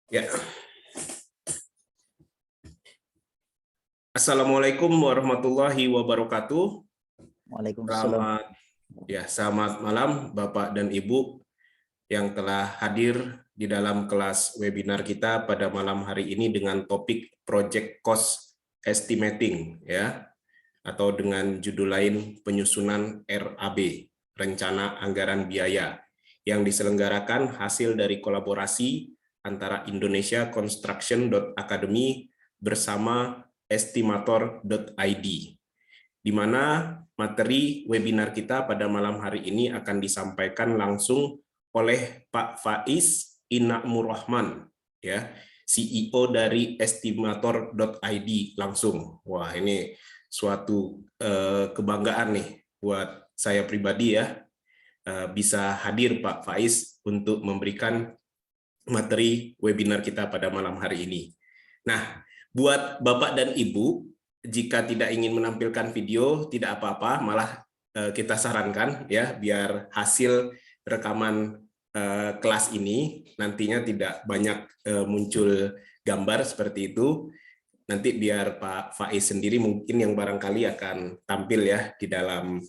Ya, Assalamualaikum warahmatullahi wabarakatuh. Waalaikumsalam. Selamat malam Bapak dan Ibu yang telah hadir di dalam kelas webinar kita pada malam hari ini dengan topik Project Cost Estimating, ya, atau dengan judul lain penyusunan RAB, Rencana Anggaran Biaya, yang diselenggarakan hasil dari kolaborasi antara Indonesia Construction Academy bersama estimator.id, di mana materi webinar kita pada malam hari ini akan disampaikan langsung oleh Pak Faiz Inakmur Rahman, ya, CEO dari estimator.id langsung. Wah, ini suatu kebanggaan nih buat saya pribadi, ya, bisa hadir Pak Faiz untuk memberikan materi webinar kita pada malam hari ini. Nah, buat Bapak dan Ibu, jika tidak ingin menampilkan video, tidak apa-apa, malah kita sarankan, ya, biar hasil rekaman kelas ini nantinya tidak banyak muncul gambar seperti itu. Nanti biar Pak Faiz sendiri mungkin yang barangkali akan tampil, ya, di dalam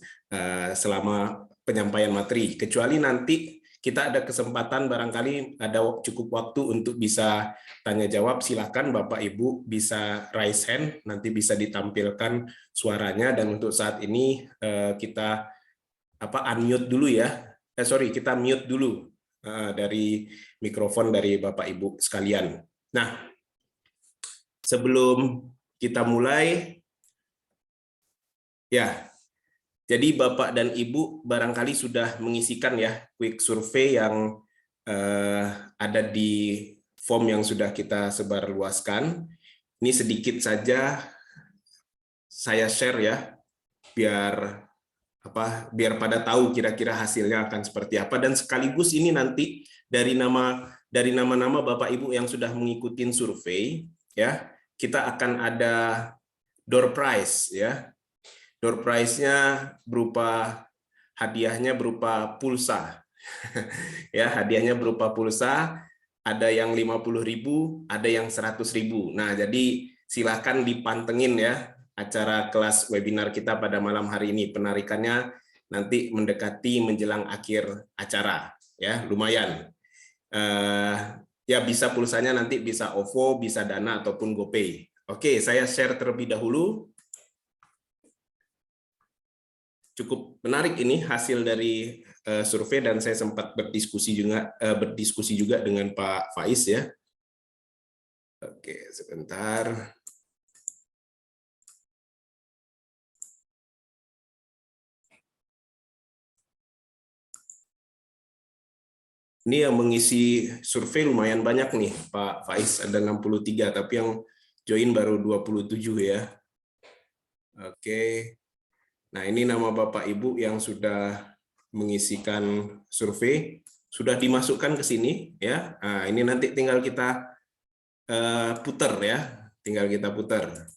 selama penyampaian materi. Kecuali nanti kita ada kesempatan, barangkali ada cukup waktu untuk bisa tanya jawab, silakan Bapak Ibu bisa raise hand, nanti bisa ditampilkan suaranya. Dan untuk saat ini kita unmute dulu, ya. Kita mute dulu dari mikrofon dari Bapak Ibu sekalian. Nah, sebelum kita mulai, ya, jadi Bapak dan Ibu barangkali sudah mengisikan, ya, quick survei yang ada di form yang sudah kita sebarluaskan. Ini sedikit saja saya share, ya, biar pada tahu kira-kira hasilnya akan seperti apa, dan sekaligus ini nanti dari nama-nama Bapak Ibu yang sudah mengikuti survei, ya, kita akan ada door prize, ya. Door prize-nya berupa hadiahnya berupa pulsa. Ya, hadiahnya berupa pulsa, ada yang 50.000, ada yang 100.000. Nah, jadi silakan dipantengin, ya, acara kelas webinar kita pada malam hari ini. Penarikannya nanti mendekati menjelang akhir acara, ya, lumayan. Ya, bisa pulsanya nanti bisa OVO, bisa Dana ataupun GoPay. Oke, saya share terlebih dahulu. Cukup menarik ini hasil dari survei, dan saya sempat berdiskusi juga dengan Pak Faiz, ya. Oke, sebentar. Ini yang mengisi survei lumayan banyak nih, Pak Faiz, ada 63, tapi yang join baru 27, ya. Oke. Nah, ini nama Bapak Ibu yang sudah mengisikan survei, sudah dimasukkan ke sini, ya. Nah, ini nanti tinggal kita putar, ya. Tinggal kita putar.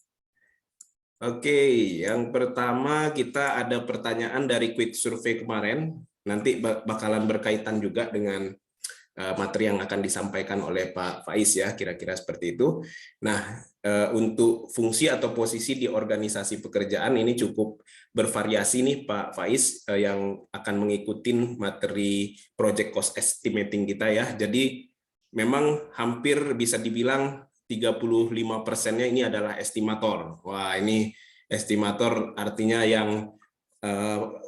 Oke, yang pertama kita ada pertanyaan dari quick survei kemarin, nanti bakalan berkaitan juga dengan materi yang akan disampaikan oleh Pak Faiz, ya, kira-kira seperti itu. Nah, untuk fungsi atau posisi di organisasi pekerjaan ini cukup bervariasi nih Pak Faiz, yang akan mengikuti materi project cost estimating kita, ya. Jadi memang hampir bisa dibilang 35%-nya ini adalah estimator. Wah, ini estimator artinya yang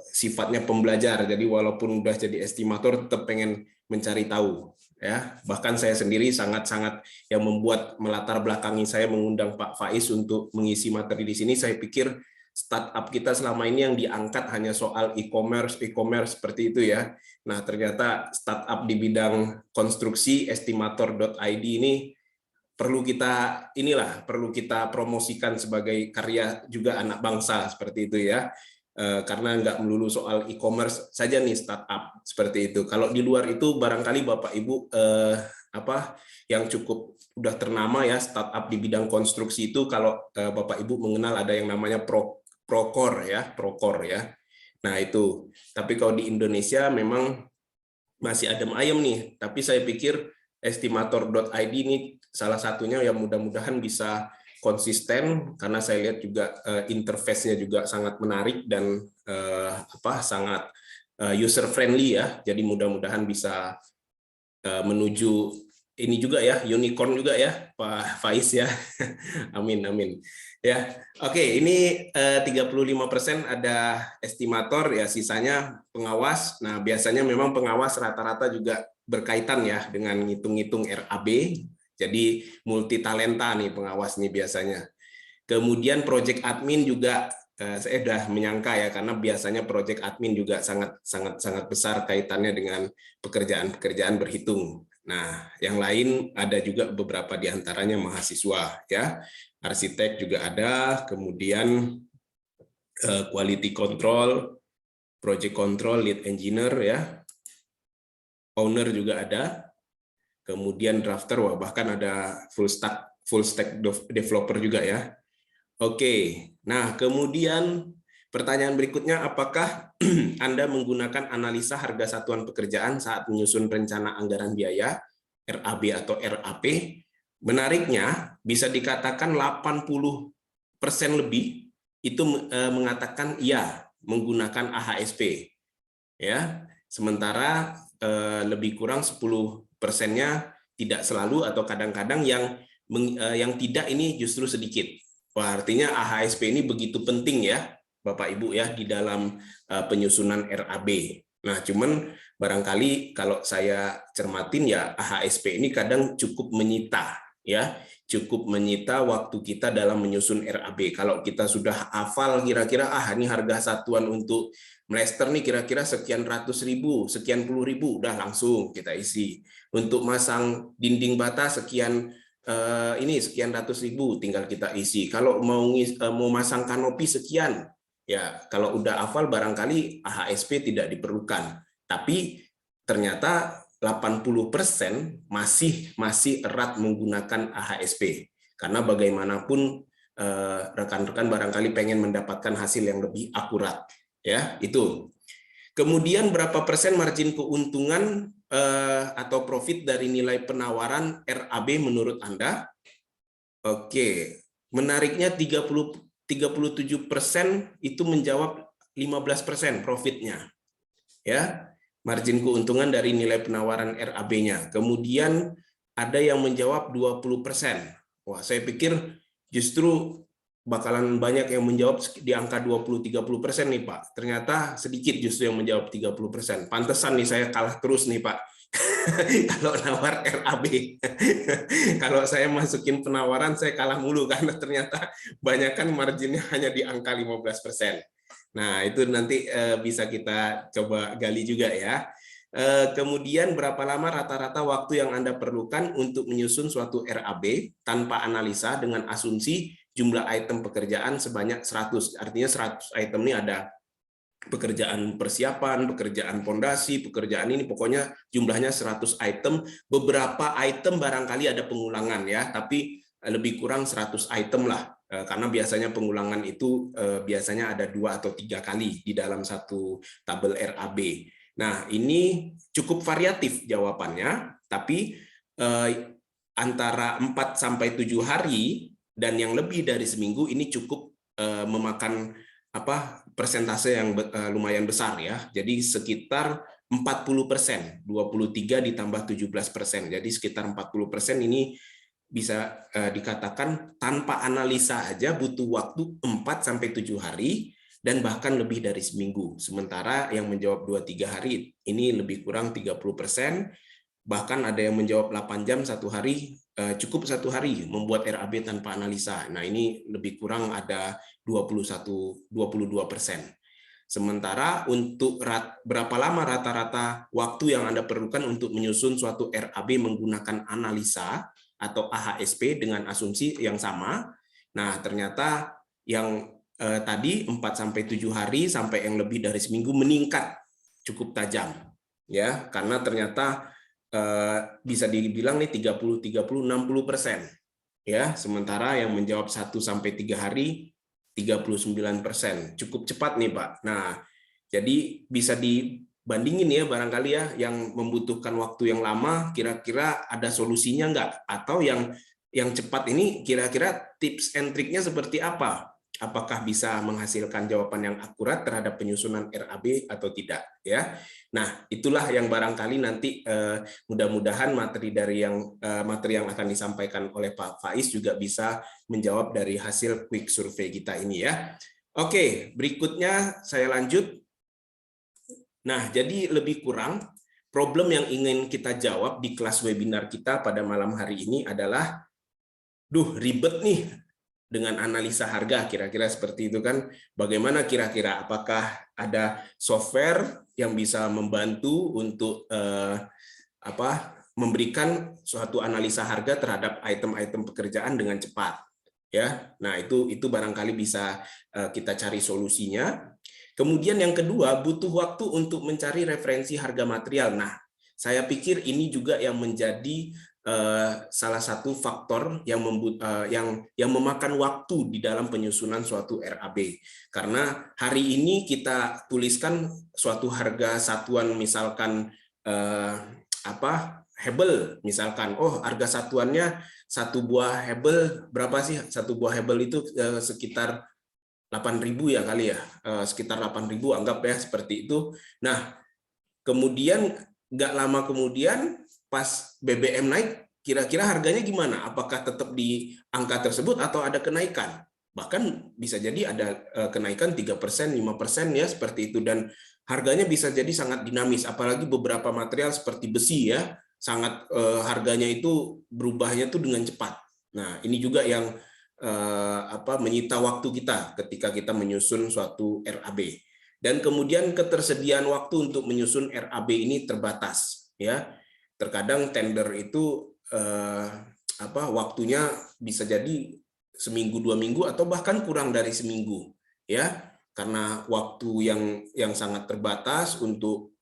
sifatnya pembelajar. Jadi walaupun udah jadi estimator tetap pengen mencari tahu, ya. Bahkan saya sendiri sangat-sangat yang membuat melatar belakangi saya mengundang Pak Faiz untuk mengisi materi di sini. Saya pikir startup kita selama ini yang diangkat hanya soal e-commerce seperti itu, ya. Nah, ternyata startup di bidang konstruksi estimator.id ini perlu kita promosikan sebagai karya juga anak bangsa seperti itu, ya. Karena nggak melulu soal e-commerce saja nih startup seperti itu. Kalau di luar itu barangkali Bapak Ibu yang cukup udah ternama, ya, startup di bidang konstruksi itu, kalau Bapak Ibu mengenal ada yang namanya Procore, ya, Nah, itu. Tapi kalau di Indonesia memang masih adem ayem nih. Tapi saya pikir estimator.id ini salah satunya yang mudah-mudahan bisa konsisten, karena saya lihat juga interface-nya juga sangat menarik dan sangat user friendly ya. Jadi mudah-mudahan bisa menuju ini juga ya, unicorn juga ya Pak Faiz ya. Amin amin. Ya. Oke, ini 35% ada estimator ya, sisanya pengawas. Nah, biasanya memang pengawas rata-rata juga berkaitan ya dengan ngitung-ngitung RAB. Jadi multi talenta nih pengawas nih biasanya. Kemudian project admin juga saya sudah menyangka ya, karena biasanya project admin juga sangat besar kaitannya dengan pekerjaan-pekerjaan berhitung. Nah, yang lain ada juga beberapa di antaranya mahasiswa ya. Arsitek juga ada, kemudian quality control, project control, lead engineer ya. Owner juga ada. Kemudian drafter, wah bahkan ada full stack developer juga ya. Oke, nah kemudian pertanyaan berikutnya, apakah Anda menggunakan analisa harga satuan pekerjaan saat menyusun rencana anggaran biaya, RAB atau RAP? Menariknya, bisa dikatakan 80% lebih itu mengatakan iya, menggunakan AHSP. Ya, sementara lebih kurang 10%-nya tidak selalu, atau kadang-kadang yang tidak ini justru sedikit. Wah, artinya AHSP ini begitu penting ya, Bapak Ibu ya, di dalam penyusunan RAB. Nah, cuman barangkali kalau saya cermatin ya, AHSP ini kadang cukup menyita ya, cukup menyita waktu kita dalam menyusun RAB. Kalau kita sudah hafal kira-kira ini harga satuan untuk Mlester nih kira-kira sekian ratus ribu, sekian puluh ribu, udah langsung kita isi. Untuk masang dinding bata sekian ini sekian ratus ribu, tinggal kita isi. Kalau mau masang kanopi sekian, ya kalau udah hafal barangkali AHSP tidak diperlukan. Tapi ternyata 80% masih erat menggunakan AHSP, karena bagaimanapun rekan-rekan barangkali pengen mendapatkan hasil yang lebih akurat. Ya, itu. Kemudian berapa persen margin keuntungan atau profit dari nilai penawaran RAB menurut Anda? Oke, menariknya 37% itu menjawab 15% profitnya. Ya, margin keuntungan dari nilai penawaran RAB-nya. Kemudian ada yang menjawab 20%. Wah, saya pikir justru bakalan banyak yang menjawab di angka 20-30% nih Pak. Ternyata sedikit justru yang menjawab 30%. Pantesan nih saya kalah terus nih Pak. Kalau nawar RAB. Kalau saya masukin penawaran saya kalah mulu, karena ternyata banyak kan marginnya hanya di angka 15%. Nah, itu nanti bisa kita coba gali juga ya. Kemudian berapa lama rata-rata waktu yang Anda perlukan untuk menyusun suatu RAB tanpa analisa dengan asumsi jumlah item pekerjaan sebanyak 100. Artinya 100 item ini ada pekerjaan persiapan, pekerjaan pondasi, pekerjaan ini pokoknya jumlahnya 100 item. Beberapa item barangkali ada pengulangan ya, tapi lebih kurang 100 item lah. Karena biasanya pengulangan itu biasanya ada 2 atau 3 kali di dalam satu tabel RAB. Nah, ini cukup variatif jawabannya, tapi antara 4 sampai 7 hari dan yang lebih dari seminggu ini cukup memakan persentase yang lumayan besar ya. Jadi sekitar 40%, 23 ditambah 17%. Jadi sekitar 40% ini bisa dikatakan tanpa analisa aja butuh waktu 4 sampai 7 hari dan bahkan lebih dari seminggu. Sementara yang menjawab 2-3 hari ini lebih kurang 30%. Bahkan ada yang menjawab 8 jam 1 hari, cukup 1 hari membuat RAB tanpa analisa. Nah, ini lebih kurang ada 22%. Sementara untuk berapa lama rata-rata waktu yang Anda perlukan untuk menyusun suatu RAB menggunakan analisa atau AHSP dengan asumsi yang sama. Nah, ternyata yang tadi 4-7 hari sampai yang lebih dari seminggu meningkat cukup tajam. Ya, karena ternyata bisa dibilang nih 30-60%. Ya, sementara yang menjawab 1-3 hari 39%. Cukup cepat nih, Pak. Nah, jadi bisa bandingin ya barangkali ya, yang membutuhkan waktu yang lama kira-kira ada solusinya nggak? Atau yang cepat ini kira-kira tips and triknya seperti apa? Apakah bisa menghasilkan jawaban yang akurat terhadap penyusunan RAB atau tidak ya? Nah, itulah yang barangkali nanti mudah-mudahan materi yang akan disampaikan oleh Pak Faiz juga bisa menjawab dari hasil quick survey kita ini ya. Oke, berikutnya saya lanjut. Nah, jadi lebih kurang problem yang ingin kita jawab di kelas webinar kita pada malam hari ini adalah, ribet nih dengan analisa harga, kira-kira seperti itu kan. Bagaimana kira-kira, apakah ada software yang bisa membantu untuk memberikan suatu analisa harga terhadap item-item pekerjaan dengan cepat ya. Nah, itu barangkali bisa kita cari solusinya. Kemudian yang kedua, butuh waktu untuk mencari referensi harga material. Nah, saya pikir ini juga yang menjadi salah satu faktor yang memakan waktu di dalam penyusunan suatu RAB. Karena hari ini kita tuliskan suatu harga satuan, misalkan hebel, misalkan, harga satuannya satu buah hebel berapa sih? Satu buah hebel itu sekitar 8.000 ya kali ya, sekitar 8.000 anggap ya seperti itu. Nah, kemudian nggak lama kemudian pas BBM naik, kira-kira harganya gimana? Apakah tetap di angka tersebut atau ada kenaikan? Bahkan bisa jadi ada kenaikan 3%, 5% ya seperti itu, dan harganya bisa jadi sangat dinamis, apalagi beberapa material seperti besi ya, sangat harganya itu berubahnya tuh dengan cepat. Nah, ini juga yang menyita waktu kita ketika kita menyusun suatu RAB. Dan kemudian ketersediaan waktu untuk menyusun RAB ini terbatas ya. Terkadang tender itu waktunya bisa jadi seminggu, 2 minggu, atau bahkan kurang dari seminggu ya, karena waktu yang sangat terbatas untuk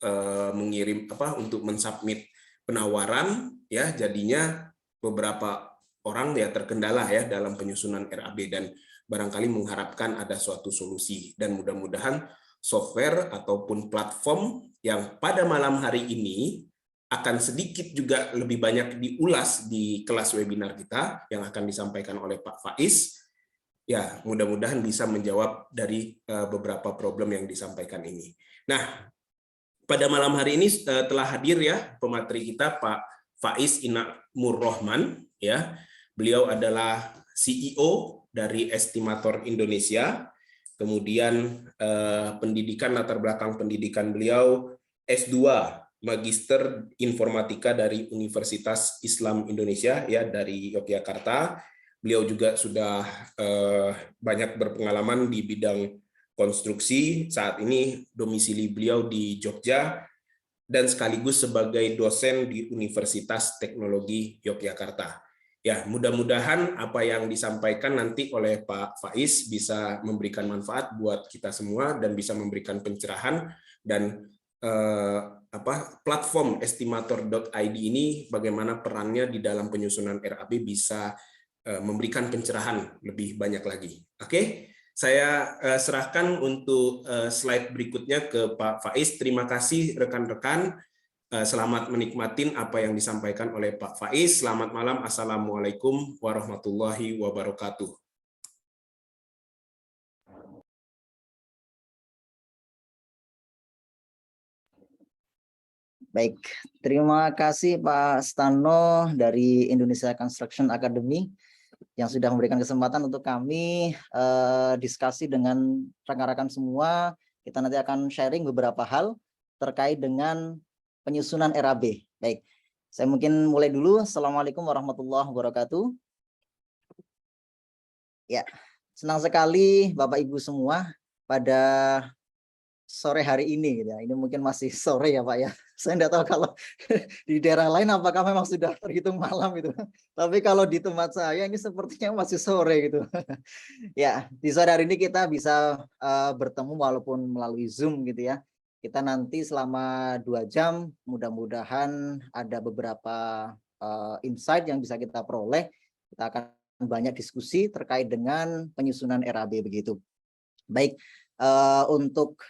mengirim untuk mensubmit penawaran ya, jadinya beberapa orang ya terkendala ya dalam penyusunan RAB, dan barangkali mengharapkan ada suatu solusi, dan mudah-mudahan software ataupun platform yang pada malam hari ini akan sedikit juga lebih banyak diulas di kelas webinar kita yang akan disampaikan oleh Pak Faiz, ya mudah-mudahan bisa menjawab dari beberapa problem yang disampaikan ini. Nah, pada malam hari ini telah hadir ya pemateri kita Pak Faiz Inamur Rohman ya. Beliau adalah CEO dari Estimator Indonesia. Kemudian pendidikan, latar belakang pendidikan beliau S2 Magister Informatika dari Universitas Islam Indonesia ya, dari Yogyakarta. Beliau juga sudah banyak berpengalaman di bidang konstruksi. Saat ini domisili beliau di Jogja dan sekaligus sebagai dosen di Universitas Teknologi Yogyakarta. Ya, mudah-mudahan apa yang disampaikan nanti oleh Pak Faiz bisa memberikan manfaat buat kita semua dan bisa memberikan pencerahan, dan platform estimator.id ini bagaimana perannya di dalam penyusunan RAB bisa memberikan pencerahan lebih banyak lagi. Oke, saya serahkan untuk slide berikutnya ke Pak Faiz. Terima kasih rekan-rekan. Selamat menikmati apa yang disampaikan oleh Pak Faiz. Selamat malam. Assalamualaikum warahmatullahi wabarakatuh. Baik, terima kasih Pak Stano dari Indonesia Construction Academy yang sudah memberikan kesempatan untuk kami diskusi dengan rekan-rekan semua. Kita nanti akan sharing beberapa hal terkait dengan penyusunan RAB. Baik, saya mungkin mulai dulu. Assalamualaikum warahmatullahi wabarakatuh. Ya, senang sekali Bapak Ibu semua pada sore hari ini gitu ya. Ini mungkin masih sore ya Pak ya. Saya tidak tahu kalau di daerah lain apakah memang sudah terhitung malam gitu. Tapi kalau di tempat saya ini sepertinya masih sore gitu. Ya, di sore hari ini kita bisa bertemu walaupun melalui Zoom gitu ya. Kita nanti selama 2 jam mudah-mudahan ada beberapa insight yang bisa kita peroleh. Kita akan banyak diskusi terkait dengan penyusunan RAB begitu. Baik, untuk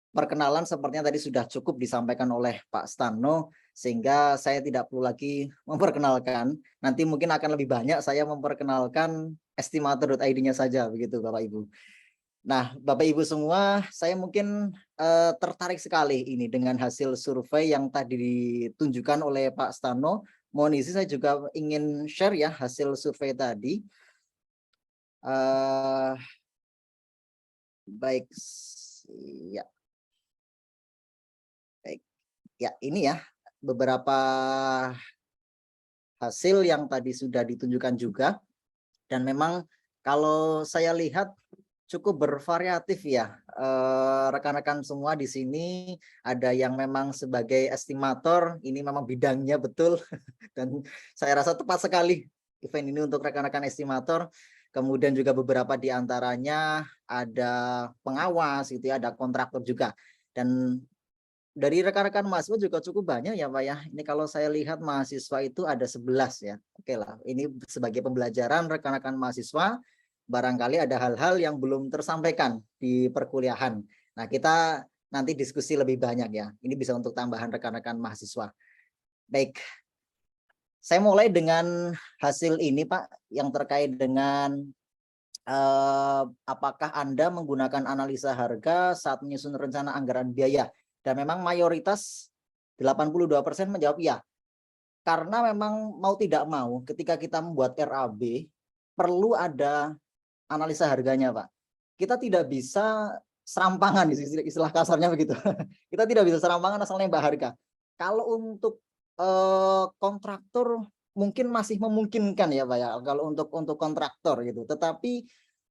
perkenalan sepertinya tadi sudah cukup disampaikan oleh Pak Stano, sehingga saya tidak perlu lagi memperkenalkan. Nanti mungkin akan lebih banyak saya memperkenalkan estimator.id-nya saja, begitu Bapak Ibu. Nah, Bapak Ibu semua, saya mungkin tertarik sekali ini dengan hasil survei yang tadi ditunjukkan oleh Pak Stano. Mohon izin saya juga ingin share ya hasil survei tadi. Baik, ya. Baik. Ya, ini ya beberapa hasil yang tadi sudah ditunjukkan juga. Dan memang kalau saya lihat cukup bervariatif ya. Rekan-rekan semua di sini ada yang memang sebagai estimator, ini memang bidangnya betul. Dan saya rasa tepat sekali event ini untuk rekan-rekan estimator. Kemudian juga beberapa di antaranya ada pengawas gitu ya, ada kontraktor juga. Dan dari rekan-rekan mahasiswa juga cukup banyak ya Pak ya. Ini kalau saya lihat mahasiswa itu ada 11 ya. Oke lah, ini sebagai pembelajaran rekan-rekan mahasiswa, barangkali ada hal-hal yang belum tersampaikan di perkuliahan. Nah, kita nanti diskusi lebih banyak ya. Ini bisa untuk tambahan rekan-rekan mahasiswa. Baik, saya mulai dengan hasil ini Pak, yang terkait dengan apakah Anda menggunakan analisa harga saat menyusun rencana anggaran biaya. Dan memang mayoritas 82% menjawab iya. Karena memang mau tidak mau ketika kita membuat RAB perlu ada analisa harganya, Pak. Kita tidak bisa serampangan, istilah kasarnya begitu. Kita tidak bisa serampangan asal nembak harga. Kalau untuk kontraktor mungkin masih memungkinkan ya Pak ya, kalau untuk kontraktor gitu. Tetapi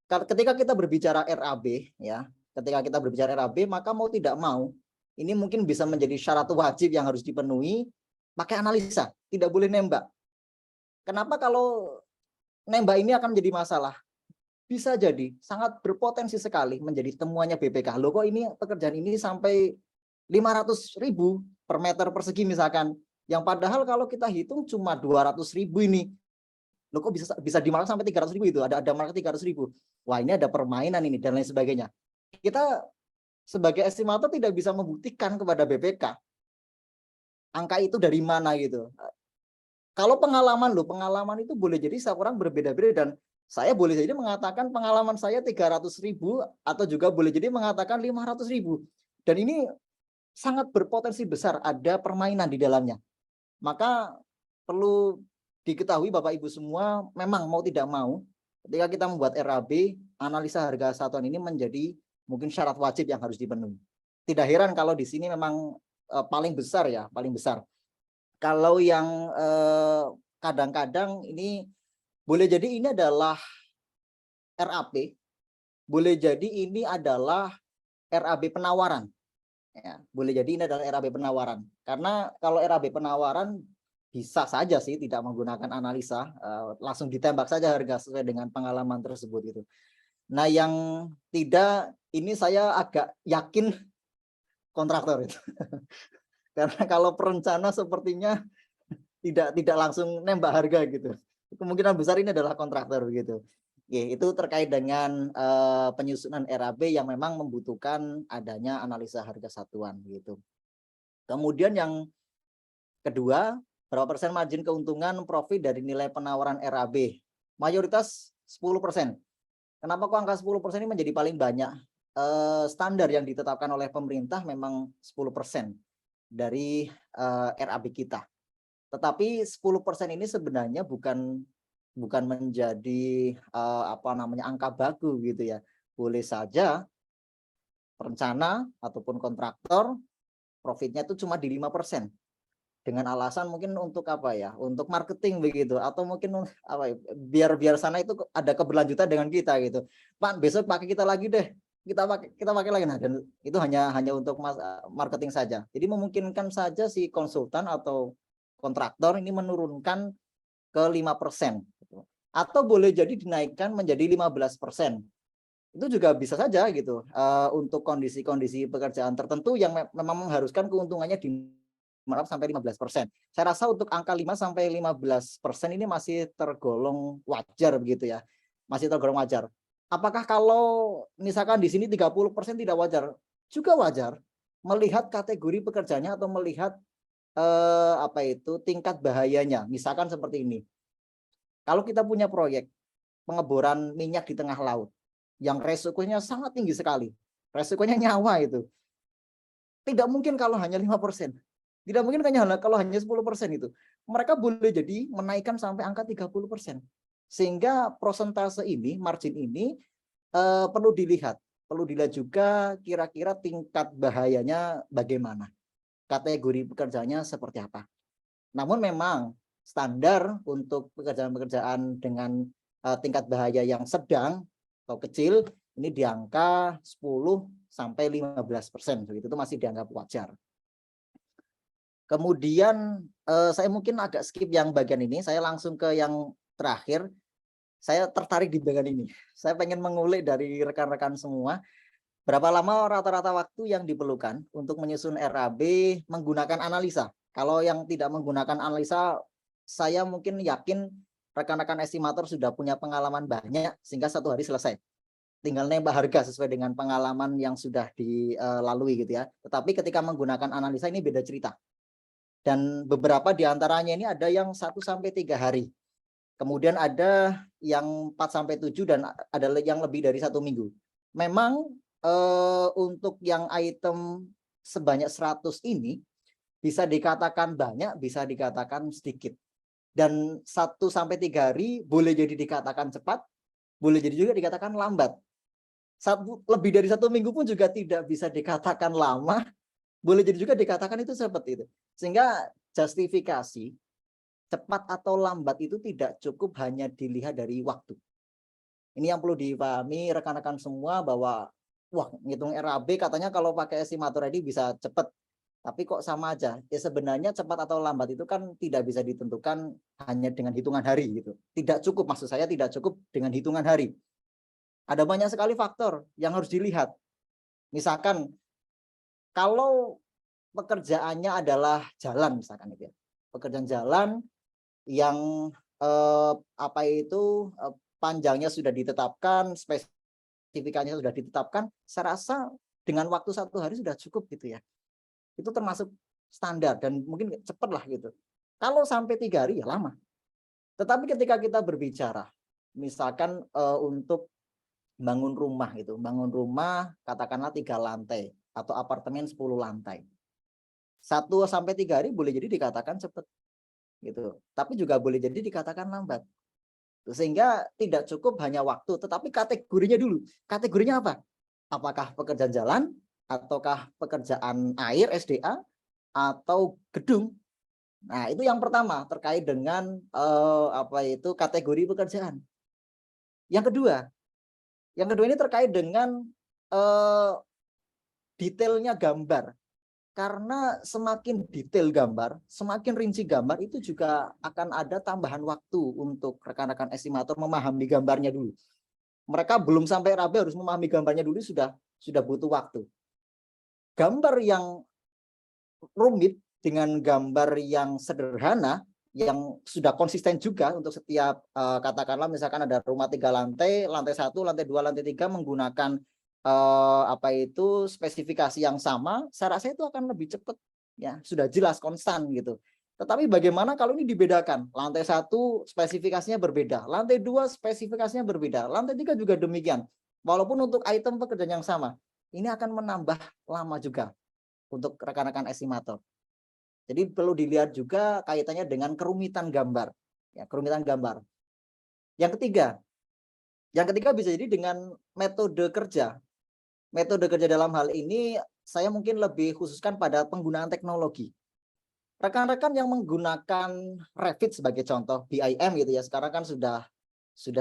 ketika kita berbicara RAB ya, ketika kita berbicara RAB maka mau tidak mau ini mungkin bisa menjadi syarat wajib yang harus dipenuhi, pakai analisa, tidak boleh nembak. Kenapa kalau nembak ini akan menjadi masalah? Bisa jadi sangat berpotensi sekali menjadi temuannya BPK. Loh kok ini pekerjaan ini sampai 500.000 per meter persegi misalkan. Yang padahal kalau kita hitung cuma 200.000 ini. Loh kok bisa dimark sampai 300.000 itu? Ada mark 300.000. Wah, ini ada permainan ini dan lain sebagainya. Kita sebagai estimator tidak bisa membuktikan kepada BPK angka itu dari mana gitu. Kalau pengalaman itu boleh jadi setiap orang berbeda-beda dan saya boleh jadi mengatakan pengalaman saya 300.000 atau juga boleh jadi mengatakan 500.000. Dan ini sangat berpotensi besar ada permainan di dalamnya. Maka perlu diketahui Bapak Ibu semua, memang mau tidak mau ketika kita membuat RAB, analisa harga satuan ini menjadi mungkin syarat wajib yang harus dipenuhi. Tidak heran kalau di sini memang paling besar ya, paling besar. Kalau yang kadang-kadang ini boleh jadi ini adalah RAP, boleh jadi ini adalah RAB penawaran. Ya, boleh jadi ini adalah RAB penawaran. Karena kalau RAB penawaran bisa saja sih tidak menggunakan analisa, langsung ditembak saja harga sesuai dengan pengalaman tersebut gitu. Nah, yang tidak ini saya agak yakin kontraktor itu. Karena kalau perencana sepertinya tidak langsung nembak harga gitu. Kemungkinan besar ini adalah kontraktor gitu. Oke, itu terkait dengan penyusunan RAB yang memang membutuhkan adanya analisa harga satuan gitu. Kemudian yang kedua, berapa persen margin keuntungan profit dari nilai penawaran RAB? Mayoritas 10%. Kenapa kok angka 10% ini menjadi paling banyak? Standar yang ditetapkan oleh pemerintah memang 10% dari RAB kita. Tetapi 10% ini sebenarnya bukan menjadi angka baku gitu ya. Boleh saja perencana ataupun kontraktor profitnya itu cuma di 5%. Dengan alasan mungkin untuk apa ya? Untuk marketing begitu atau mungkin apa ya, biar sana itu ada keberlanjutan dengan kita gitu. Pak, besok pakai kita lagi deh. Kita pakai lagi, nah, dan itu hanya untuk marketing saja. Jadi memungkinkan saja si konsultan atau kontraktor ini menurunkan ke 5%. Atau boleh jadi dinaikkan menjadi 15%. Itu juga bisa saja gitu. Untuk kondisi-kondisi pekerjaan tertentu yang memang mengharuskan keuntungannya di sampai 15%. Saya rasa untuk angka 5 sampai 15% ini masih tergolong wajar begitu ya. Masih tergolong wajar. Apakah kalau misalkan di sini 30% tidak wajar? Juga wajar. melihat kategori pekerjaannya atau melihat tingkat bahayanya. Misalkan seperti ini. Kalau kita punya proyek pengeboran minyak di tengah laut yang resikonya sangat tinggi sekali. Resikonya nyawa itu. Tidak mungkin kalau hanya 5%. Tidak mungkin kalau hanya 10% itu. Mereka boleh jadi menaikkan sampai angka 30%. Sehingga persentase ini, margin ini perlu dilihat. Perlu dilihat juga kira-kira tingkat bahayanya bagaimana. Kategori pekerjaannya seperti apa. Namun memang standar untuk pekerjaan-pekerjaan dengan tingkat bahaya yang sedang atau kecil ini di angka 10-15%. Begitu itu masih dianggap wajar. Kemudian saya mungkin agak skip yang bagian ini, saya langsung ke yang terakhir. Saya tertarik di bagian ini. Saya pengen mengulik dari rekan-rekan semua, berapa lama rata-rata waktu yang diperlukan untuk menyusun RAB menggunakan analisa. Kalau yang tidak menggunakan analisa, saya mungkin yakin rekan-rekan estimator sudah punya pengalaman banyak sehingga 1 hari selesai. Tinggal nembak harga sesuai dengan pengalaman yang sudah dilalui gitu ya. Tetapi ketika menggunakan analisa ini beda cerita. Dan beberapa diantaranya ini ada yang 1-3 hari. Kemudian ada yang 4-7 dan ada yang lebih dari 1 minggu. Memang untuk yang item sebanyak 100 ini bisa dikatakan banyak, bisa dikatakan sedikit. Dan 1-3 hari boleh jadi dikatakan cepat, boleh jadi juga dikatakan lambat. Lebih dari 1 minggu pun juga tidak bisa dikatakan lama, boleh jadi juga dikatakan itu seperti itu. Sehingga justifikasi cepat atau lambat itu tidak cukup hanya dilihat dari waktu. Ini yang perlu dipahami rekan-rekan semua bahwa wah, ngitung RAB katanya kalau pakai estimator tadi bisa cepat. Tapi kok sama aja. Ya sebenarnya cepat atau lambat itu kan tidak bisa ditentukan hanya dengan hitungan hari gitu. Tidak cukup, maksud saya tidak cukup dengan hitungan hari. Ada banyak sekali faktor yang harus dilihat. Misalkan kalau pekerjaannya adalah jalan misalkan itu ya. Pekerjaan jalan yang panjangnya sudah ditetapkan, spesifikasinya sudah ditetapkan, saya rasa dengan waktu 1 hari sudah cukup gitu ya. Itu termasuk standar dan mungkin cepat lah gitu. Kalau sampai 3 hari ya lama. Tetapi ketika kita berbicara, misalkan untuk bangun rumah gitu, bangun rumah katakanlah 3 lantai atau apartemen 10 lantai. 1-3 hari boleh jadi dikatakan cepat. Gitu. Tapi juga boleh jadi dikatakan lambat. Sehingga tidak cukup hanya waktu, tetapi kategorinya dulu. Kategorinya apa? Apakah pekerjaan jalan, ataukah pekerjaan air SDA, atau gedung? Nah, itu yang pertama terkait dengan kategori pekerjaan. Yang kedua ini terkait dengan detailnya gambar. Karena semakin detail gambar, semakin rinci gambar, itu juga akan ada tambahan waktu untuk rekan-rekan estimator memahami gambarnya dulu. Mereka belum sampai RAB harus memahami gambarnya dulu, sudah butuh waktu. Gambar yang rumit dengan gambar yang sederhana, yang sudah konsisten juga untuk setiap, katakanlah misalkan ada rumah 3 lantai, lantai 1, lantai 2, lantai 3 menggunakan spesifikasi yang sama, saya rasa itu akan lebih cepat ya, sudah jelas konstan gitu. Tetapi bagaimana kalau ini dibedakan? Lantai 1 spesifikasinya berbeda, lantai 2 spesifikasinya berbeda, lantai 3 juga demikian. Walaupun untuk item pekerjaan yang sama, ini akan menambah lama juga untuk rekan-rekan estimator. Jadi perlu dilihat juga kaitannya dengan kerumitan gambar. Ya, kerumitan gambar. Yang ketiga bisa jadi dengan metode kerja. Metode kerja dalam hal ini saya mungkin lebih khususkan pada penggunaan teknologi. Rekan-rekan yang menggunakan Revit sebagai contoh, BIM gitu ya, sekarang kan sudah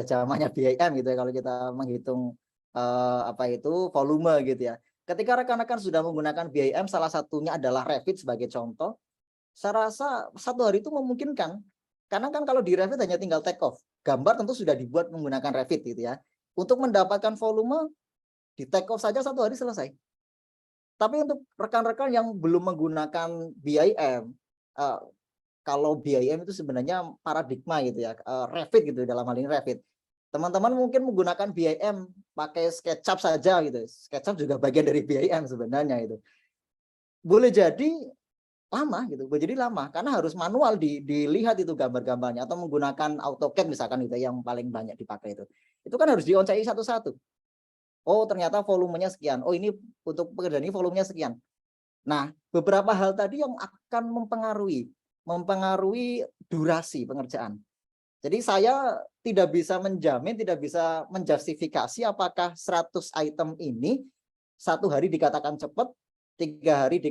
zamannya BIM gitu ya kalau kita menghitung volume gitu ya. Ketika rekan-rekan sudah menggunakan BIM, salah satunya adalah Revit sebagai contoh, saya rasa 1 hari itu memungkinkan. Karena kan kalau di Revit hanya tinggal take off. Gambar tentu sudah dibuat menggunakan Revit gitu ya. Untuk mendapatkan volume, di take off saja 1 hari selesai. Tapi untuk rekan-rekan yang belum menggunakan BIM, kalau BIM itu sebenarnya paradigma gitu ya, Revit gitu dalam hal ini Revit. Teman-teman mungkin menggunakan BIM pakai SketchUp saja gitu. SketchUp juga bagian dari BIM sebenarnya itu. boleh jadi lama gitu, boleh jadi lama karena harus manual dilihat itu gambar-gambarnya atau menggunakan AutoCAD misalkan itu yang paling banyak dipakai itu. Itu kan harus dioncai satu-satu. Oh, ternyata volumenya sekian. Oh, ini untuk pekerjaan ini volumenya sekian. Nah, beberapa hal tadi yang akan mempengaruhi durasi pengerjaan. Jadi saya tidak bisa menjamin, tidak bisa menjustifikasi apakah 100 item ini 1 hari dikatakan cepat, 3 hari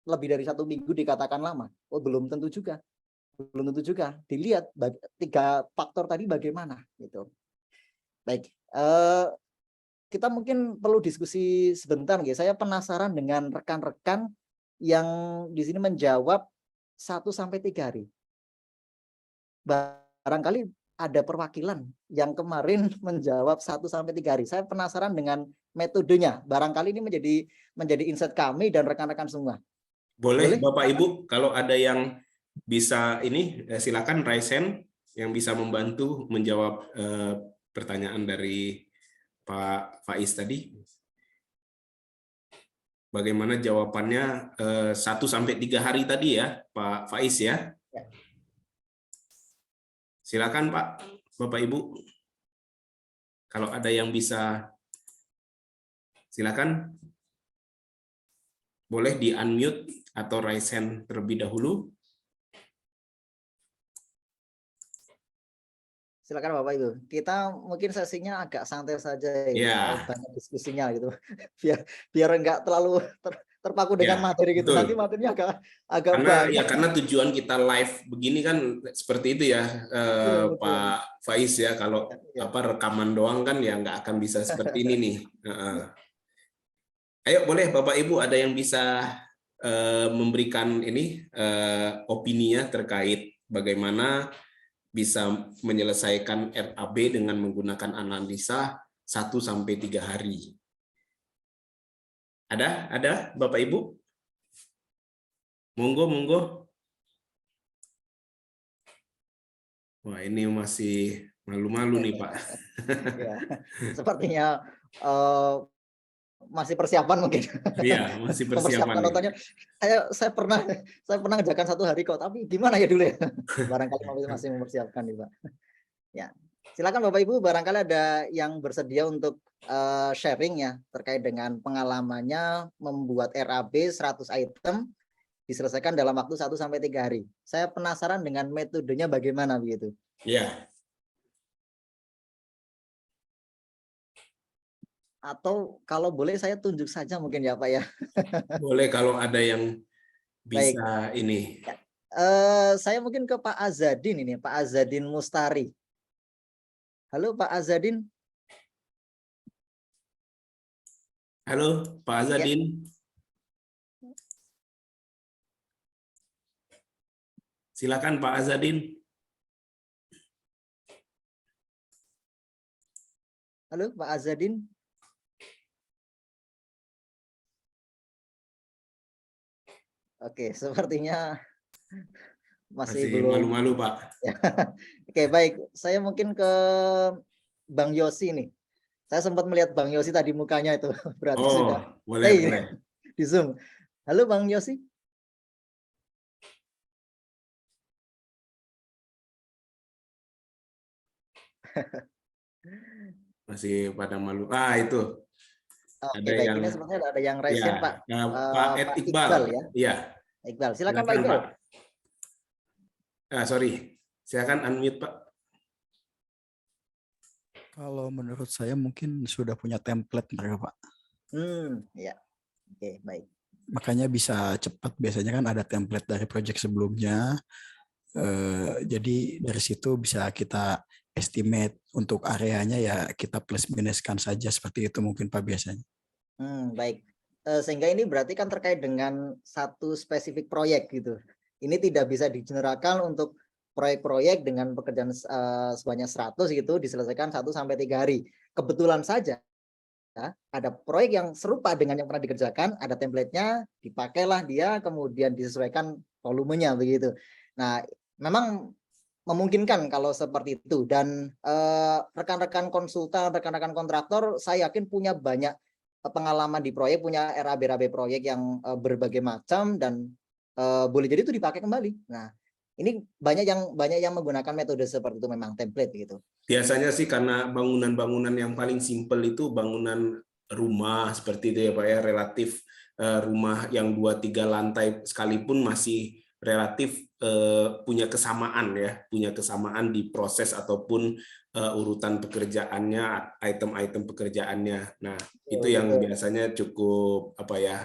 lebih dari 1 minggu dikatakan lama. Oh, belum tentu juga. Belum tentu juga. Dilihat 3 faktor tadi bagaimana gitu. Baik, kita mungkin perlu diskusi sebentar, gitu. Saya penasaran dengan rekan-rekan yang di sini menjawab 1-3 hari. Barangkali ada perwakilan yang kemarin menjawab 1-3 hari. Saya penasaran dengan metodenya. Barangkali ini menjadi insight kami dan rekan-rekan semua. Boleh, Bapak Ibu, kalau ada yang bisa ini, silakan raise hand yang bisa membantu menjawab pertanyaan dari Pak Faiz tadi. Bagaimana jawabannya 1-3 hari tadi ya, Pak Faiz ya? Silakan Pak, Bapak Ibu. Kalau ada yang bisa, silakan. Boleh di-unmute atau raise hand terlebih dahulu. Silakan Bapak Ibu. Kita mungkin sesinya agak santai saja Ya. banyak diskusinya gitu. Biar enggak terlalu terpaku dengan Ya, materi gitu. betul. Nanti materinya agak Karena banyak. karena tujuan kita live begini kan seperti itu ya, Betul. Pak Faiz ya. Kalau Ya. rekaman doang kan ya nggak akan bisa seperti ini nih. Ayo boleh Bapak Ibu ada yang bisa memberikan ini opininya terkait bagaimana bisa menyelesaikan RAB dengan menggunakan analisa 1-3 hari. Ada Bapak Ibu? Monggo. Wah, ini masih malu-malu nih, Pak. Ya, sepertinya masih persiapan mungkin. Iya, masih persiapan nih. Nontonnya. Saya pernah ngerjakan 1 hari kok, tapi gimana ya dulu ya? Barangkali masih mempersiapkan nih, Pak. Ya, silakan Bapak Ibu, barangkali ada yang bersedia untuk sharing ya terkait dengan pengalamannya membuat RAB 100 item diselesaikan dalam waktu 1-3 hari. Saya penasaran dengan metodenya bagaimana begitu. Iya. Atau kalau boleh saya tunjuk saja mungkin ya Pak ya. Boleh kalau ada yang Baik. bisa ini. Saya mungkin ke Pak Azadin ini, Pak Azadin Mustari. Halo Pak Azadin. Halo Pak Azadin. Silakan Pak Azadin. Halo Pak Azadin. Oke, sepertinya masih belum. Malu-malu Pak. Oke, baik. Saya mungkin ke Bang Yosi nih. Saya sempat melihat Bang Yosi tadi mukanya itu. Berarti sudah. Boleh. Di Zoom. Halo Bang Yosi. Masih pada malu. Itu. Oke, Ada baik. yang Ini sebenarnya ada yang raise hand, Pak. Pak Iqbal ya. Iya. Iqbal, silakan Pak Iqbal. Sorry. Silakan unmute Pak. Kalau menurut saya mungkin sudah punya template mereka Pak. Ya. Oke, baik. Makanya bisa cepat. Biasanya kan ada template dari project sebelumnya. Jadi dari situ bisa kita estimate untuk areanya ya kita plus minuskan saja seperti itu mungkin Pak biasanya. Baik. Sehingga ini berarti kan terkait dengan satu spesifik proyek gitu. Ini tidak bisa digeneralkan untuk proyek-proyek dengan pekerjaan sebanyak 100 gitu diselesaikan 1-3 hari. Kebetulan saja ya, ada proyek yang serupa dengan yang pernah dikerjakan, ada template-nya, dipakailah dia, kemudian disesuaikan volumenya begitu. Nah, memang memungkinkan kalau seperti itu dan rekan-rekan konsultan, rekan-rekan kontraktor, saya yakin punya banyak pengalaman di proyek, punya RAB proyek yang berbagai macam, dan boleh jadi itu dipakai kembali. Nah, ini banyak yang menggunakan metode seperti itu, memang template gitu. Biasanya sih karena bangunan-bangunan yang paling simpel itu bangunan rumah seperti itu ya Pak ya, relatif rumah yang 2-3 lantai sekalipun masih relatif punya kesamaan ya, punya kesamaan di proses ataupun urutan pekerjaannya, item-item pekerjaannya. Nah, itu yang biasanya cukup apa ya,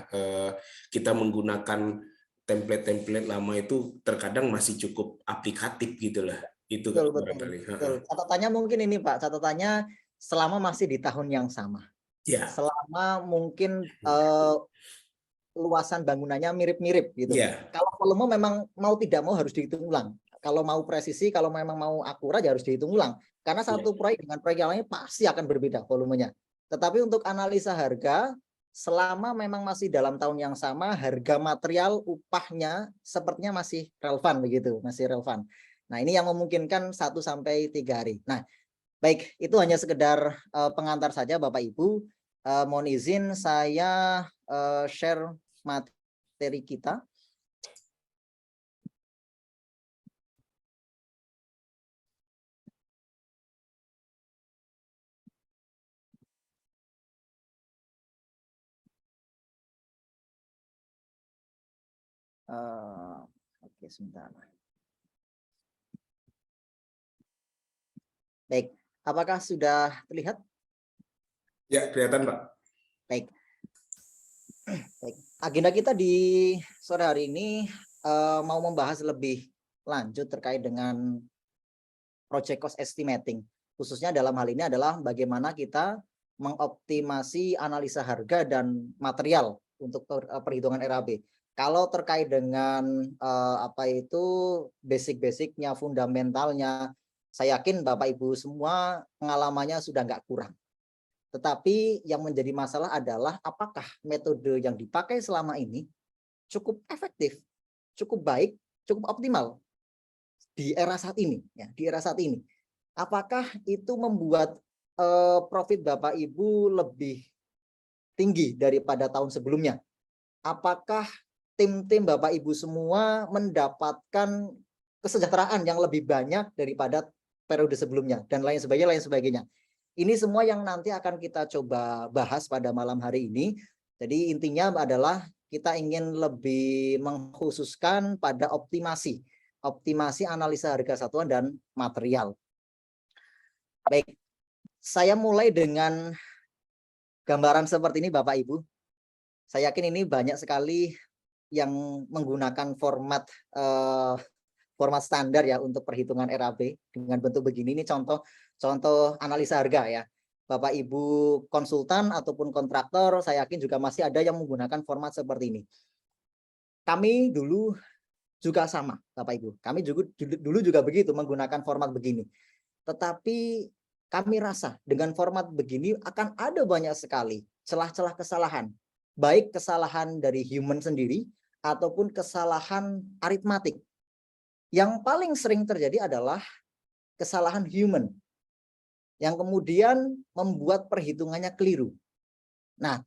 kita menggunakan template-template lama itu terkadang masih cukup aplikatif gitu lah. Itu Betul. barangkali. Catatannya mungkin ini Pak, catatannya selama masih di tahun yang sama. Ya. Selama mungkin luasan bangunannya mirip-mirip gitu. Ya. Kalau volume memang mau tidak mau harus dihitung ulang. Kalau mau presisi, kalau memang mau akurat ya harus dihitung ulang. Karena satu proyek dengan proyek yang lainnya pasti akan berbeda volumenya. Tetapi untuk analisa harga, selama memang masih dalam tahun yang sama, harga material, upahnya sepertinya masih relevan begitu, masih relevan. Nah, ini yang memungkinkan 1-3 hari. Nah, baik, itu hanya sekedar pengantar saja Bapak Ibu. Mohon izin saya share materi kita. Oke, sebentar. Baik, apakah sudah terlihat? Ya, kelihatan Pak. Baik. Baik. Agenda kita di sore hari ini mau membahas lebih lanjut terkait dengan project cost estimating. Khususnya dalam hal ini adalah bagaimana kita mengoptimasi analisa harga dan material untuk perhitungan RAB. Kalau terkait dengan basic-basicnya, fundamentalnya, saya yakin Bapak Ibu semua pengalamannya sudah nggak kurang. Tetapi yang menjadi masalah adalah apakah metode yang dipakai selama ini cukup efektif, cukup baik, cukup optimal di era saat ini, ya, di era saat ini. Apakah itu membuat profit Bapak Ibu lebih tinggi daripada tahun sebelumnya? Apakah tim-tim Bapak Ibu semua mendapatkan kesejahteraan yang lebih banyak daripada periode sebelumnya dan lain sebagainya. Ini semua yang nanti akan kita coba bahas pada malam hari ini. Jadi intinya adalah kita ingin lebih mengkhususkan pada optimasi analisa harga satuan dan material. Baik, saya mulai dengan gambaran seperti ini Bapak Ibu. Saya yakin ini banyak sekali yang menggunakan format standar ya untuk perhitungan RAB dengan bentuk begini. Ini contoh analisa harga ya. Bapak Ibu konsultan ataupun kontraktor, saya yakin juga masih ada yang menggunakan format seperti ini. Kami dulu juga sama, Bapak Ibu. Kami dulu juga begitu menggunakan format begini. Tetapi kami rasa dengan format begini akan ada banyak sekali celah-celah kesalahan. Baik kesalahan dari human sendiri ataupun kesalahan aritmatik. Yang paling sering terjadi adalah kesalahan human yang kemudian membuat perhitungannya keliru. Nah,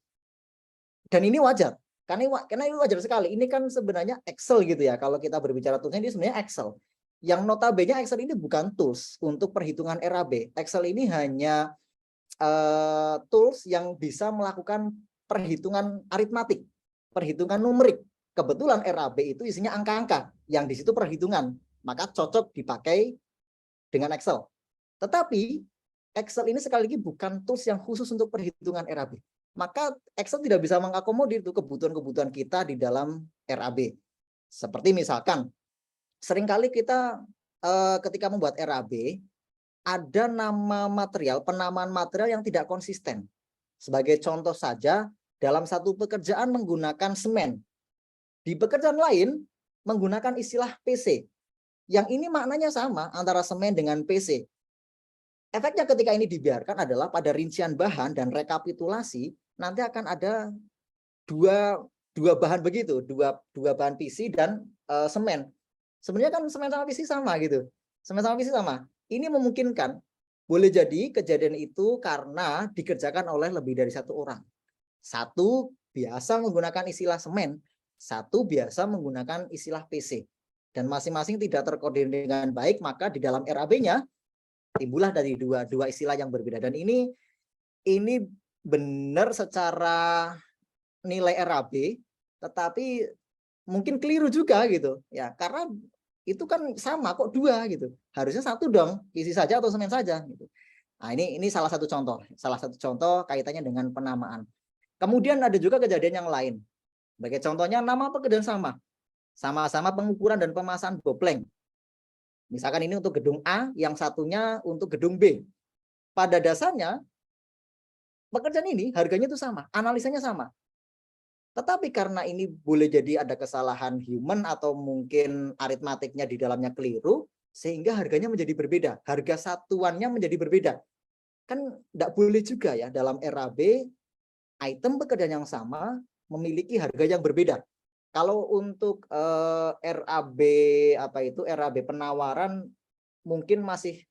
dan ini wajar. Karena ini wajar sekali. Ini kan sebenarnya Excel gitu ya. Kalau kita berbicara toolsnya, ini sebenarnya Excel. Yang notabene Excel ini bukan tools untuk perhitungan RAB. Excel ini hanya tools yang bisa melakukan perhitungan aritmatik, perhitungan numerik. Kebetulan RAB itu isinya angka-angka, yang di situ perhitungan, maka cocok dipakai dengan Excel. Tetapi Excel ini sekali lagi bukan tools yang khusus untuk perhitungan RAB. Maka Excel tidak bisa mengakomodir itu kebutuhan-kebutuhan kita di dalam RAB. Seperti misalkan, seringkali kita ketika membuat RAB, ada nama material, penamaan material yang tidak konsisten. Sebagai contoh saja, dalam satu pekerjaan menggunakan semen. Di pekerjaan lain menggunakan istilah PC. Yang ini maknanya sama antara semen dengan PC. Efeknya ketika ini dibiarkan adalah pada rincian bahan dan rekapitulasi, nanti akan ada dua bahan begitu, dua bahan PC dan semen. Sebenarnya kan semen sama PC sama gitu. Semen sama PC sama. Ini memungkinkan, boleh jadi kejadian itu karena dikerjakan oleh lebih dari satu orang. Satu biasa menggunakan istilah semen, satu biasa menggunakan istilah PC. Dan masing-masing tidak terkoordinir dengan baik, maka di dalam RAB-nya timbullah dari dua istilah yang berbeda. Dan ini benar secara nilai RAB, tetapi mungkin keliru juga gitu ya, karena itu kan sama kok dua gitu, harusnya satu dong, isi saja atau semen saja gitu. Nah ini salah satu contoh kaitannya dengan penamaan. Kemudian ada juga kejadian yang lain, sebagai contohnya nama pekerjaan sama-sama pengukuran dan pemasangan bopleng. Misalkan ini untuk gedung A, yang satunya untuk gedung B. Pada dasarnya pekerjaan ini harganya itu sama, analisanya sama. Tetapi karena ini boleh jadi ada kesalahan human atau mungkin aritmatiknya di dalamnya keliru, sehingga harganya menjadi berbeda. Harga satuannya menjadi berbeda. Kan tidak boleh juga ya dalam RAB, item pekerjaan yang sama memiliki harga yang berbeda. Kalau untuk RAB RAB penawaran mungkin masih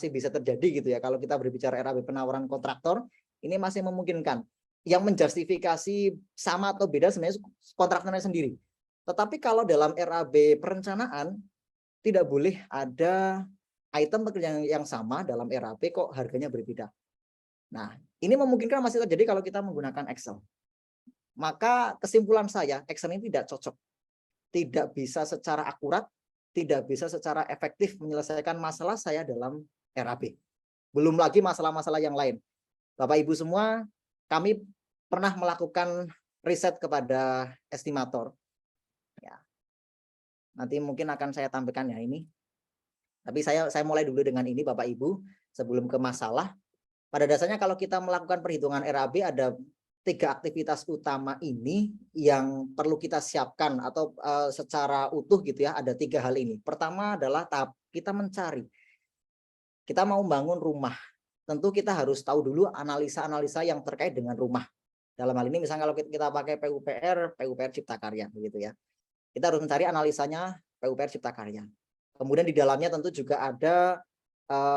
bisa terjadi gitu ya. Kalau kita berbicara RAB penawaran kontraktor, ini masih memungkinkan. Yang menjustifikasi sama atau beda sebenarnya kontraktornya sendiri. Tetapi kalau dalam RAB perencanaan tidak boleh ada item pekerjaan yang sama dalam RAB kok harganya berbeda. Nah, ini memungkinkan masih terjadi kalau kita menggunakan Excel. Maka kesimpulan saya, Excel ini tidak cocok. Tidak bisa secara akurat, tidak bisa secara efektif menyelesaikan masalah saya dalam RAB. Belum lagi masalah-masalah yang lain. Bapak Ibu semua, kami pernah melakukan riset kepada estimator. Ya. Nanti mungkin akan saya tampilkan ya ini. Tapi saya mulai dulu dengan ini Bapak Ibu sebelum ke masalah. Pada dasarnya kalau kita melakukan perhitungan RAB ada 3 aktivitas utama ini yang perlu kita siapkan atau secara utuh gitu ya, ada 3 hal ini. Pertama adalah tahap kita mencari. Kita mau membangun rumah. Tentu kita harus tahu dulu analisa-analisa yang terkait dengan rumah. Dalam hal ini misalnya kalau kita pakai PUPR Cipta Karya begitu ya. Kita harus mencari analisanya PUPR Cipta Karya. Kemudian di dalamnya tentu juga ada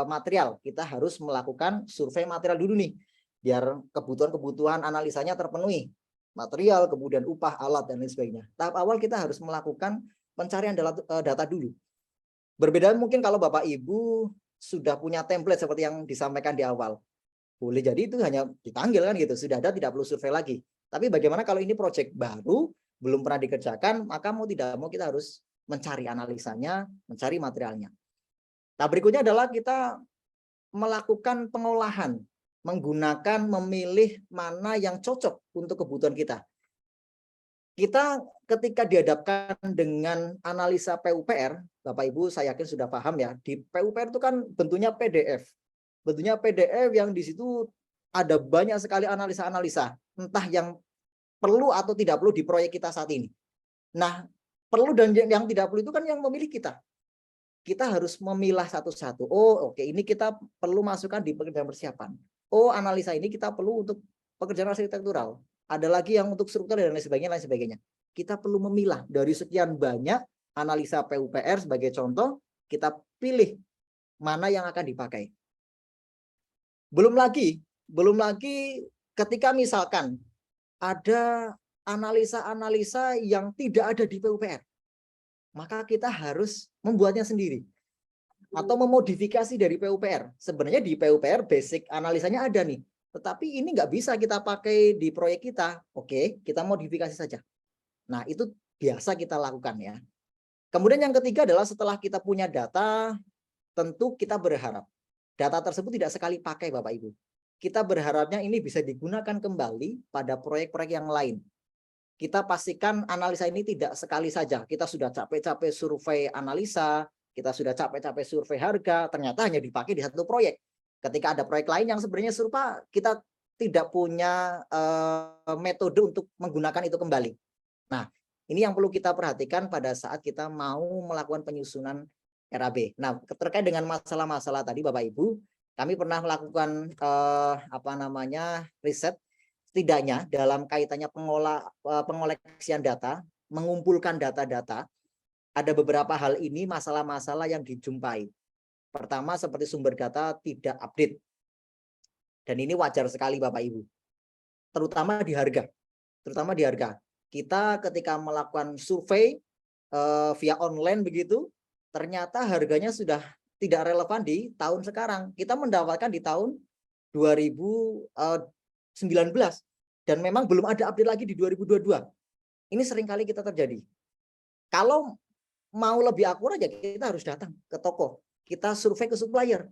material. Kita harus melakukan survei material dulu nih biar kebutuhan analisanya terpenuhi. Material, kemudian upah, alat dan lain sebagainya. Tahap awal kita harus melakukan pencarian data dulu. Berbeda mungkin kalau Bapak Ibu sudah punya template seperti yang disampaikan di awal. Boleh jadi itu hanya dipanggil kan gitu, sudah ada tidak perlu survei lagi. Tapi bagaimana kalau ini proyek baru, belum pernah dikerjakan, maka mau tidak mau kita harus mencari analisanya, mencari materialnya. Nah berikutnya adalah kita melakukan pengolahan, memilih mana yang cocok untuk kebutuhan kita. Kita ketika dihadapkan dengan analisa PUPR, Bapak Ibu saya yakin sudah paham ya, di PUPR itu kan bentuknya PDF. Bentuknya PDF yang di situ ada banyak sekali analisa-analisa, entah yang perlu atau tidak perlu di proyek kita saat ini. Nah, perlu dan yang tidak perlu itu kan yang memilih kita. Kita harus memilah satu-satu. Oh, oke, ini kita perlu masukkan di pekerjaan persiapan. Oh, analisa ini kita perlu untuk pekerjaan arsitektural. Ada lagi yang untuk struktur dan lain sebagainya. Kita perlu memilah dari sekian banyak analisa PUPR sebagai contoh, kita pilih mana yang akan dipakai. Belum lagi ketika misalkan ada analisa-analisa yang tidak ada di PUPR, maka kita harus membuatnya sendiri atau memodifikasi dari PUPR. Sebenarnya di PUPR basic analisanya ada nih, tetapi ini nggak bisa kita pakai di proyek kita. Oke, kita modifikasi saja. Nah, itu biasa kita lakukan ya. Kemudian yang ketiga adalah setelah kita punya data, tentu kita berharap data tersebut tidak sekali pakai Bapak Ibu. Kita berharapnya ini bisa digunakan kembali pada proyek-proyek yang lain. Kita pastikan analisa ini tidak sekali saja. Kita sudah capek-capek survei analisa, kita sudah capek-capek survei harga, ternyata hanya dipakai di satu proyek. Ketika ada proyek lain yang sebenarnya serupa, kita tidak punya metode untuk menggunakan itu kembali. Nah, ini yang perlu kita perhatikan pada saat kita mau melakukan penyusunan RAB. Nah, terkait dengan masalah-masalah tadi Bapak Ibu, kami pernah melakukan riset setidaknya dalam kaitannya pengoleksian data, mengumpulkan data-data, ada beberapa hal ini masalah-masalah yang dijumpai. Pertama seperti sumber data tidak update. Dan ini wajar sekali Bapak Ibu. terutama di harga. Terutama di harga. Kita ketika melakukan survei via online begitu, ternyata harganya sudah tidak relevan di tahun sekarang. Kita mendapatkan di tahun 2019 dan memang belum ada update lagi di 2022. Ini seringkali kita terjadi. Kalau mau lebih akurat ya kita harus datang ke toko. Kita survei ke supplier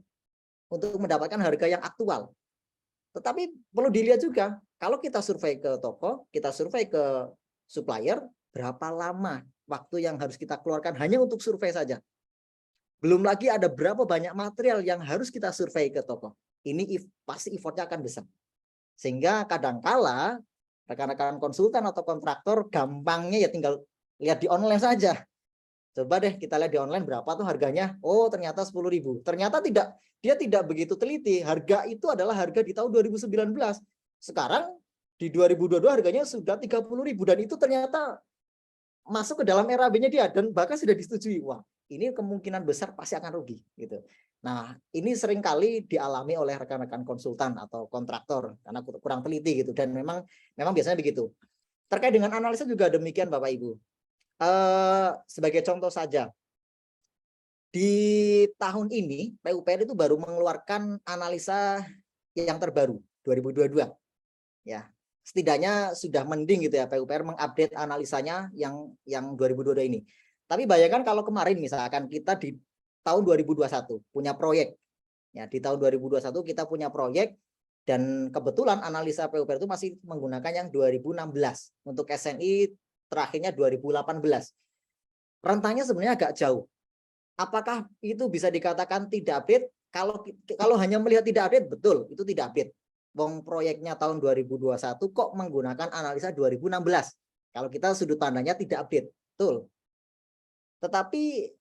untuk mendapatkan harga yang aktual. Tetapi perlu dilihat juga, kalau kita survei ke toko, kita survei ke supplier, berapa lama waktu yang harus kita keluarkan hanya untuk survei saja. Belum lagi ada berapa banyak material yang harus kita survei ke toko. Ini pasti effortnya akan besar. Sehingga kadangkala rekan-rekan konsultan atau kontraktor gampangnya ya tinggal lihat di online saja. Coba deh kita lihat di online berapa tuh harganya. Oh ternyata 10.000. Ternyata dia tidak begitu teliti. Harga itu adalah harga di tahun 2019. Sekarang di 2022 harganya sudah 30.000 dan itu ternyata masuk ke dalam RAB-nya dia dan bahkan sudah disetujui. Wah, ini kemungkinan besar pasti akan rugi gitu. Nah, ini seringkali dialami oleh rekan-rekan konsultan atau kontraktor karena kurang teliti gitu dan memang biasanya begitu. Terkait dengan analisa juga demikian Bapak Ibu. Sebagai contoh saja, di tahun ini PUPR itu baru mengeluarkan analisa yang terbaru 2022. Ya, setidaknya sudah mending gitu ya PUPR mengupdate analisanya yang 2022 ini. Tapi bayangkan kalau kemarin misalkan kita di tahun 2021 punya proyek. Ya, di tahun 2021 kita punya proyek dan kebetulan analisa PUPR itu masih menggunakan yang 2016. Untuk SNI terakhirnya 2018. Rentangnya sebenarnya agak jauh. Apakah itu bisa dikatakan tidak update? Kalau hanya melihat tidak update, betul, itu tidak update. Wong proyeknya tahun 2021 kok menggunakan analisa 2016. Kalau kita sudut pandangnya tidak update, betul. Tetapi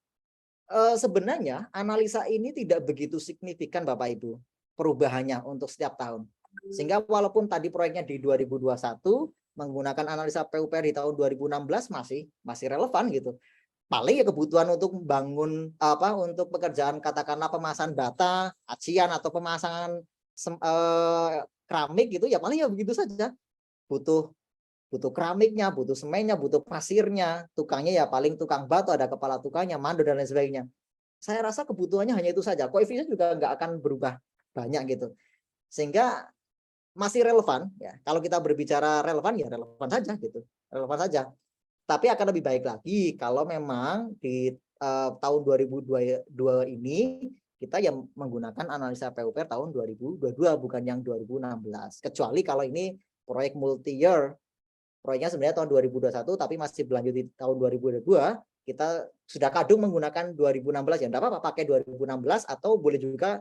sebenarnya analisa ini tidak begitu signifikan Bapak Ibu perubahannya untuk setiap tahun. Sehingga walaupun tadi proyeknya di 2021 menggunakan analisa PUPR di tahun 2016 masih relevan gitu. Paling ya kebutuhan untuk membangun untuk pekerjaan katakanlah pemasangan bata, acian atau pemasangan keramik gitu ya paling ya begitu saja. Butuh keramiknya, butuh semennya, butuh pasirnya, tukangnya ya paling tukang batu, ada kepala tukangnya, mandor dan lain sebagainya. Saya rasa kebutuhannya hanya itu saja. Koefisien juga nggak akan berubah banyak gitu. Sehingga masih relevan ya. Kalau kita berbicara relevan ya relevan saja gitu. Relevan saja. Tapi akan lebih baik lagi kalau memang di tahun 2022 ini kita yang menggunakan analisa PUPR tahun 2022 bukan yang 2016. Kecuali kalau ini proyek multi-year. Proyeknya sebenarnya tahun 2021 tapi masih berlanjut di tahun 2022, kita sudah kadung menggunakan 2016 ya. Enggak apa-apa pakai 2016 atau boleh juga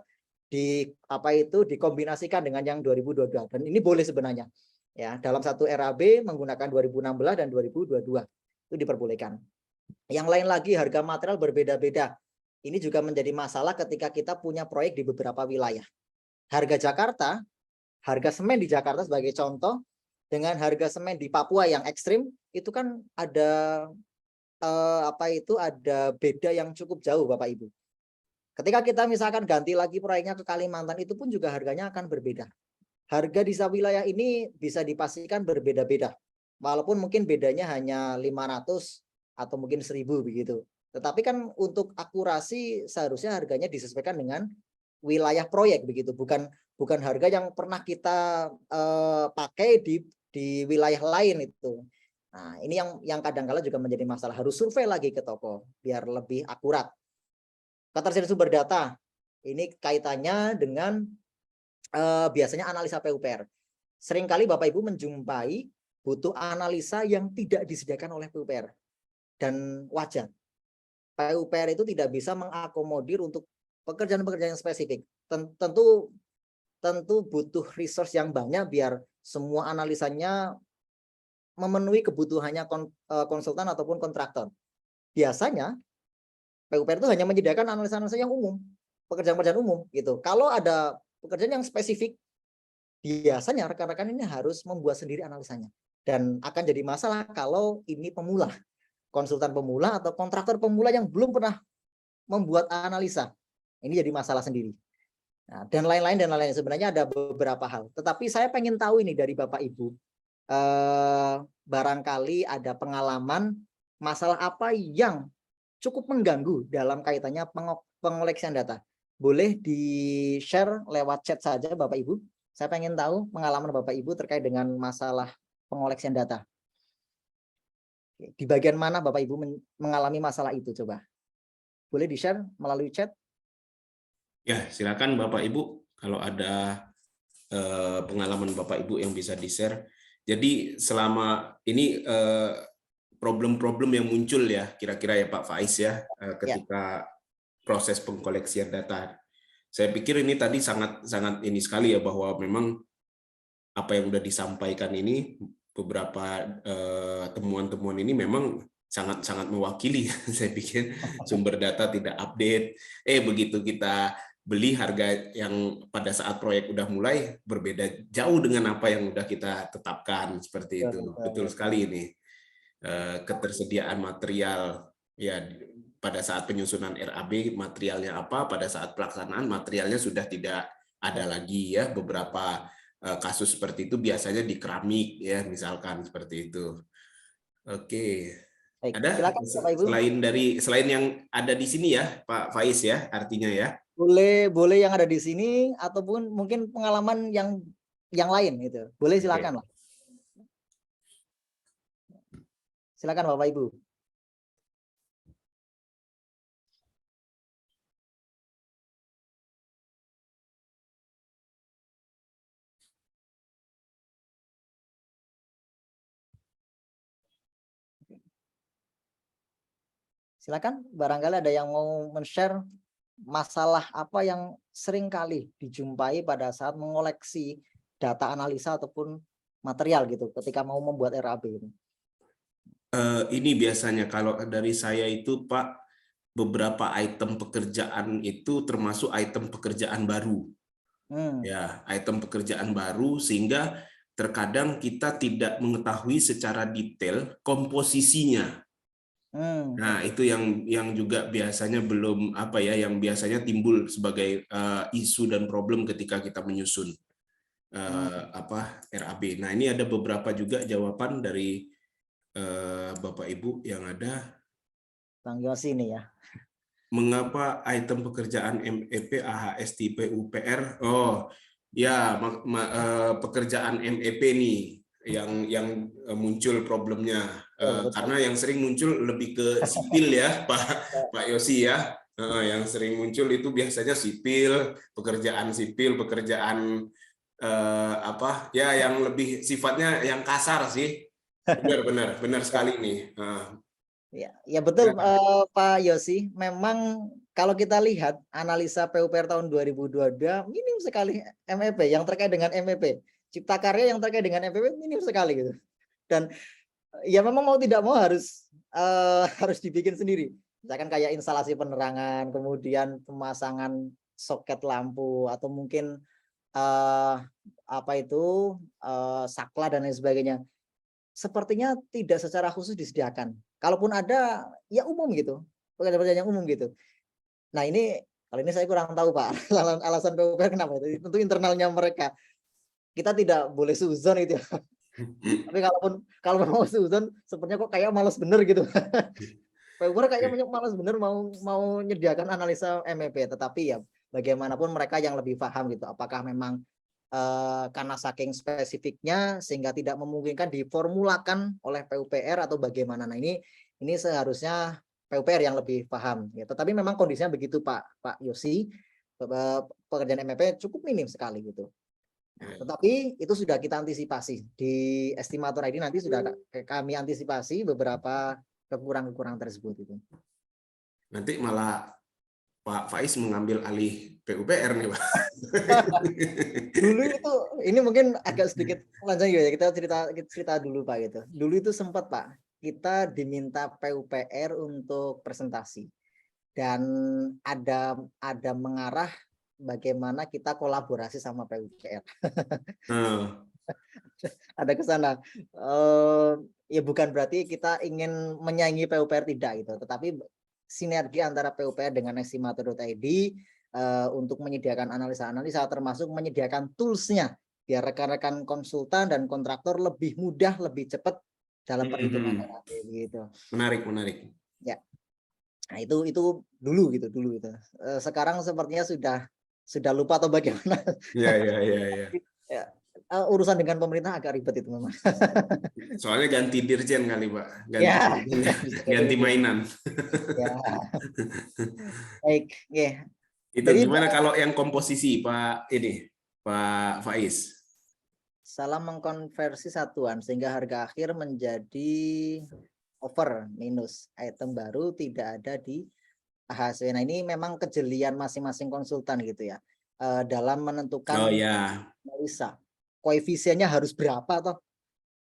dikombinasikan dengan yang 2022 dan ini boleh sebenarnya. Ya, dalam satu RAB menggunakan 2016 dan 2022 itu diperbolehkan. Yang lain lagi harga material berbeda-beda. Ini juga menjadi masalah ketika kita punya proyek di beberapa wilayah. Harga Jakarta, harga semen di Jakarta sebagai contoh dengan harga semen di Papua yang ekstrim itu kan ada ada beda yang cukup jauh Bapak Ibu. Ketika kita misalkan ganti lagi proyeknya ke Kalimantan itu pun juga harganya akan berbeda. Harga di wilayah ini bisa dipastikan berbeda-beda. Walaupun mungkin bedanya hanya 500 atau mungkin 1.000 begitu. Tetapi kan untuk akurasi seharusnya harganya disesuaikan dengan wilayah proyek begitu, bukan harga yang pernah kita pakai di wilayah lain itu. Nah, ini yang kadang-kala juga menjadi masalah. Harus survei lagi ke toko biar lebih akurat. Ketersediaan sumber data. Ini kaitannya dengan biasanya analisa PUPR. Seringkali Bapak Ibu menjumpai butuh analisa yang tidak disediakan oleh PUPR. Dan wajar. PUPR itu tidak bisa mengakomodir untuk pekerjaan-pekerjaan yang spesifik. Tentu butuh resource yang banyak biar semua analisanya memenuhi kebutuhannya konsultan ataupun kontraktor. Biasanya PUPR itu hanya menyediakan analisa-analisa yang umum, pekerjaan-pekerjaan umum gitu. Kalau ada pekerjaan yang spesifik, biasanya rekan-rekan ini harus membuat sendiri analisanya. Dan akan jadi masalah kalau ini pemula, konsultan pemula atau kontraktor pemula yang belum pernah membuat analisa. Ini jadi masalah sendiri. Nah, dan lain-lain. Sebenarnya ada beberapa hal. Tetapi saya pengen tahu ini dari Bapak Ibu. Barangkali ada pengalaman masalah apa yang cukup mengganggu dalam kaitannya pengoleksian data. Boleh di-share lewat chat saja Bapak Ibu. Saya pengen tahu pengalaman Bapak Ibu terkait dengan masalah pengoleksian data. Di bagian mana Bapak Ibu mengalami masalah itu coba? Boleh di-share melalui chat? Ya, silakan Bapak Ibu kalau ada pengalaman Bapak Ibu yang bisa di-share. Jadi selama ini problem-problem yang muncul ya kira-kira ya Pak Faiz ya ketika proses pengkoleksian data. Saya pikir ini tadi sangat ini sekali ya bahwa memang apa yang sudah disampaikan ini beberapa temuan-temuan ini memang sangat mewakili. Saya pikir sumber data tidak update. Begitu kita beli harga yang pada saat proyek udah mulai berbeda jauh dengan apa yang udah kita tetapkan seperti itu. Betul sekali ini. Ketersediaan material ya pada saat penyusunan RAB materialnya apa, pada saat pelaksanaan materialnya sudah tidak ada lagi ya. Beberapa kasus seperti itu biasanya di keramik ya misalkan seperti itu. Oke. Baik, Ada silakan Bapak Ibu. selain yang ada di sini ya Pak Faiz ya artinya ya. Boleh yang ada di sini ataupun mungkin pengalaman yang lain gitu. Boleh silakan lah. Silakan Bapak Ibu. Silakan, barangkali ada yang mau men-share masalah apa yang sering kali dijumpai pada saat mengoleksi data analisa ataupun material gitu ketika mau membuat RAB ini. Ini biasanya kalau dari saya itu Pak, beberapa item pekerjaan itu termasuk item pekerjaan baru. Ya, item pekerjaan baru sehingga terkadang kita tidak mengetahui secara detail komposisinya. Nah, itu yang juga biasanya belum yang biasanya timbul sebagai isu dan problem ketika kita menyusun RAB. Nah, ini ada beberapa juga jawaban dari Bapak Ibu yang ada. Bang Yosi ini ya. Mengapa item pekerjaan MEP, AHS, PUPR? Oh, ya pekerjaan MEP nih yang muncul problemnya. Karena yang sering muncul lebih ke sipil ya, Pak Yosi ya. Yang sering muncul itu biasanya sipil, pekerjaan yang lebih sifatnya yang kasar sih. Benar sekali nih. Ya betul Pak Yosi. Memang kalau kita lihat analisa PUPR tahun 2022 minim sekali MEP yang terkait dengan MEP. Cipta karya yang terkait dengan MEP minim sekali gitu. Dan ya memang mau tidak mau harus dibikin sendiri. Misalkan kayak instalasi penerangan, kemudian pemasangan soket lampu atau mungkin saklar dan lain sebagainya. Sepertinya tidak secara khusus disediakan. Kalaupun ada, ya umum gitu, pekerjaan yang umum gitu. Nah ini, kalau ini saya kurang tahu Pak, alasan PUPR kenapa itu. Tentu internalnya mereka. Kita tidak boleh suzon itu. Tapi kalau mau suzon, sepertinya kok kayak malas bener gitu. PUPR kayaknya malas bener mau menyediakan analisa MEP. Tetapi ya bagaimanapun mereka yang lebih paham gitu. Apakah memang karena saking spesifiknya sehingga tidak memungkinkan diformulakan oleh PUPR atau bagaimana. Nah ini seharusnya PUPR yang lebih paham ya. Tetapi memang kondisinya begitu Pak Yosi, pekerjaan MEP cukup minim sekali gitu. Nah, tetapi itu sudah kita antisipasi di estimator ID, nanti sudah kami antisipasi beberapa kekurangan tersebut itu. Nanti malah Pak Faiz mengambil alih PUPR nih Pak. Dulu itu, ini mungkin agak sedikit panjang ya, kita cerita dulu Pak gitu. Dulu itu sempat Pak, kita diminta PUPR untuk presentasi dan ada mengarah bagaimana kita kolaborasi sama PUPR. Ada ke sana. Ya bukan berarti kita ingin menyaingi PUPR tidak gitu, tetapi sinergi antara PUPR dengan estimator.id untuk menyediakan analisa-analisa, termasuk menyediakan tools-nya biar rekan-rekan konsultan dan kontraktor lebih mudah, lebih cepat dalam perhitungan RAB gitu. Menarik. Ya. Nah, itu dulu gitu. Sekarang sepertinya sudah lupa atau bagaimana. Ya. Ya, urusan dengan pemerintah agak ribet itu memang. Soalnya ganti dirjen kali, Pak. Ya. Ganti mainan. Ya. Baik, ya. Itu Jadi gimana kalau yang komposisi, Pak Faiz? salah mengkonversi satuan sehingga harga akhir menjadi over minus, item baru tidak ada di AHSW. Nah, ini memang kejelian masing-masing konsultan gitu ya, dalam menentukan analisa koefisiennya harus berapa atau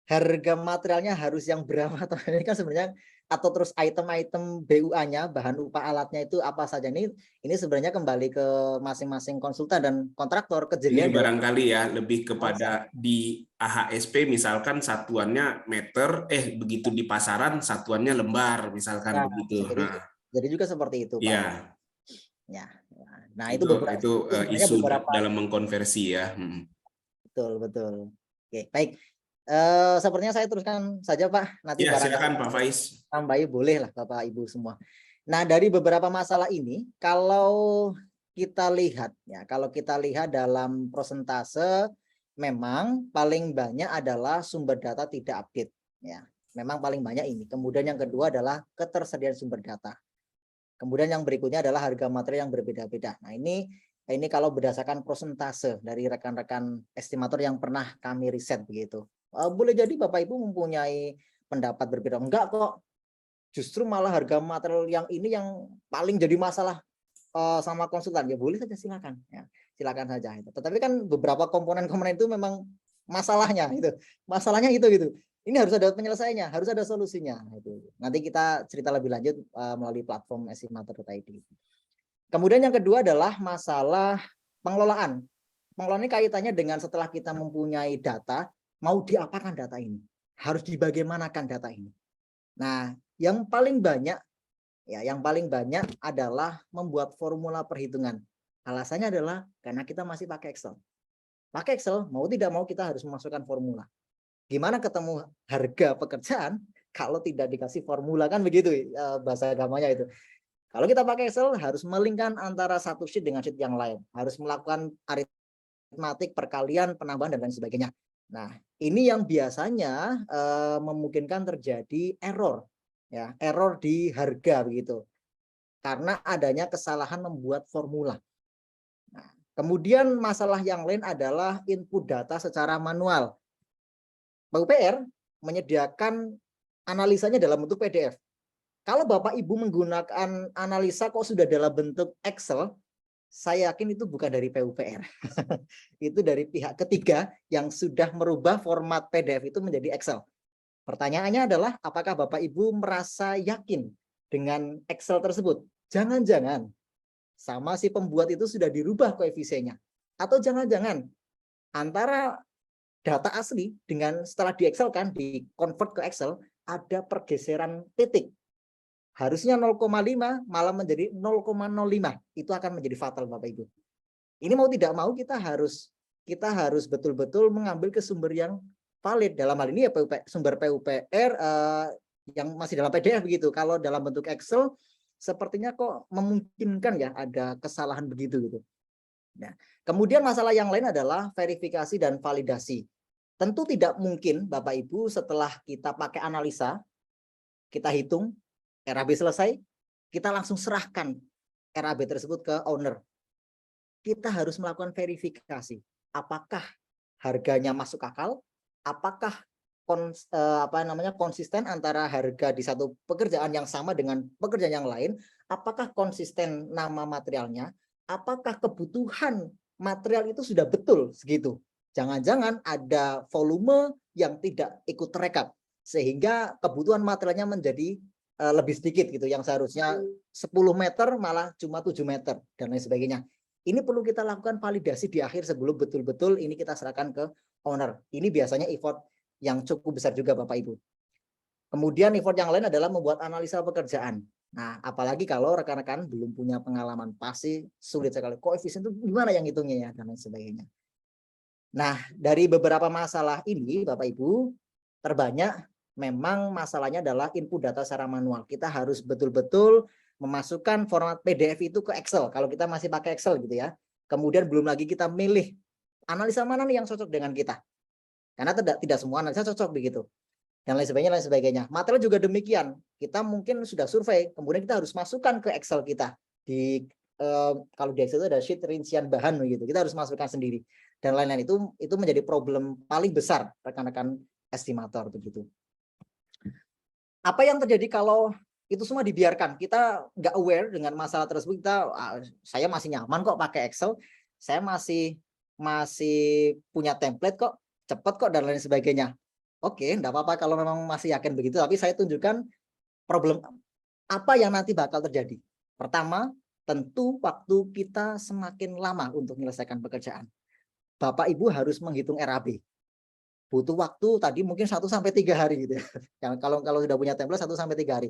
harga materialnya harus yang berapa, atau ini kan sebenarnya, atau terus item-item BUA-nya, bahan upah alatnya itu apa saja. Ini sebenarnya kembali ke masing-masing konsultan dan kontraktor. Kejadian ini barangkali ya lebih kepada di AHSP misalkan satuannya meter, begitu di pasaran satuannya lembar misalkan begitu. Jadi juga seperti itu, Pak. Iya. Ya. Nah, itu isu dalam mengkonversi ya. Betul. Oke, baik. Sepertinya saya teruskan saja, Pak. Nanti silakan Pak Faiz. Tambahi boleh lah Bapak Ibu semua. Nah, dari beberapa masalah ini, kalau kita lihat dalam persentase, memang paling banyak adalah sumber data tidak update. Ya, memang paling banyak ini. Kemudian yang kedua adalah ketersediaan sumber data. Kemudian yang berikutnya adalah harga material yang berbeda-beda. Nah, ini kalau berdasarkan persentase dari rekan-rekan estimator yang pernah kami riset begitu. Boleh jadi Bapak Ibu mempunyai pendapat berbeda. Enggak kok, justru malah harga material yang ini yang paling jadi masalah sama konsultan. Ya boleh saja, silakan. Ya, silakan saja. Tetapi kan beberapa komponen-komponen itu memang masalahnya itu. Masalahnya itu gitu. Ini harus ada penyelesaiannya, harus ada solusinya. Nanti kita cerita lebih lanjut melalui platform estimator.id. Kemudian yang kedua adalah masalah pengelolaan. Pengelolaan ini kaitannya dengan setelah kita mempunyai data, mau diapakan data ini? Harus dibagaimanakan data ini? Nah, yang paling banyak adalah membuat formula perhitungan. Alasannya adalah karena kita masih pakai Excel. Pakai Excel, mau tidak mau kita harus memasukkan formula. Gimana ketemu harga pekerjaan kalau tidak dikasih formula, kan begitu bahasa agamanya itu. Kalau kita pakai Excel, harus melingkan antara satu sheet dengan sheet yang lain. Harus melakukan aritmatik, perkalian, penambahan, dan lain sebagainya. Nah, ini yang biasanya memungkinkan terjadi error, ya, error di harga begitu, karena adanya kesalahan membuat formula. Nah, kemudian masalah yang lain adalah input data secara manual. PUPR menyediakan analisanya dalam bentuk PDF. Kalau Bapak Ibu menggunakan analisa kok sudah dalam bentuk Excel, saya yakin itu bukan dari PUPR. Itu dari pihak ketiga yang sudah merubah format PDF itu menjadi Excel. Pertanyaannya adalah, apakah Bapak Ibu merasa yakin dengan Excel tersebut? Jangan-jangan sama si pembuat itu sudah dirubah koefisiennya. Atau jangan-jangan antara data asli dengan setelah di Excel kan, di convert ke Excel, ada pergeseran titik. Harusnya 0,5 malah menjadi 0,05. Itu akan menjadi fatal Bapak Ibu. Ini mau tidak mau kita harus betul-betul mengambil ke sumber yang valid. Dalam hal ini ya sumber PUPR yang masih dalam PDF begitu. Kalau dalam bentuk Excel sepertinya kok memungkinkan ya ada kesalahan begitu gitu. Nah, kemudian masalah yang lain adalah verifikasi dan validasi. Tentu tidak mungkin Bapak Ibu setelah kita pakai analisa, kita hitung RAB selesai, kita langsung serahkan RAB tersebut ke owner. Kita harus melakukan verifikasi. Apakah harganya masuk akal? Apakah konsisten antara harga di satu pekerjaan yang sama dengan pekerjaan yang lain? Apakah konsisten nama materialnya? Apakah kebutuhan material itu sudah betul segitu? Jangan-jangan ada volume yang tidak ikut terekap sehingga kebutuhan materialnya menjadi lebih sedikit gitu, yang seharusnya 10 meter malah cuma 7 meter dan lain sebagainya. Ini perlu kita lakukan validasi di akhir sebelum betul-betul ini kita serahkan ke owner. Ini biasanya effort yang cukup besar juga Bapak Ibu. Kemudian effort yang lain adalah membuat analisa pekerjaan. Nah, apalagi kalau rekan-rekan belum punya pengalaman, pasti sulit sekali. Koefisien itu gimana yang hitungnya ya, dan lain sebagainya. Nah, dari beberapa masalah ini, Bapak Ibu, terbanyak memang masalahnya adalah input data secara manual. Kita harus betul-betul memasukkan format PDF itu ke Excel. Kalau kita masih pakai Excel gitu ya. Kemudian belum lagi kita milih analisa mana nih yang cocok dengan kita. Karena tidak semua analisa cocok begitu. Dan lain sebagainya, lain sebagainya. Material juga demikian. Kita mungkin sudah survei, kemudian kita harus masukkan ke Excel kita. Kalau di Excel itu ada sheet rincian bahan begitu. Kita harus masukkan sendiri. Dan lain-lain itu menjadi problem paling besar rekan-rekan estimator begitu. Apa yang terjadi kalau itu semua dibiarkan? Kita nggak aware dengan masalah tersebut. Saya masih nyaman kok pakai Excel. Saya masih punya template kok, cepat kok dan lain sebagainya. Oke, enggak apa-apa kalau memang masih yakin begitu, tapi saya tunjukkan problem apa yang nanti bakal terjadi. Pertama, tentu waktu kita semakin lama untuk menyelesaikan pekerjaan. Bapak Ibu harus menghitung RAB. Butuh waktu tadi mungkin 1 sampai 3 hari gitu ya. Kalau sudah punya template 1 sampai 3 hari.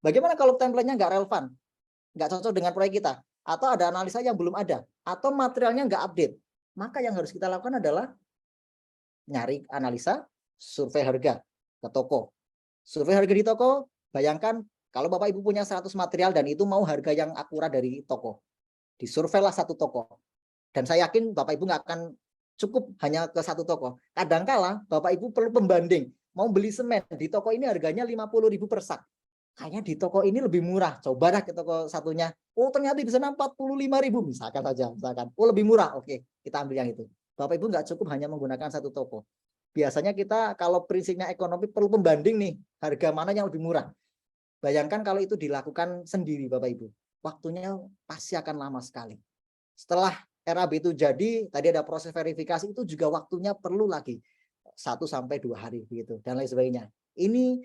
Bagaimana kalau template-nya nggak relevan? Nggak cocok dengan proyek kita, atau ada analisa yang belum ada, atau materialnya nggak update. Maka yang harus kita lakukan adalah nyari analisa, survei harga ke toko. Survei harga di toko, bayangkan kalau Bapak Ibu punya 100 material dan itu mau harga yang akurat dari toko. Disurveilah satu toko. Dan saya yakin Bapak Ibu nggak akan cukup hanya ke satu toko. Kadangkala Bapak Ibu perlu pembanding. Mau beli semen, di toko ini harganya 50.000 per sak. Kayaknya di toko ini lebih murah. Coba dah ke toko satunya. Oh ternyata di sana 45.000 misalkan saja. Oh lebih murah. Oke, kita ambil yang itu. Bapak Ibu nggak cukup hanya menggunakan satu toko. Biasanya kita kalau prinsipnya ekonomi perlu pembanding nih, harga mana yang lebih murah. Bayangkan kalau itu dilakukan sendiri Bapak Ibu, waktunya pasti akan lama sekali. Setelah RAB itu jadi, tadi ada proses verifikasi, itu juga waktunya perlu lagi 1 sampai 2 hari begitu dan lain sebagainya. Ini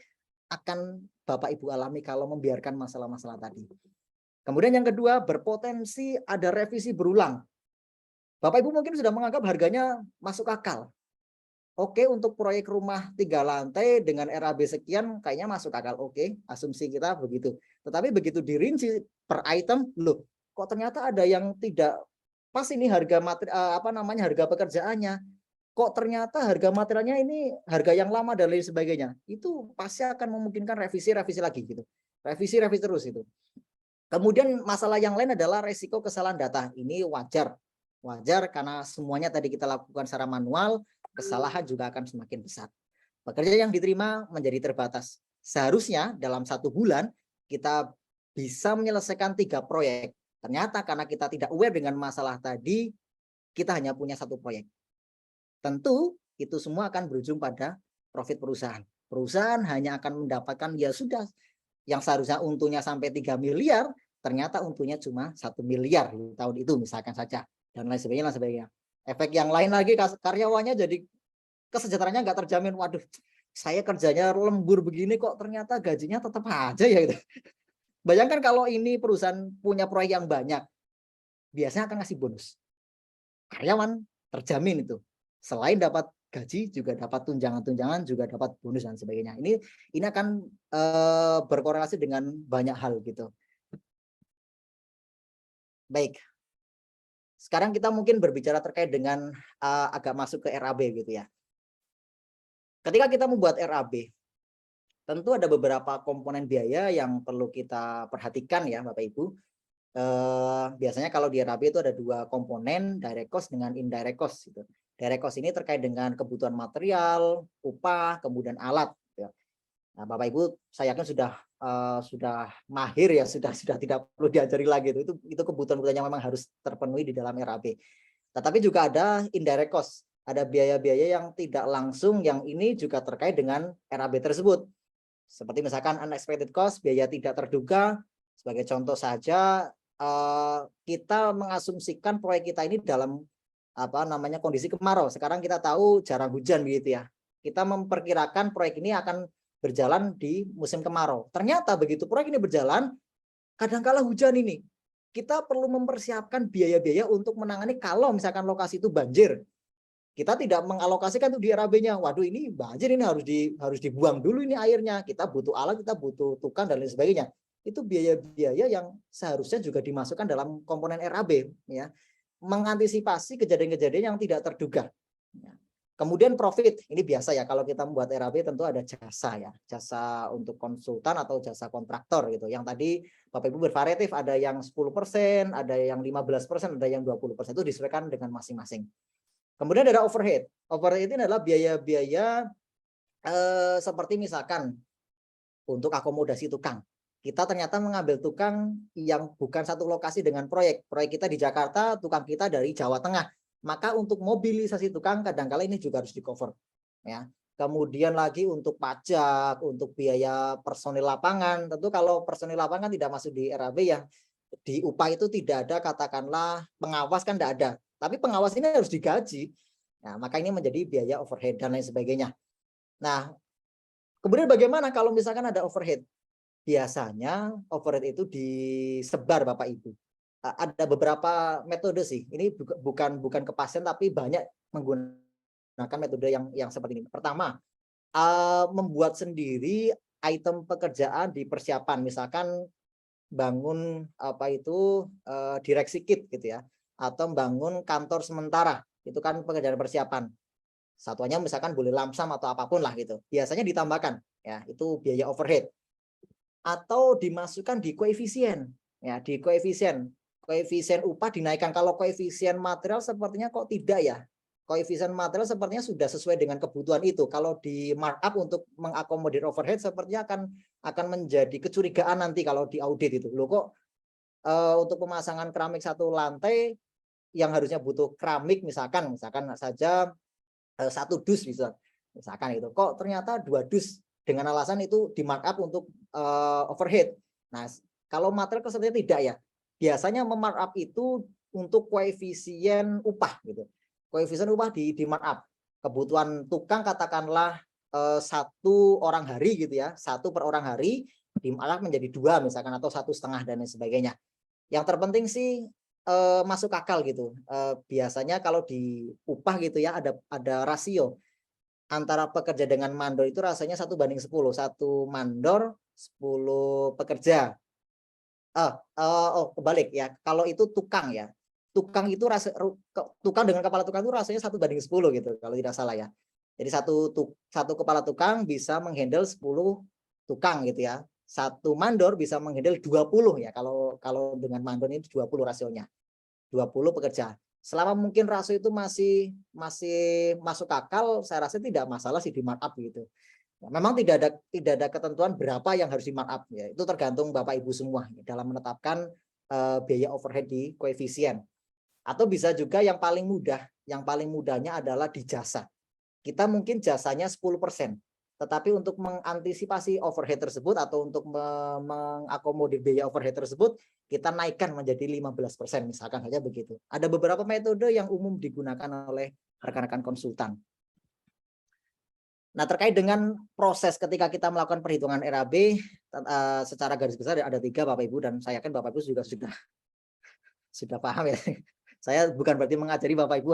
akan Bapak Ibu alami kalau membiarkan masalah-masalah tadi. Kemudian yang kedua, berpotensi ada revisi berulang. Bapak Ibu mungkin sudah menganggap harganya masuk akal. Oke, untuk proyek rumah 3 lantai dengan RAB sekian kayaknya masuk akal. Oke, asumsi kita begitu. Tetapi begitu dirinci per item, loh, kok ternyata ada yang tidak pas ini harga harga pekerjaannya. Kok ternyata harga materialnya ini harga yang lama dan lain sebagainya. Itu pasti akan memungkinkan revisi lagi gitu. Revisi terus itu. Kemudian masalah yang lain adalah resiko kesalahan data. Ini wajar karena semuanya tadi kita lakukan secara manual, kesalahan juga akan semakin besar. Pekerja yang diterima menjadi terbatas. Seharusnya dalam 1 bulan kita bisa menyelesaikan 3 proyek. Ternyata karena kita tidak aware dengan masalah tadi, kita hanya punya 1 proyek. Tentu itu semua akan berujung pada profit perusahaan. Perusahaan hanya akan mendapatkan ya sudah, yang seharusnya untungnya sampai 3 miliar, ternyata untungnya cuma 1 miliar di tahun itu misalkan saja. Dan lain sebagainya. Efek yang lain lagi, karyawannya jadi kesejahteraannya nggak terjamin. Waduh, saya kerjanya lembur begini kok ternyata gajinya tetap aja ya gitu. Bayangkan kalau ini perusahaan punya proyek yang banyak, biasanya akan ngasih bonus. Karyawan terjamin itu. Selain dapat gaji juga dapat tunjangan-tunjangan, juga dapat bonus dan sebagainya. Ini akan berkorelasi dengan banyak hal gitu. Baik. Sekarang kita mungkin berbicara terkait dengan agak masuk ke RAB gitu ya. Ketika kita membuat RAB, tentu ada beberapa komponen biaya yang perlu kita perhatikan ya Bapak Ibu. Biasanya kalau di RAB itu ada 2 komponen, direct cost dengan indirect cost gitu. Direct cost ini terkait dengan kebutuhan material, upah, kemudian alat. Gitu. Nah, Bapak Ibu, saya yakin sudah mahir ya, sudah tidak perlu diajari lagi itu kebutuhan yang memang harus terpenuhi di dalam RAB. Tetapi juga ada indirect cost, ada biaya-biaya yang tidak langsung yang ini juga terkait dengan RAB tersebut. Seperti misalkan unexpected cost, biaya tidak terduga. Sebagai contoh saja, kita mengasumsikan proyek kita ini dalam kondisi kemarau. Sekarang kita tahu jarang hujan begitu ya. Kita memperkirakan proyek ini akan berjalan di musim kemarau. Ternyata begitu proyek ini berjalan, kadangkala hujan ini. Kita perlu mempersiapkan biaya-biaya untuk menangani kalau misalkan lokasi itu banjir. Kita tidak mengalokasikan itu di RAB-nya. Waduh, ini banjir, ini harus dibuang dulu ini airnya. Kita butuh alat, kita butuh tukang dan lain sebagainya. itu biaya-biaya yang seharusnya juga dimasukkan dalam komponen RAB, ya, mengantisipasi kejadian-kejadian yang tidak terduga. Ya. Kemudian profit, ini biasa ya kalau kita membuat RAB tentu ada jasa ya, jasa untuk konsultan atau jasa kontraktor gitu. Yang tadi Bapak Ibu bervariatif, ada yang 10%, ada yang 15%, ada yang 20%, itu disesuaikan dengan masing-masing. Kemudian ada overhead. Overhead ini adalah biaya-biaya seperti misalkan untuk akomodasi tukang. Kita ternyata mengambil tukang yang bukan satu lokasi dengan proyek. Proyek kita di Jakarta, tukang kita dari Jawa Tengah. Maka untuk mobilisasi tukang kadang-kala ini juga harus di-cover. Ya. Kemudian lagi untuk pajak, untuk biaya personil lapangan. Tentu kalau personil lapangan tidak masuk di RAB ya, di upah itu tidak ada katakanlah pengawas, kan tidak ada. Tapi pengawas ini harus digaji. Nah, maka ini menjadi biaya overhead dan lain sebagainya. Nah, kemudian bagaimana kalau misalkan ada overhead? Biasanya overhead itu disebar Bapak Ibu. Ada beberapa metode sih. Ini bukan ke pasien tapi banyak menggunakan metode yang seperti ini. Pertama, membuat sendiri item pekerjaan di persiapan. Misalkan bangun direksi kit gitu ya, atau bangun kantor sementara. Itu kan pekerjaan persiapan. Satuannya misalkan boleh lamsam atau apapun lah gitu. Biasanya ditambahkan ya, itu biaya overhead. Atau dimasukkan di koefisien ya, di koefisien upah dinaikkan. Kalau koefisien material sepertinya kok tidak ya, koefisien material sepertinya sudah sesuai dengan kebutuhan itu. Kalau di markup untuk mengakomodir overhead sepertinya akan menjadi kecurigaan nanti kalau di audit itu. Loh kok untuk pemasangan keramik satu lantai yang harusnya butuh keramik misalkan saja 1 dus misalkan itu, kok ternyata 2 dus, dengan alasan itu di markup untuk overhead. Nah, kalau material keseluruhannya tidak ya. Biasanya memarkup itu untuk koefisien upah gitu. Koefisien upah di markup. Kebutuhan tukang katakanlah 1 orang hari gitu ya, 1 per orang hari di markup menjadi 2 misalkan, atau 1,5 dan lain sebagainya. Yang terpenting sih masuk akal gitu. Biasanya kalau di upah gitu ya ada rasio antara pekerja dengan mandor, itu rasanya 1:10. 1 mandor 10 pekerja. Kebalik ya. Kalau itu tukang ya. Tukang itu tukang dengan kepala tukang itu rasanya 1:10 gitu kalau tidak salah ya. Jadi satu kepala tukang bisa menghandle 10 tukang gitu ya. 1 mandor bisa menghandle 20 ya. Kalau dengan mandor ini 20 rasionya. 20 pekerja. Selama mungkin rasio itu masih masuk akal, saya rasa tidak masalah sih di markup gitu. Memang tidak ada ketentuan berapa yang harus di markup ya. Itu tergantung Bapak Ibu semua ya, dalam menetapkan biaya overhead di koefisien. Atau bisa juga yang paling mudahnya adalah di jasa. Kita mungkin jasanya 10%. Tetapi untuk mengantisipasi overhead tersebut atau untuk mengakomodir biaya overhead tersebut, kita naikkan menjadi 15%, misalkan saja begitu. Ada beberapa metode yang umum digunakan oleh rekan-rekan konsultan. Nah, terkait dengan proses ketika kita melakukan perhitungan RAB, secara garis besar ada 3 Bapak Ibu, dan saya yakin Bapak Ibu juga sudah paham ya. Saya bukan berarti mengajari Bapak Ibu,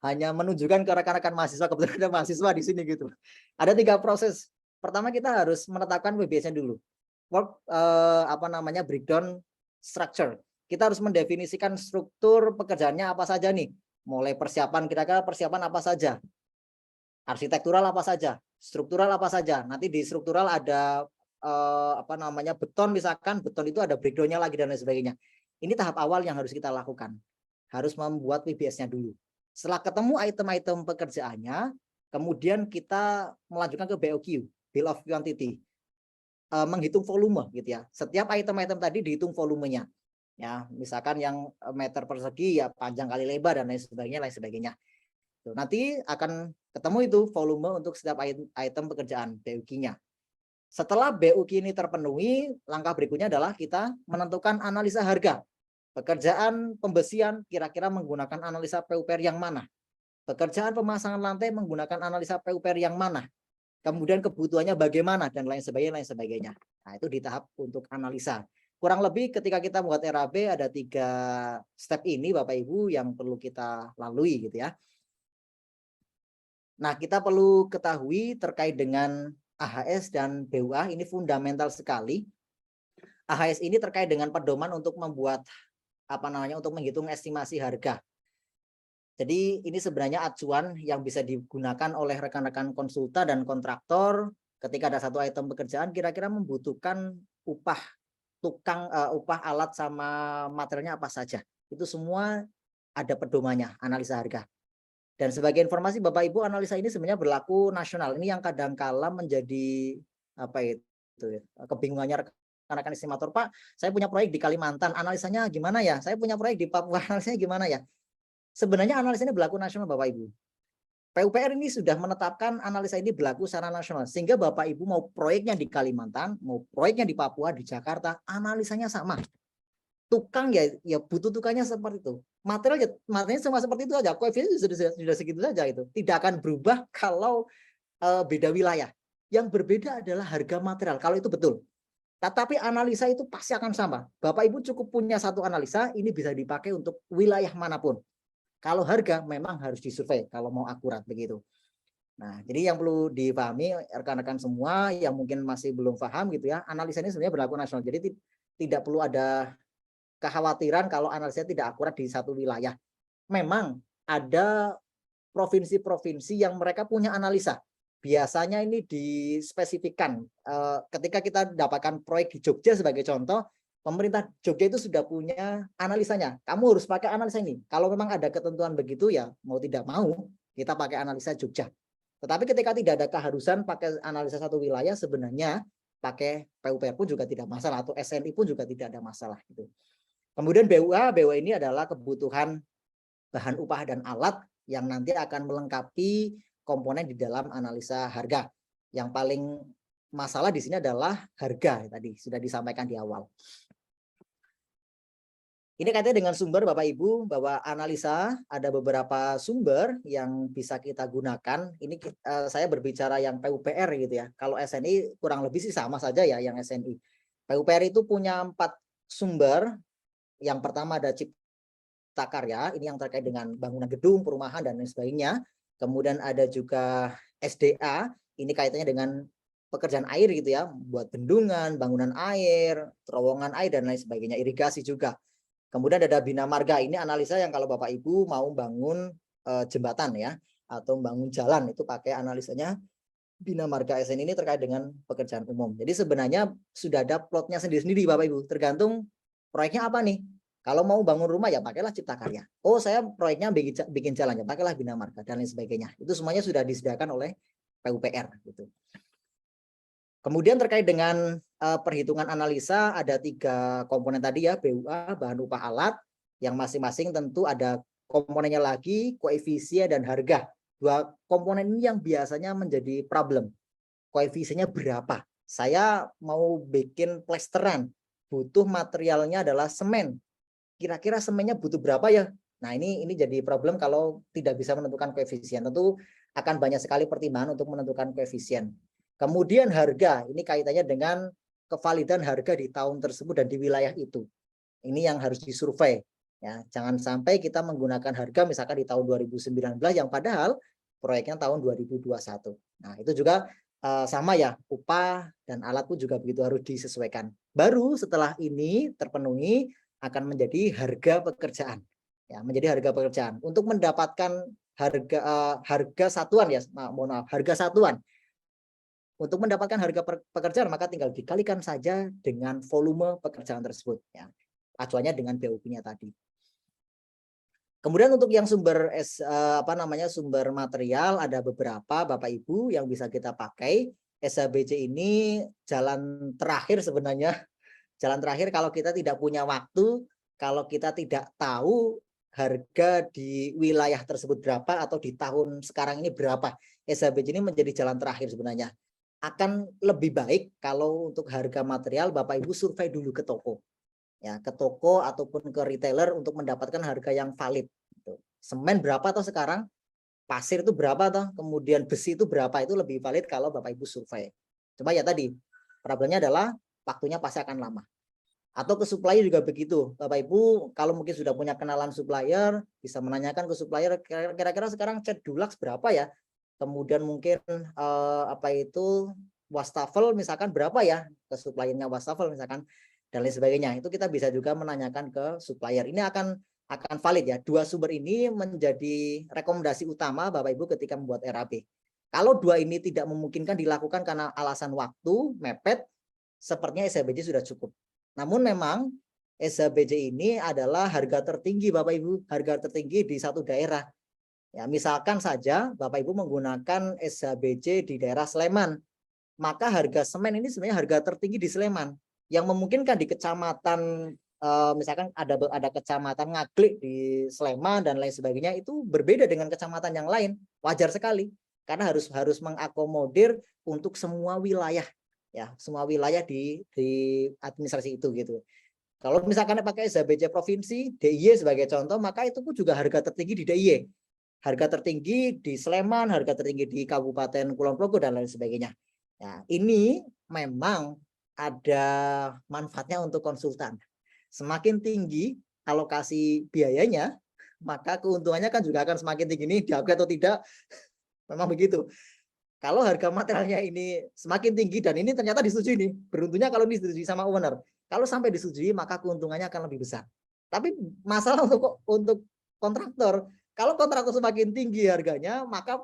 hanya menunjukkan ke rekan-rekan mahasiswa, kebetulan ada mahasiswa di sini gitu. Ada 3 proses. Pertama, kita harus menetapkan WBS-nya dulu. Breakdown structure. Kita harus mendefinisikan struktur pekerjaannya apa saja nih. Mulai persiapan, kira-kira persiapan apa saja. Arsitektural apa saja, struktural apa saja. Nanti di struktural ada beton misalkan, beton itu ada breakdown-nya lagi dan lain sebagainya. Ini tahap awal yang harus kita lakukan. Harus membuat WBS-nya dulu. Setelah ketemu item-item pekerjaannya, kemudian kita melanjutkan ke BOQ, Bill of Quantity. Menghitung volume gitu ya. Setiap item-item tadi dihitung volumenya. Ya, misalkan yang meter persegi ya panjang kali lebar dan lain sebagainya. Nanti akan ketemu itu volume untuk setiap item pekerjaan BOQ-nya. Setelah BOQ ini terpenuhi, langkah berikutnya adalah kita menentukan analisa harga. Pekerjaan pembesian kira-kira menggunakan analisa PUPR yang mana? Pekerjaan pemasangan lantai menggunakan analisa PUPR yang mana? Kemudian kebutuhannya bagaimana dan lain sebagainya. Nah, itu di tahap untuk analisa. Kurang lebih ketika kita membuat RAB ada 3 step ini Bapak Ibu yang perlu kita lalui gitu ya. Nah, kita perlu ketahui terkait dengan AHS dan BUA, ini fundamental sekali. AHS ini terkait dengan pedoman untuk membuat untuk menghitung estimasi harga. Jadi ini sebenarnya acuan yang bisa digunakan oleh rekan-rekan konsultan dan kontraktor ketika ada satu item pekerjaan kira-kira membutuhkan upah upah alat sama materialnya apa saja. Itu semua ada pedomannya, analisa harga. Dan sebagai informasi Bapak Ibu, analisa ini sebenarnya berlaku nasional. Ini yang kadang-kala menjadi kebingungannya rekan-rekan estimator, Pak, saya punya proyek di Kalimantan, analisanya gimana ya? Saya punya proyek di Papua, analisanya gimana ya? Sebenarnya analisa ini berlaku nasional Bapak Ibu. PUPR ini sudah menetapkan analisa ini berlaku secara nasional. Sehingga Bapak Ibu mau proyeknya di Kalimantan, mau proyeknya di Papua, di Jakarta, analisanya sama. Tukang ya butuh tukangnya seperti itu. Materialnya semua seperti itu saja. Koefisien sudah segitu saja itu. Tidak akan berubah kalau beda wilayah. Yang berbeda adalah harga material. Kalau itu betul. Tetapi analisa itu pasti akan sama. Bapak Ibu cukup punya satu analisa, ini bisa dipakai untuk wilayah manapun. Kalau harga memang harus disurvei kalau mau akurat begitu. Nah, jadi yang perlu dipahami rekan-rekan semua yang mungkin masih belum paham gitu ya, analisa ini sebenarnya berlaku nasional. Jadi tidak perlu ada kekhawatiran kalau analisanya tidak akurat di satu wilayah. Memang ada provinsi-provinsi yang mereka punya analisa. Biasanya ini dispesifikkan. Ketika kita dapatkan proyek di Jogja sebagai contoh, pemerintah Jogja itu sudah punya analisanya. Kamu harus pakai analisa ini. Kalau memang ada ketentuan begitu ya mau tidak mau kita pakai analisa Jogja. Tetapi ketika tidak ada keharusan pakai analisa satu wilayah, sebenarnya pakai PUPR pun juga tidak masalah atau SNI pun juga tidak ada masalah gitu. Kemudian BUA ini adalah kebutuhan bahan upah dan alat yang nanti akan melengkapi komponen di dalam analisa harga. Yang paling masalah di sini adalah harga tadi sudah disampaikan di awal. Ini kaitannya dengan sumber Bapak Ibu, bahwa analisa ada beberapa sumber yang bisa kita gunakan. Ini saya berbicara yang PUPR gitu ya. Kalau SNI kurang lebih sih sama saja ya yang SNI. PUPR itu punya 4 sumber. Yang pertama ada cipta karya, ini yang terkait dengan bangunan gedung, perumahan dan lain sebagainya. Kemudian ada juga SDA, ini kaitannya dengan pekerjaan air gitu ya, buat bendungan, bangunan air, terowongan air dan lain sebagainya, irigasi juga. Kemudian ada Bina Marga, ini analisa yang kalau Bapak Ibu mau bangun jembatan ya, atau bangun jalan itu pakai analisanya Bina Marga SN ini terkait dengan pekerjaan umum. Jadi sebenarnya sudah ada plotnya sendiri-sendiri Bapak Ibu, tergantung proyeknya apa nih. Kalau mau bangun rumah ya pakailah Cipta Karya. Oh saya proyeknya bikin jalan ya pakailah Bina Marga dan lain sebagainya. Itu semuanya sudah disediakan oleh PUPR gitu. Kemudian terkait dengan perhitungan analisa ada 3 komponen tadi ya, BUA, bahan upah alat, yang masing-masing tentu ada komponennya lagi, koefisien dan harga. 2 komponen ini yang biasanya menjadi problem. Koefisiennya berapa? Saya mau bikin plesteran, butuh materialnya adalah semen. Kira-kira semennya butuh berapa ya? Nah ini jadi problem kalau tidak bisa menentukan koefisien. Tentu akan banyak sekali pertimbangan untuk menentukan koefisien. Kemudian harga, ini kaitannya dengan kevalidan harga di tahun tersebut dan di wilayah itu. Ini yang harus disurvei. Ya, jangan sampai kita menggunakan harga misalkan di tahun 2019 yang padahal proyeknya tahun 2021. Nah itu juga sama ya, upah dan alat pun juga begitu harus disesuaikan. Baru setelah ini terpenuhi akan menjadi harga pekerjaan. Ya, menjadi harga pekerjaan. Untuk mendapatkan harga satuan ya, mohon maaf, harga satuan. Untuk mendapatkan harga pekerjaan maka tinggal dikalikan saja dengan volume pekerjaan tersebut ya. Acuannya dengan BOP-nya tadi. Kemudian untuk yang sumber sumber material ada beberapa Bapak Ibu yang bisa kita pakai. SHBC ini jalan terakhir sebenarnya. Jalan terakhir kalau kita tidak punya waktu, kalau kita tidak tahu harga di wilayah tersebut berapa atau di tahun sekarang ini berapa. SHBC ini menjadi jalan terakhir sebenarnya. Akan lebih baik kalau untuk harga material Bapak Ibu survei dulu ke toko. Ya, ke toko ataupun ke retailer untuk mendapatkan harga yang valid. Semen berapa atau sekarang? Pasir itu berapa atau kemudian besi itu berapa, itu lebih valid kalau Bapak Ibu survei. Cuma ya tadi, problemnya adalah waktunya pasti akan lama. Atau ke supplier juga begitu. Bapak Ibu kalau mungkin sudah punya kenalan supplier, bisa menanyakan ke supplier kira-kira sekarang cat Dulux berapa ya? Kemudian mungkin wastafel misalkan berapa ya, ke suppliernya wastafel misalkan, dan lain sebagainya. Itu kita bisa juga menanyakan ke supplier. Ini akan valid ya. Dua sumber ini menjadi rekomendasi utama Bapak Ibu ketika membuat RAB. Kalau dua ini tidak memungkinkan dilakukan karena alasan waktu, mepet, sepertinya SHBJ sudah cukup. Namun memang SHBJ ini adalah harga tertinggi Bapak Ibu, harga tertinggi di satu daerah. Ya, misalkan saja Bapak Ibu menggunakan SHBJ di daerah Sleman, maka harga semen ini sebenarnya harga tertinggi di Sleman. Yang memungkinkan di kecamatan misalkan ada kecamatan Ngaglik di Sleman dan lain sebagainya, itu berbeda dengan kecamatan yang lain. Wajar sekali karena harus mengakomodir untuk semua wilayah, ya, semua wilayah di administrasi itu gitu. Kalau misalkan pakai SHBJ provinsi, DIY sebagai contoh, maka itu pun juga harga tertinggi di DIY. Harga tertinggi di Sleman, harga tertinggi di Kabupaten Kulon Progo dan lain sebagainya. Ya, ini memang ada manfaatnya untuk konsultan. Semakin tinggi alokasi biayanya, maka keuntungannya kan juga akan semakin tinggi. Ini diakui atau tidak, memang begitu. Kalau harga materialnya ini semakin tinggi dan ini ternyata disetujui nih, beruntungnya kalau ini disetujui sama owner. Kalau sampai disetujui, maka keuntungannya akan lebih besar. Tapi masalah untuk kontraktor, kalau kontraktor semakin tinggi harganya, maka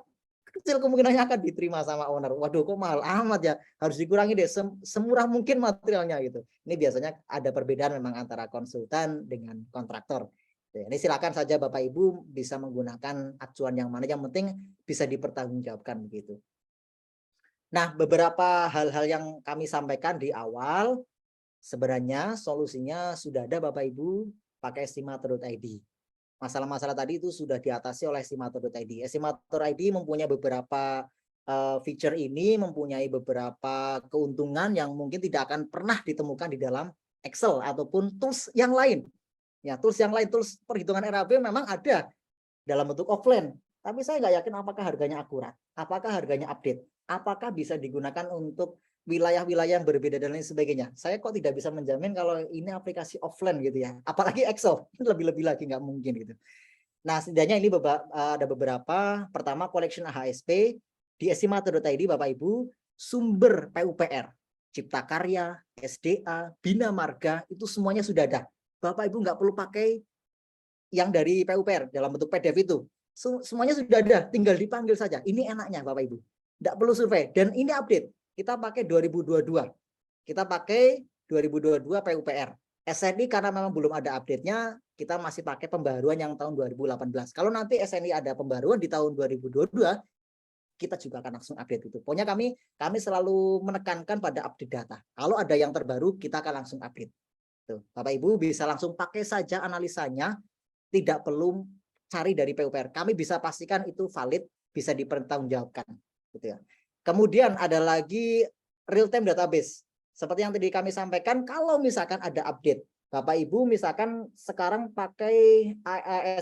kecil kemungkinannya akan diterima sama owner. Waduh, kok mahal amat ya, harus dikurangi deh, semurah mungkin materialnya gitu. Ini biasanya ada perbedaan memang antara konsultan dengan kontraktor. Ini silakan saja Bapak Ibu bisa menggunakan acuan yang mana, yang penting bisa dipertanggungjawabkan begitu. Nah, beberapa hal-hal yang kami sampaikan di awal, sebenarnya solusinya sudah ada Bapak Ibu pakai estimator.id. Masalah-masalah tadi itu sudah diatasi oleh estimator.id. Estimator.id mempunyai beberapa feature ini, mempunyai beberapa keuntungan yang mungkin tidak akan pernah ditemukan di dalam Excel ataupun tools yang lain. Ya, tools yang lain, tools perhitungan RAB memang ada dalam bentuk offline. Tapi saya nggak yakin apakah harganya akurat, apakah harganya update, apakah bisa digunakan untuk wilayah-wilayah yang berbeda dan lain sebagainya. Saya kok tidak bisa menjamin kalau ini aplikasi offline gitu ya. Apalagi Excel, lebih-lebih lagi nggak mungkin gitu. Nah, setidaknya ini ada beberapa. Pertama, collection AHSP di estimator.id Bapak Ibu, sumber PUPR, Cipta Karya, SDA, Bina Marga, itu semuanya sudah ada. Bapak Ibu nggak perlu pakai yang dari PUPR dalam bentuk PDF itu. Semuanya sudah ada, tinggal dipanggil saja. Ini enaknya Bapak Ibu. Nggak perlu survei. Dan ini update. Kita pakai 2022. Kita pakai 2022 PUPR. SNI karena memang belum ada update-nya, kita masih pakai pembaruan yang tahun 2018. Kalau nanti SNI ada pembaruan di tahun 2022, kita juga akan langsung update itu. Pokoknya kami selalu menekankan pada update data. Kalau ada yang terbaru, kita akan langsung update. Tuh, Bapak Ibu bisa langsung pakai saja analisanya, tidak perlu cari dari PUPR. Kami bisa pastikan itu valid, bisa dipertanggungjawabkan. Gitu ya. Kemudian ada lagi real time database. Seperti yang tadi kami sampaikan, kalau misalkan ada update, Bapak Ibu misalkan sekarang pakai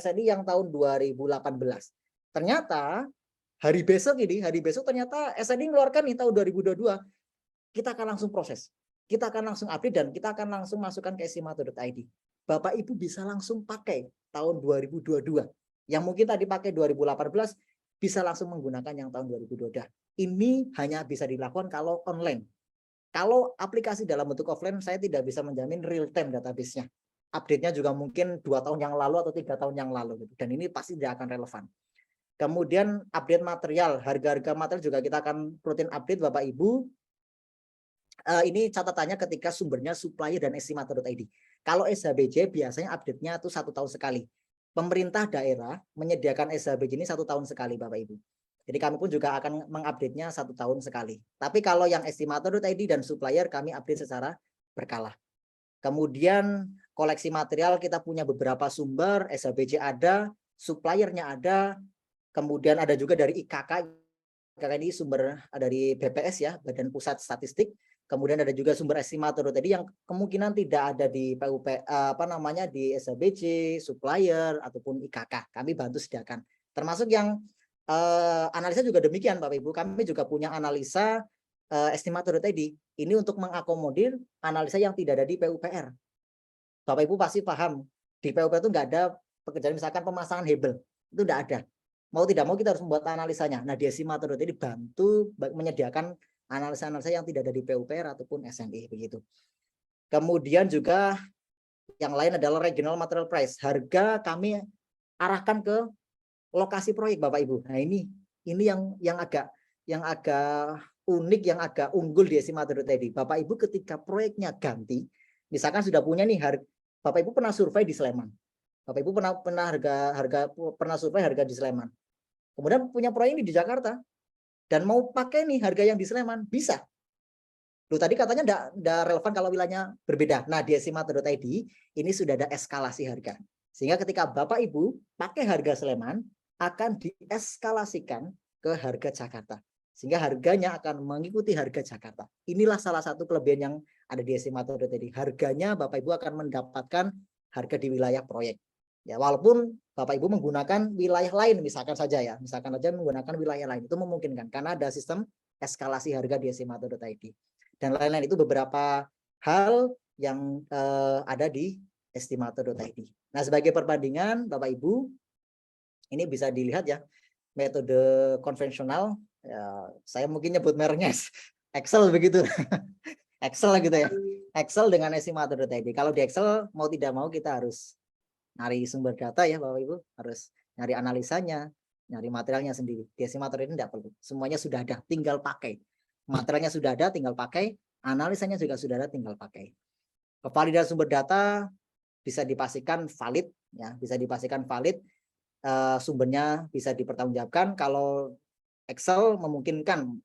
SNI yang tahun 2018. Ternyata hari besok ternyata SNI mengeluarkan nih tahun 2022. Kita akan langsung proses. Kita akan langsung update dan kita akan langsung masukkan ke estimator.id. Bapak Ibu bisa langsung pakai tahun 2022. Yang mungkin tadi pakai 2018, bisa langsung menggunakan yang tahun 2022. Ini hanya bisa dilakukan kalau online. Kalau aplikasi dalam bentuk offline, saya tidak bisa menjamin real time database-nya. Update-nya juga mungkin 2 tahun yang lalu atau 3 tahun yang lalu. Dan ini pasti tidak akan relevan. Kemudian update material, harga-harga material juga kita akan rutin update Bapak Ibu. Ini catatannya ketika sumbernya supplier dan estimator.id. Kalau SHBJ biasanya update-nya itu 1 tahun sekali. Pemerintah daerah menyediakan SHBJ ini 1 tahun sekali Bapak Ibu. Jadi kami pun juga akan mengupdate-nya 1 tahun sekali. Tapi kalau yang estimator.id dan supplier kami update secara berkala. Kemudian koleksi material kita punya beberapa sumber, SHBJ ada, suppliernya ada, kemudian ada juga dari IKK. IKK ini sumber dari BPS ya, Badan Pusat Statistik. Kemudian ada juga sumber estimator tadi yang kemungkinan tidak ada di PUP di SHBJ, supplier ataupun IKK. Kami bantu sediakan. Termasuk yang analisa juga demikian Bapak Ibu. Kami juga punya analisa estimator.id. Ini untuk mengakomodir analisa yang tidak ada di PUPR. Bapak Ibu pasti paham, di PUPR itu nggak ada pekerjaan misalkan pemasangan hebel. Itu nggak ada. Mau tidak mau kita harus membuat analisanya. Nah, di estimator.id bantu menyediakan analisa-analisa yang tidak ada di PUPR ataupun SNI begitu. Kemudian juga yang lain adalah regional material price. Harga kami arahkan ke lokasi proyek Bapak Ibu. Nah, ini yang agak unik, yang agak unggul di estimator tadi. Bapak Ibu ketika proyeknya ganti, misalkan sudah punya nih Bapak Ibu pernah survei di Sleman. Bapak Ibu pernah survei harga di Sleman. Kemudian punya proyek ini di Jakarta dan mau pakai nih harga yang di Sleman, bisa. Loh, tadi katanya enggak relevan kalau wilayahnya berbeda. Nah, di estimator.id ini sudah ada eskalasi harga. Sehingga ketika Bapak Ibu pakai harga Sleman akan dieskalasikan ke harga Jakarta. Sehingga harganya akan mengikuti harga Jakarta. Inilah salah satu kelebihan yang ada di estimator.id. Harganya Bapak Ibu akan mendapatkan harga di wilayah proyek. Ya, walaupun Bapak Ibu menggunakan wilayah lain, misalkan saja menggunakan wilayah lain, itu memungkinkan karena ada sistem eskalasi harga di estimator.id. Dan lain-lain itu beberapa hal yang ada di estimator.id. Nah, sebagai perbandingan Bapak Ibu, ini bisa dilihat ya, metode konvensional, ya, saya mungkin nyebut mereknya Excel begitu. Excel gitu ya. Excel dengan estimator.id. Kalau di Excel mau tidak mau kita harus nyari sumber data ya Bapak Ibu, harus nyari analisanya, nyari materialnya sendiri. Di estimator ini tidak perlu. Semuanya sudah ada, tinggal pakai. Materialnya sudah ada, tinggal pakai. Analisanya juga sudah ada, tinggal pakai. Kevalidan sumber data bisa dipastikan valid, ya, bisa dipastikan valid. Sumbernya bisa dipertanggungjawabkan. Kalau Excel memungkinkan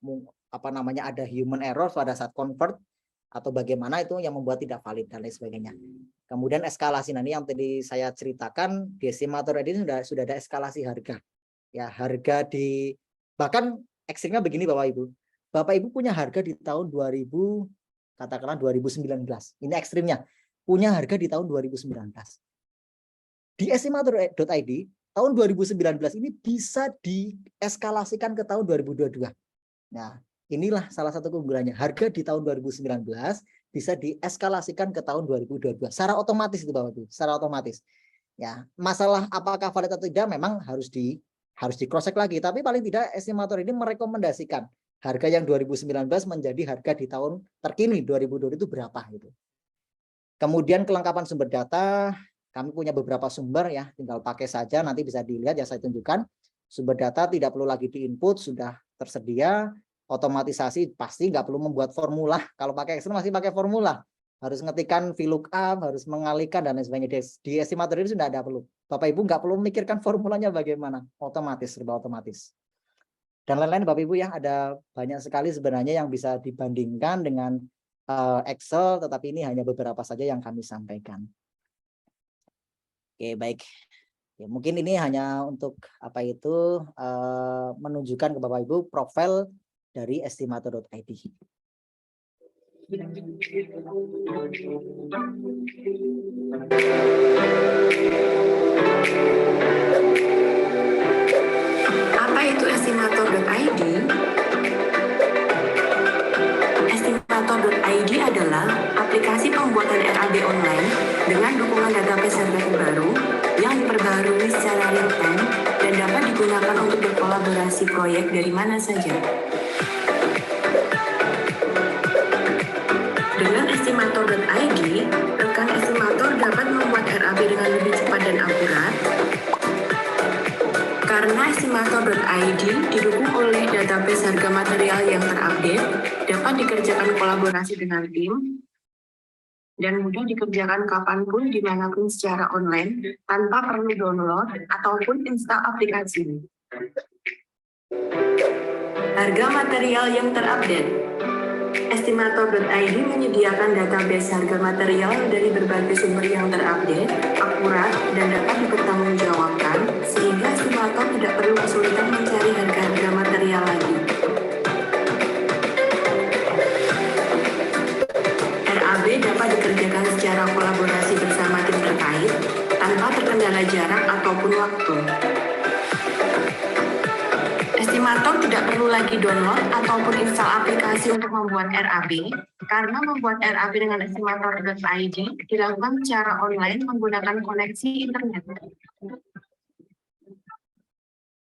ada human error pada saat convert atau bagaimana itu yang membuat tidak valid dan lain sebagainya. Kemudian eskalasi, nah ini yang tadi saya ceritakan di estimator ini sudah ada eskalasi harga. Ya, harga bahkan ekstrimnya begini Bapak Ibu. Bapak Ibu punya harga di tahun 2019. Ini ekstrimnya. Punya harga di tahun 2019. Di estimator.id tahun 2019 ini bisa dieskalasikan ke tahun 2022. Nah, inilah salah satu keunggulannya. Harga di tahun 2019 bisa dieskalasikan ke tahun 2022. Secara otomatis itu Bapak Ibu, secara otomatis. Ya, masalah apakah valid atau tidak memang harus di cross check lagi, tapi paling tidak estimator ini merekomendasikan harga yang 2019 menjadi harga di tahun terkini 2020 itu berapa gitu. Kemudian kelengkapan sumber data, kami punya beberapa sumber ya, tinggal pakai saja, nanti bisa dilihat ya, saya tunjukkan. Sumber data tidak perlu lagi diinput, sudah tersedia. Otomatisasi pasti nggak perlu membuat formula. Kalau pakai Excel masih pakai formula. Harus ngetikkan VLOOKUP, harus mengalihkan dan lain sebagainya. Di estimator ini sudah ada perlu. Bapak Ibu nggak perlu memikirkan formulanya bagaimana. Otomatis, serba otomatis. Dan lain-lain Bapak Ibu ya, ada banyak sekali sebenarnya yang bisa dibandingkan dengan Excel, tetapi ini hanya beberapa saja yang kami sampaikan. Oke, baik. Ya, mungkin ini hanya untuk menunjukkan ke Bapak Ibu profil dari estimator.id. Apa itu estimator.id? Estimator.id adalah aplikasi pembuatan RAB online dengan dukungan database harga terbaru yang diperbarui secara real time dan dapat digunakan untuk berkolaborasi proyek dari mana saja. Dengan estimator.id, rekan estimator dapat membuat RAB dengan lebih cepat dan akurat. Karena estimator.id didukung oleh database harga material yang terupdate, dapat dikerjakan kolaborasi dengan tim, dan mudah dikerjakan kapanpun dimanapun secara online tanpa perlu download ataupun install aplikasi. Harga material yang terupdate. Estimator.id menyediakan database harga material dari berbagai sumber yang terupdate, akurat, dan dapat dipertanggungjawabkan, sehingga estimator tidak perlu kesulitan mencari harga-harga material lagi. RAB dapat dikerjakan secara kolaborasi bersama tim terkait, tanpa terkendala jarak ataupun waktu. Estimator tidak perlu lagi download ataupun install aplikasi untuk membuat RAB, karena membuat RAB dengan estimator.id dilakukan secara online menggunakan koneksi internet.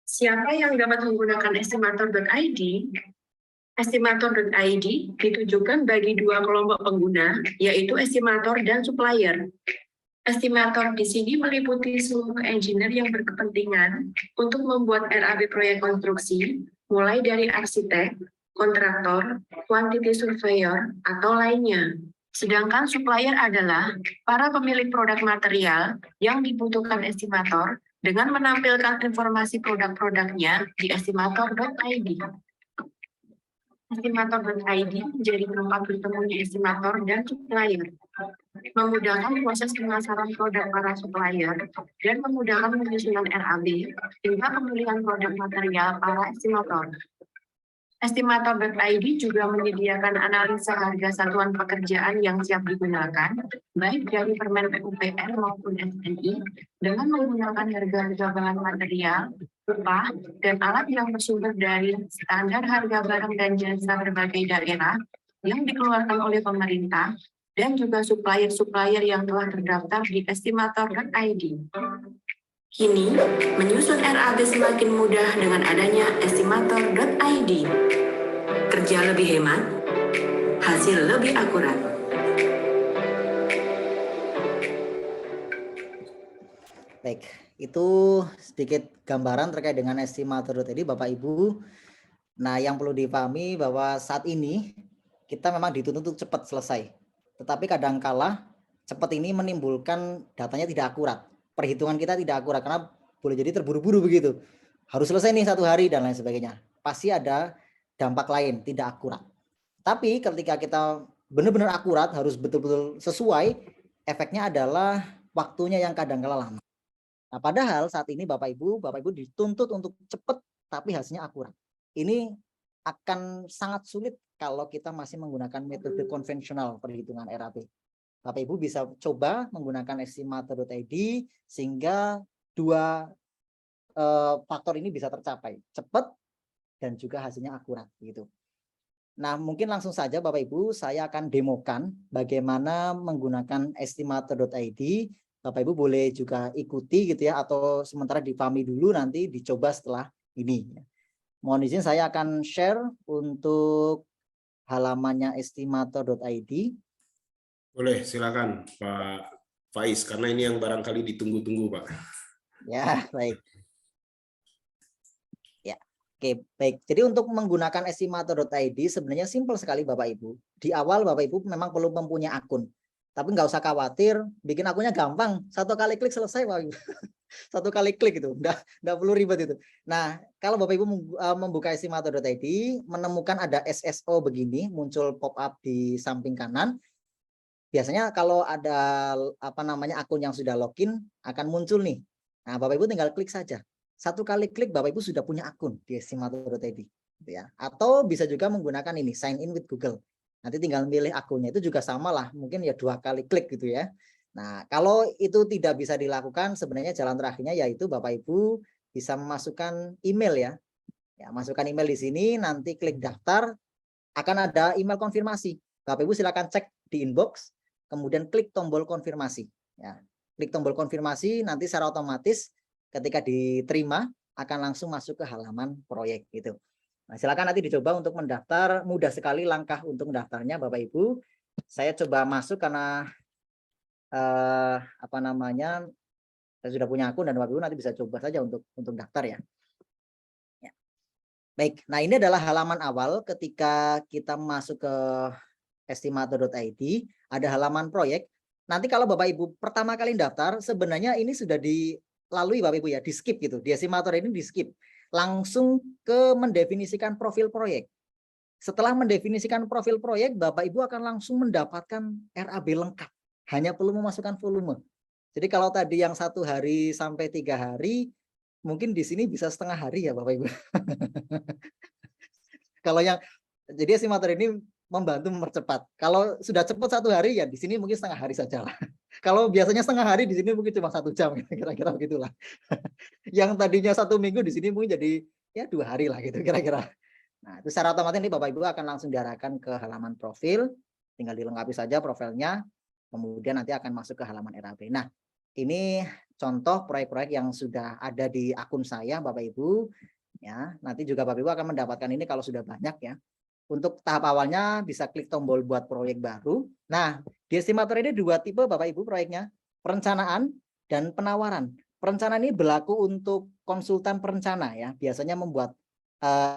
Siapa yang dapat menggunakan estimator.id? Estimator.id ditujukan bagi dua kelompok pengguna, yaitu estimator dan supplier. Estimator di sini meliputi seluruh engineer yang berkepentingan untuk membuat RAB proyek konstruksi, mulai dari arsitek, kontraktor, quantity surveyor, atau lainnya. Sedangkan supplier adalah para pemilik produk material yang dibutuhkan estimator dengan menampilkan informasi produk-produknya di estimator.id. Estimator.id menjadi tempat bertemunya estimator dan supplier, memudahkan proses pemasaran produk para supplier, dan memudahkan penyusunan RAB hingga pemilihan produk material para estimator. Estimator.id juga menyediakan analisa harga satuan pekerjaan yang siap digunakan, baik dari Permen PUPR maupun SNI, dengan menggunakan harga-harga bahan material, upah, dan alat yang bersumber dari standar harga barang dan jasa berbagai daerah yang dikeluarkan oleh pemerintah, dan juga supplier-supplier yang telah terdaftar di estimator.id. Kini, menyusun RAB semakin mudah dengan adanya estimator.id. Kerja lebih hemat, hasil lebih akurat. Baik, itu sedikit gambaran terkait dengan estimator.id Bapak Ibu. Nah, yang perlu dipahami bahwa saat ini kita memang dituntut untuk cepat selesai. Tetapi kadangkala cepat ini menimbulkan datanya tidak akurat. Perhitungan kita tidak akurat karena boleh jadi terburu-buru begitu. Harus selesai nih 1 hari dan lain sebagainya. Pasti ada dampak lain, tidak akurat. Tapi ketika kita benar-benar akurat, harus betul-betul sesuai, efeknya adalah waktunya yang kadangkala lama. Nah, padahal saat ini Bapak Ibu dituntut untuk cepat tapi hasilnya akurat. Ini akan sangat sulit kalau kita masih menggunakan metode konvensional perhitungan RAB. Bapak Ibu bisa coba menggunakan estimator.id sehingga 2 faktor ini bisa tercapai, cepat dan juga hasilnya akurat gitu. Nah, mungkin langsung saja Bapak Ibu saya akan demokan bagaimana menggunakan estimator.id. Bapak Ibu boleh juga ikuti gitu ya, atau sementara dipahami dulu, nanti dicoba setelah ini. Mohon izin saya akan share untuk halamannya estimator.id. Boleh, silakan Pak Faiz, karena ini yang barangkali ditunggu-tunggu, Pak. Ya, baik. Ya, oke, baik. Jadi untuk menggunakan estimator.id sebenarnya simpel sekali Bapak Ibu. Di awal Bapak Ibu memang perlu mempunyai akun. Tapi nggak usah khawatir, bikin akunnya gampang. 1 kali klik selesai Bapak Ibu. 1 kali klik itu, nggak perlu ribet itu. Nah, kalau Bapak Ibu membuka estimator.id, menemukan ada SSO begini, muncul pop-up di samping kanan. Biasanya kalau ada akun yang sudah login akan muncul nih. Nah, Bapak Ibu tinggal klik saja. 1 kali klik Bapak Ibu sudah punya akun di estimator.id, gitu ya. Atau bisa juga menggunakan ini sign in with Google. Nanti tinggal milih akunnya, itu juga sama lah, mungkin ya 2 kali klik gitu ya. Nah, kalau itu tidak bisa dilakukan, sebenarnya jalan terakhirnya yaitu Bapak Ibu bisa memasukkan email ya. Ya, masukkan email di sini, nanti klik daftar, akan ada email konfirmasi. Bapak Ibu silakan cek di inbox, kemudian klik tombol konfirmasi. Ya, klik tombol konfirmasi, nanti secara otomatis ketika diterima akan langsung masuk ke halaman proyek gitu. Nah, silakan nanti dicoba untuk mendaftar, mudah sekali langkah untuk mendaftarnya Bapak Ibu. Saya coba masuk karena saya sudah punya akun dan Bapak Ibu nanti bisa coba saja untuk daftar ya. Ya. Baik, nah ini adalah halaman awal ketika kita masuk ke estimator.id, ada halaman proyek. Nanti kalau Bapak Ibu pertama kali daftar, sebenarnya ini sudah dilalui Bapak Ibu ya, di skip gitu. Di estimator ini di skip. Langsung ke mendefinisikan profil proyek. Setelah mendefinisikan profil proyek, Bapak Ibu akan langsung mendapatkan RAB lengkap. Hanya perlu memasukkan volume. Jadi kalau tadi yang 1 hari sampai 3 hari, mungkin di sini bisa setengah hari ya Bapak Ibu. Kalau yang jadi estimator ini membantu mempercepat. Kalau sudah cepat 1 hari ya di sini mungkin setengah hari saja lah. Kalau biasanya setengah hari di sini mungkin cuma 1 jam kira-kira begitulah. Yang tadinya 1 minggu di sini mungkin jadi ya 2 hari lah gitu kira-kira. Nah, itu secara otomatis ini Bapak Ibu akan langsung diarahkan ke halaman profil, tinggal dilengkapi saja profilnya, kemudian nanti akan masuk ke halaman RAB. Nah, ini contoh proyek-proyek yang sudah ada di akun saya Bapak Ibu. Ya, nanti juga Bapak Ibu akan mendapatkan ini kalau sudah banyak ya. Untuk tahap awalnya bisa klik tombol buat proyek baru. Nah, di estimator ini 2 tipe Bapak Ibu proyeknya, perencanaan dan penawaran. Perencanaan ini berlaku untuk konsultan perencana ya, biasanya membuat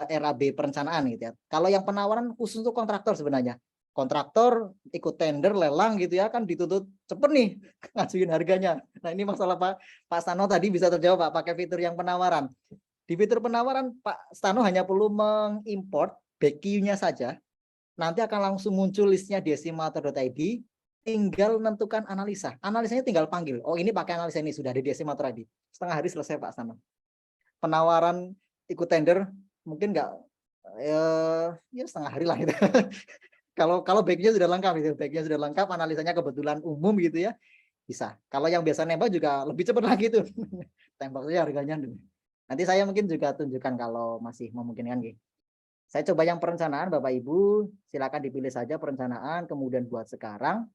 RAB perencanaan gitu ya. Kalau yang penawaran khusus untuk kontraktor sebenarnya. Kontraktor ikut tender lelang gitu ya, kan dituntut cepet nih ngajuin harganya. Nah, ini masalah Pak Stano tadi bisa terjawab Pak pakai fitur yang penawaran. Di fitur penawaran Pak Stano hanya perlu mengimport BQ-nya saja. Nanti akan langsung muncul listnya di estimator.id, tinggal menentukan analisa. Analisanya tinggal panggil. Oh, ini pakai analisa ini sudah ada di estimator.id. Setengah hari selesai Pak Stano. Penawaran ikut tender mungkin enggak ya setengah hari lah gitu. Kalau backnya sudah lengkap gitu, backnya sudah lengkap, analisanya kebetulan umum gitu ya, bisa. Kalau yang biasa nembak juga lebih cepat lagi tuh. Tembak saja harganya. Nanti saya mungkin juga tunjukkan kalau masih memungkinkan gitu. Saya coba yang perencanaan Bapak Ibu, silakan dipilih saja perencanaan, kemudian buat sekarang.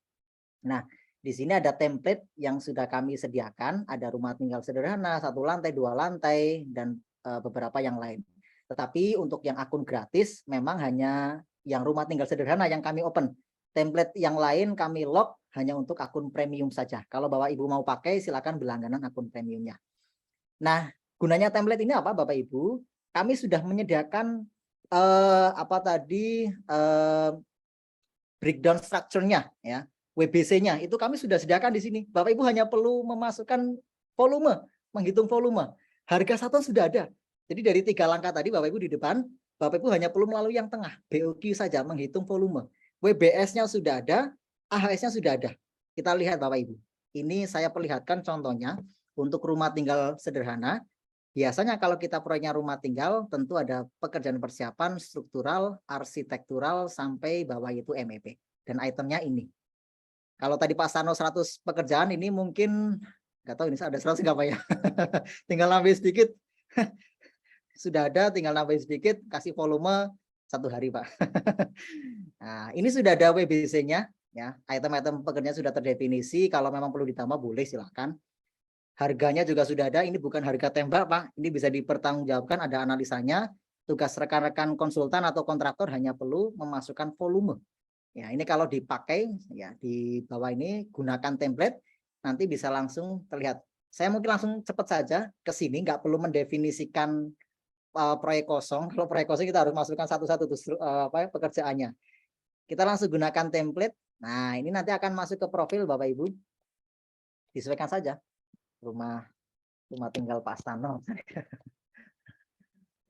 Nah, di sini ada template yang sudah kami sediakan, ada rumah tinggal sederhana, 1 lantai, 2 lantai, dan beberapa yang lain. Tetapi untuk yang akun gratis memang hanya yang rumah tinggal sederhana yang kami open. Template yang lain kami lock hanya untuk akun premium saja. Kalau Bapak Ibu mau pakai silakan berlangganan akun premiumnya. Nah, gunanya template ini apa Bapak Ibu? Kami sudah menyediakan breakdown structure-nya ya. WBC-nya itu kami sudah sediakan di sini. Bapak Ibu hanya perlu memasukkan volume, menghitung volume. Harga satuan sudah ada. Jadi dari 3 langkah tadi Bapak Ibu di depan, Bapak Ibu hanya perlu melalui yang tengah, BOQ saja, menghitung volume. WBS-nya sudah ada, AHS-nya sudah ada. Kita lihat Bapak Ibu. Ini saya perlihatkan contohnya untuk rumah tinggal sederhana. Biasanya kalau kita proyeknya rumah tinggal, tentu ada pekerjaan persiapan, struktural, arsitektural, sampai bawah itu MEP. Dan itemnya ini. Kalau tadi Pak Stano 100 pekerjaan, ini mungkin, nggak tahu ini ada 100 nggak Pak ya? Tinggal nambah sedikit. Sudah ada, tinggal nambahin sedikit, kasih volume 1 hari Pak. Nah, ini sudah ada WBC-nya, ya. Item-item pekerjaan sudah terdefinisi. Kalau memang perlu ditambah boleh silakan. Harganya juga sudah ada. Ini bukan harga tembak Pak. Ini bisa dipertanggungjawabkan, ada analisanya. Tugas rekan-rekan konsultan atau kontraktor hanya perlu memasukkan volume. Ya, ini kalau dipakai ya di bawah ini gunakan template, nanti bisa langsung terlihat. Saya mungkin langsung cepat saja ke sini, nggak perlu mendefinisikan proyek kosong. Kalau proyek kosong kita harus masukkan satu-satu pekerjaannya. Kita langsung gunakan template. Nah, ini nanti akan masuk ke profil Bapak Ibu. Disesuaikan saja. Rumah tinggal Pak Stano.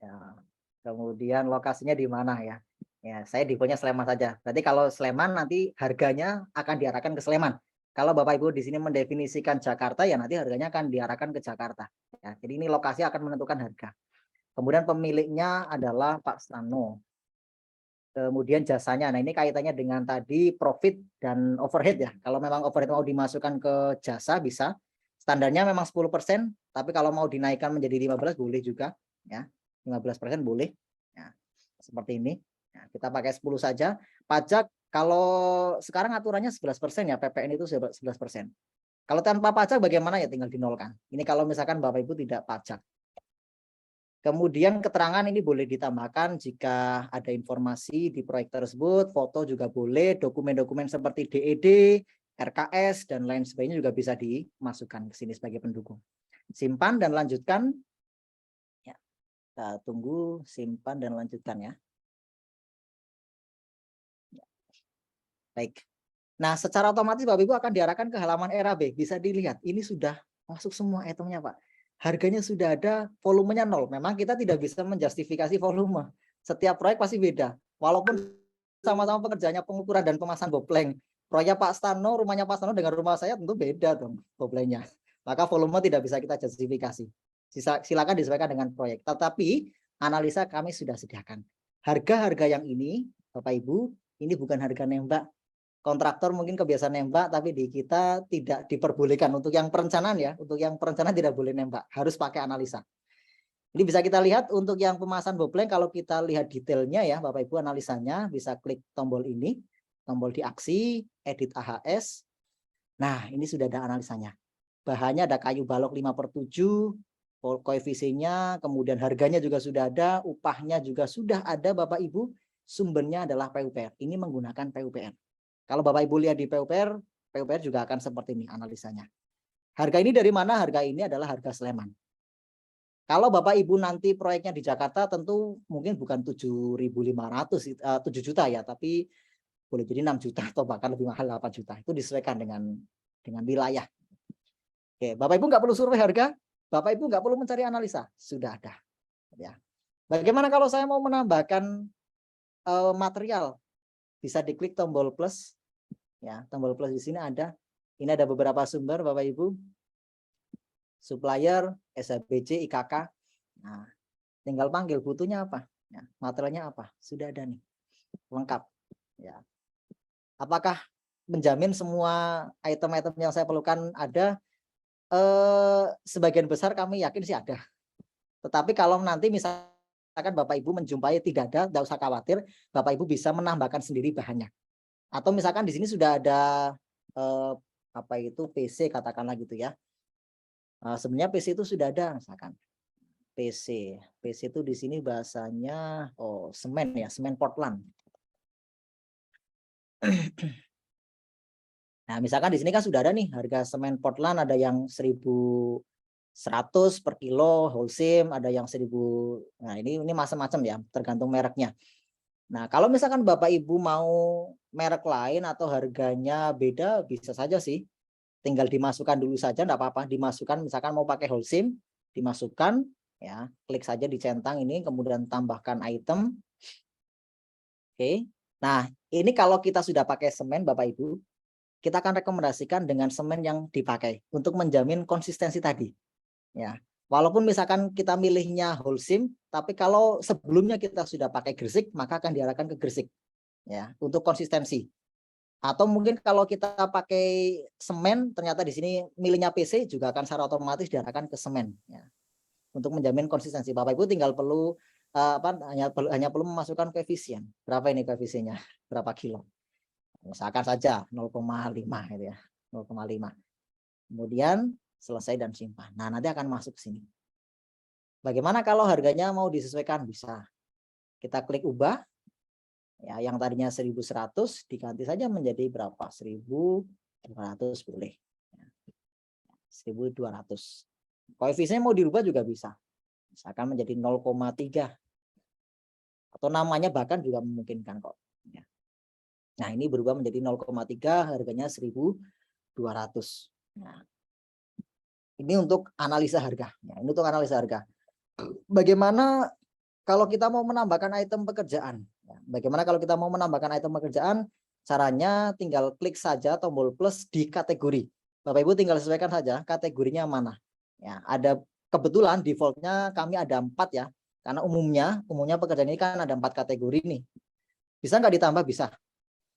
Ya. Kemudian lokasinya di mana ya? Ya, saya defaultnya Sleman saja. Berarti kalau Sleman nanti harganya akan diarahkan ke Sleman. Kalau Bapak Ibu di sini mendefinisikan Jakarta, ya nanti harganya akan diarahkan ke Jakarta. Ya, jadi ini lokasi akan menentukan harga. Kemudian pemiliknya adalah Pak Stano. Kemudian jasanya, nah ini kaitannya dengan tadi profit dan overhead ya. Kalau memang overhead mau dimasukkan ke jasa bisa. Standarnya memang 10%, tapi kalau mau dinaikkan menjadi 15 boleh juga. Ya, 15% boleh. Ya, seperti ini. Ya, kita pakai 10 saja. Pajak kalau sekarang aturannya 11% ya, PPN itu 11%. Kalau tanpa pajak bagaimana ya tinggal dinolkan. Ini kalau misalkan Bapak Ibu tidak pajak. Kemudian keterangan ini boleh ditambahkan jika ada informasi di proyek tersebut, foto juga boleh, dokumen-dokumen seperti DED, RKS, dan lain sebagainya juga bisa dimasukkan ke sini sebagai pendukung. Simpan dan lanjutkan. Ya, kita tunggu simpan dan lanjutkan ya. Baik. Nah, secara otomatis Bapak Ibu akan diarahkan ke halaman RAB. Bisa dilihat, ini sudah masuk semua itemnya Pak. Harganya sudah ada, volumenya 0. Memang kita tidak bisa menjustifikasi volume. Setiap proyek pasti beda. Walaupun sama-sama pekerjaannya pengukuran dan pemasangan bopleng. Proyek Pak Stano, rumahnya Pak Stano dengan rumah saya tentu beda dong boplengnya. Maka volume tidak bisa kita justifikasi. Silakan disesuaikan dengan proyek. Tetapi analisa kami sudah sediakan. Harga-harga yang ini, Bapak Ibu, ini bukan harga nembak. Kontraktor mungkin kebiasaan nembak, tapi di kita tidak diperbolehkan. Untuk yang perencanaan ya, untuk yang perencanaan tidak boleh nembak, harus pakai analisa. Ini bisa kita lihat untuk yang pemasangan bopleng, kalau kita lihat detailnya ya Bapak Ibu analisanya, bisa klik tombol ini, tombol di aksi, edit AHS. Nah ini sudah ada analisanya. Bahannya ada kayu balok 5/7, koefisiennya, kemudian harganya juga sudah ada, upahnya juga sudah ada Bapak Ibu. sumbernya adalah PUPR. Ini menggunakan PUPR. Kalau Bapak Ibu lihat di PUPR, PUPR juga akan seperti ini analisanya. Harga ini dari mana? Harga ini adalah harga Sleman. Kalau Bapak Ibu nanti proyeknya di Jakarta tentu mungkin bukan 7.500, 7 juta ya, tapi boleh jadi 6 juta atau bahkan lebih mahal 8 juta. Itu disesuaikan dengan wilayah. Oke, Bapak Ibu nggak perlu survei harga, Bapak Ibu nggak perlu mencari analisa, sudah ada. Ya. Bagaimana kalau saya mau menambahkan material? Bisa diklik tombol plus. Ya, tombol plus di sini ada. Ini ada beberapa sumber Bapak Ibu. Supplier, SHBC, IKK. Nah, tinggal panggil butuhnya apa? Ya, materialnya apa? Sudah ada nih. Lengkap. Ya. Apakah menjamin semua item-item yang saya perlukan ada? Sebagian besar kami yakin sih ada. Tetapi kalau nanti misalkan Bapak Ibu menjumpai tidak ada, tidak usah khawatir. Bapak Ibu bisa menambahkan sendiri bahannya. Atau misalkan di sini sudah ada apa itu PC katakanlah gitu ya. Sebenarnya PC itu sudah ada misalkan. PC itu di sini bahasanya semen ya, semen Portland. Nah, misalkan di sini kan sudah ada nih harga semen Portland, ada yang 1.100 per kilo wholesale, ada yang 1.000. Nah, ini macam-macam ya, tergantung mereknya. Nah, kalau misalkan Bapak Ibu mau merek lain atau harganya beda, bisa saja sih. Tinggal dimasukkan dulu saja, enggak apa-apa. Dimasukkan, misalkan mau pakai wholesale, dimasukkan, ya, klik saja di centang ini, kemudian tambahkan item. Oke. Nah, ini kalau kita sudah pakai semen, Bapak Ibu, kita akan rekomendasikan dengan semen yang dipakai untuk menjamin konsistensi tadi. Ya. Walaupun misalkan kita milihnya wholesale, tapi kalau sebelumnya kita sudah pakai Gresik, maka akan diarahkan ke Gresik. Ya, untuk konsistensi. Atau mungkin kalau kita pakai semen, ternyata di sini milihnya PC juga akan secara otomatis diarahkan ke semen. Ya. Untuk menjamin konsistensi, Bapak Ibu tinggal perlu hanya perlu memasukkan koefisien. Berapa ini koefisiennya? Berapa kilo? Misalkan saja 0,5 gitu ya. 0,5. Kemudian selesai dan simpan. Nah, nanti akan masuk ke sini. Bagaimana kalau harganya mau disesuaikan? Bisa. Kita klik ubah. Ya, yang tadinya 1.100 diganti saja menjadi berapa? 1.200 boleh. 1.200. Koefisiennya mau dirubah juga bisa. Misalkan menjadi 0,3. Atau namanya bahkan juga memungkinkan kok. Ya. Nah, ini berubah menjadi 0,3, harganya 1.200. Nah, ini untuk analisa harga. Ya, ini untuk analisa harga. Bagaimana kalau kita mau menambahkan item pekerjaan? Ya, bagaimana kalau kita mau menambahkan item pekerjaan? Caranya tinggal klik saja tombol plus di kategori. Bapak Ibu tinggal sesuaikan saja kategorinya mana. Ya, ada kebetulan defaultnya kami ada 4 ya. Karena umumnya pekerjaan ini kan ada 4 kategori nih. Bisa nggak ditambah? Bisa.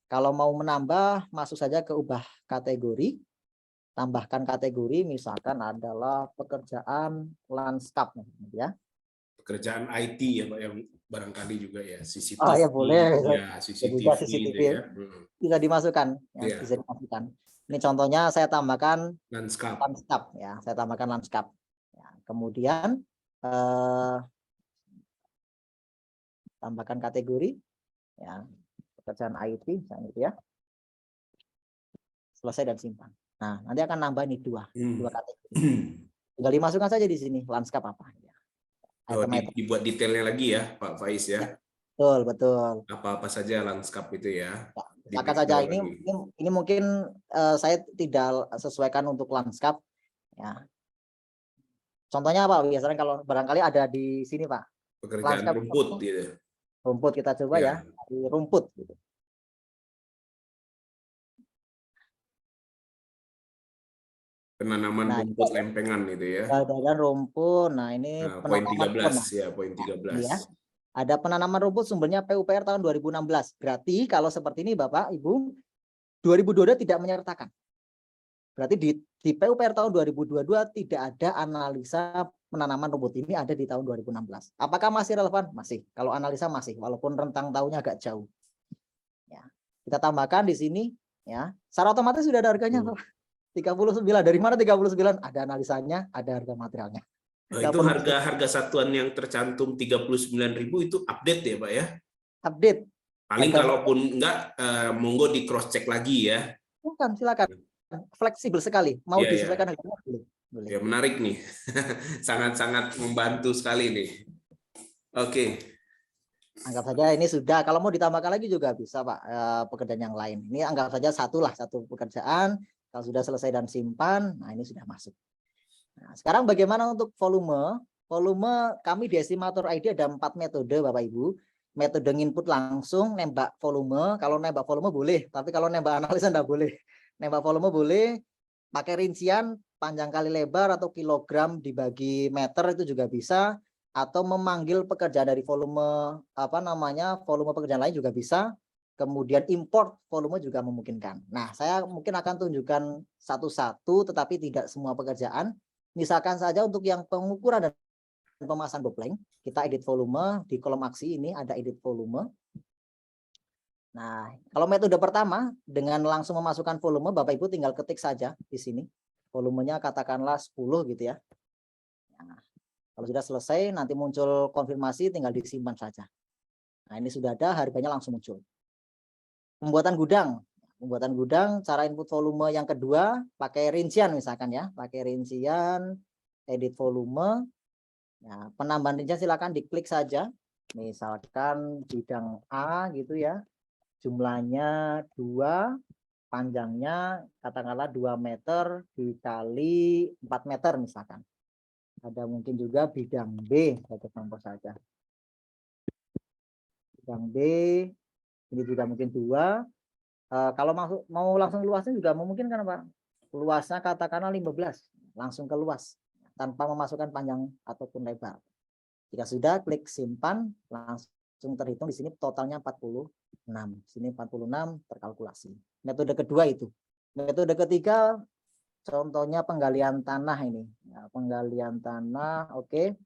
Kalau mau menambah, masuk saja ke ubah kategori. Tambahkan kategori, misalkan adalah pekerjaan lanskap, ya. Pekerjaan IT ya Pak, yang barangkali juga ya, CCTV. Oh ya boleh. Ya, CCTV. CCTV. Ya. Bisa dimasukkan, ya, Ya. bisa dimasukkan. Ini contohnya saya tambahkan Lanskap. ya, saya tambahkan lanskap. Ya, kemudian tambahkan kategori, ya, pekerjaan IT, misalnya itu ya. Selesai dan simpan. Nah, nanti akan nambah ini dua kategori. Tinggal dimasukkan saja di sini lanskap apa. Ya. Dibuat detailnya lagi ya, Pak Faiz ya. Betul. Apa-apa saja lanskap itu ya. Silakan saja. Ini mungkin saya tidak sesuaikan untuk lanskap. Ya. Contohnya apa? Biasanya kalau barangkali ada di sini Pak. Pekerjaan lanskap rumput gitu. Rumput kita coba ya. Di rumput. Gitu. Penanaman rumput lempengan itu ya. Penanaman rumput. Nah, ini poin 13 ya, poin 13. Ya. Ada penanaman rumput sumbernya PUPR tahun 2016. Berarti kalau seperti ini Bapak, Ibu, 2022 tidak menyertakan. Berarti di PUPR tahun 2022 tidak ada analisa penanaman rumput, ini ada di tahun 2016. Apakah masih relevan? Masih. Kalau analisa masih, walaupun rentang tahunnya agak jauh. Ya. Kita tambahkan di sini, ya. Secara otomatis sudah ada harganya, Pak. 39. Dari mana 39? Ada analisanya, ada harga materialnya. Nah, itu harga satuan yang tercantum 39.000 itu update ya, Pak ya? Update. Paling Harga kalaupun enggak, monggo di cross check lagi ya. silakan. Fleksibel sekali. Mau Iya, iya. disesuaikan harganya boleh. Boleh. Ya, menarik nih. Sangat-sangat membantu sekali nih. Oke. Anggap saja ini sudah, kalau mau ditambahkan lagi juga bisa Pak, pekerjaan yang lain. Ini anggap saja satu pekerjaan, kalau sudah selesai dan simpan, nah ini sudah masuk. Nah, sekarang bagaimana untuk volume? Volume kami di estimator ID ada 4 metode Bapak Ibu. Metode input langsung, nembak volume, kalau nembak volume boleh, tapi kalau nembak analisa enggak boleh. Nembak volume boleh, pakai rincian panjang kali lebar atau kilogram dibagi meter itu juga bisa, atau memanggil pekerjaan dari volume volume pekerjaan lain juga bisa. Kemudian import volume juga memungkinkan. Nah, saya mungkin akan tunjukkan satu-satu, tetapi tidak semua pekerjaan. Misalkan saja untuk yang pengukuran dan pemasangan bopleng, kita edit volume di kolom aksi ini ada edit volume. Nah, kalau metode pertama dengan langsung memasukkan volume, Bapak Ibu tinggal ketik saja di sini. Volumenya katakanlah 10 gitu ya. Nah, kalau sudah selesai nanti muncul konfirmasi, tinggal disimpan saja. Nah, ini sudah ada, harganya langsung muncul. Pembuatan gudang, cara input volume yang kedua pakai rincian misalkan ya, pakai rincian, edit volume. Nah, penambahan rincian silakan diklik saja. Misalkan bidang A gitu ya, jumlahnya 2, panjangnya katakanlah 2 meter dikali 4 meter misalkan. Ada mungkin juga bidang B, satu contoh saja. Bidang B, ini juga mungkin 2. Kalau mau langsung luasnya juga memungkinkan Pak. Luasnya katakanlah 15, langsung ke luas tanpa memasukkan panjang ataupun lebar. Jika sudah, klik simpan, langsung terhitung di sini totalnya 46. Sini 46 terkalkulasi. Metode kedua itu. Metode ketiga contohnya penggalian tanah ini. Ya, penggalian tanah, oke.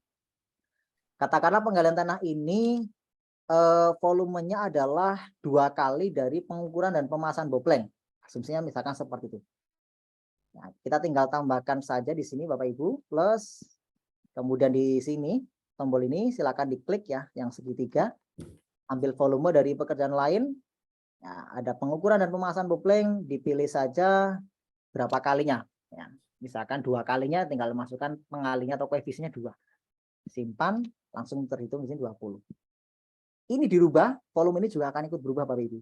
Katakanlah penggalian tanah ini volumenya adalah 2 kali dari pengukuran dan pemasangan bopleng. Asumsinya misalkan seperti itu. Nah, kita tinggal tambahkan saja di sini Bapak Ibu, plus kemudian di sini tombol ini silakan diklik ya, yang segitiga. Ambil volume dari pekerjaan lain. Nah, ada pengukuran dan pemasangan bopleng, dipilih saja berapa kalinya. Ya, misalkan 2 kalinya, tinggal masukkan pengalinya atau koefisiennya 2. Simpan, langsung terhitung di sini 20. Ini dirubah, volume ini juga akan ikut berubah Bapak Ibu.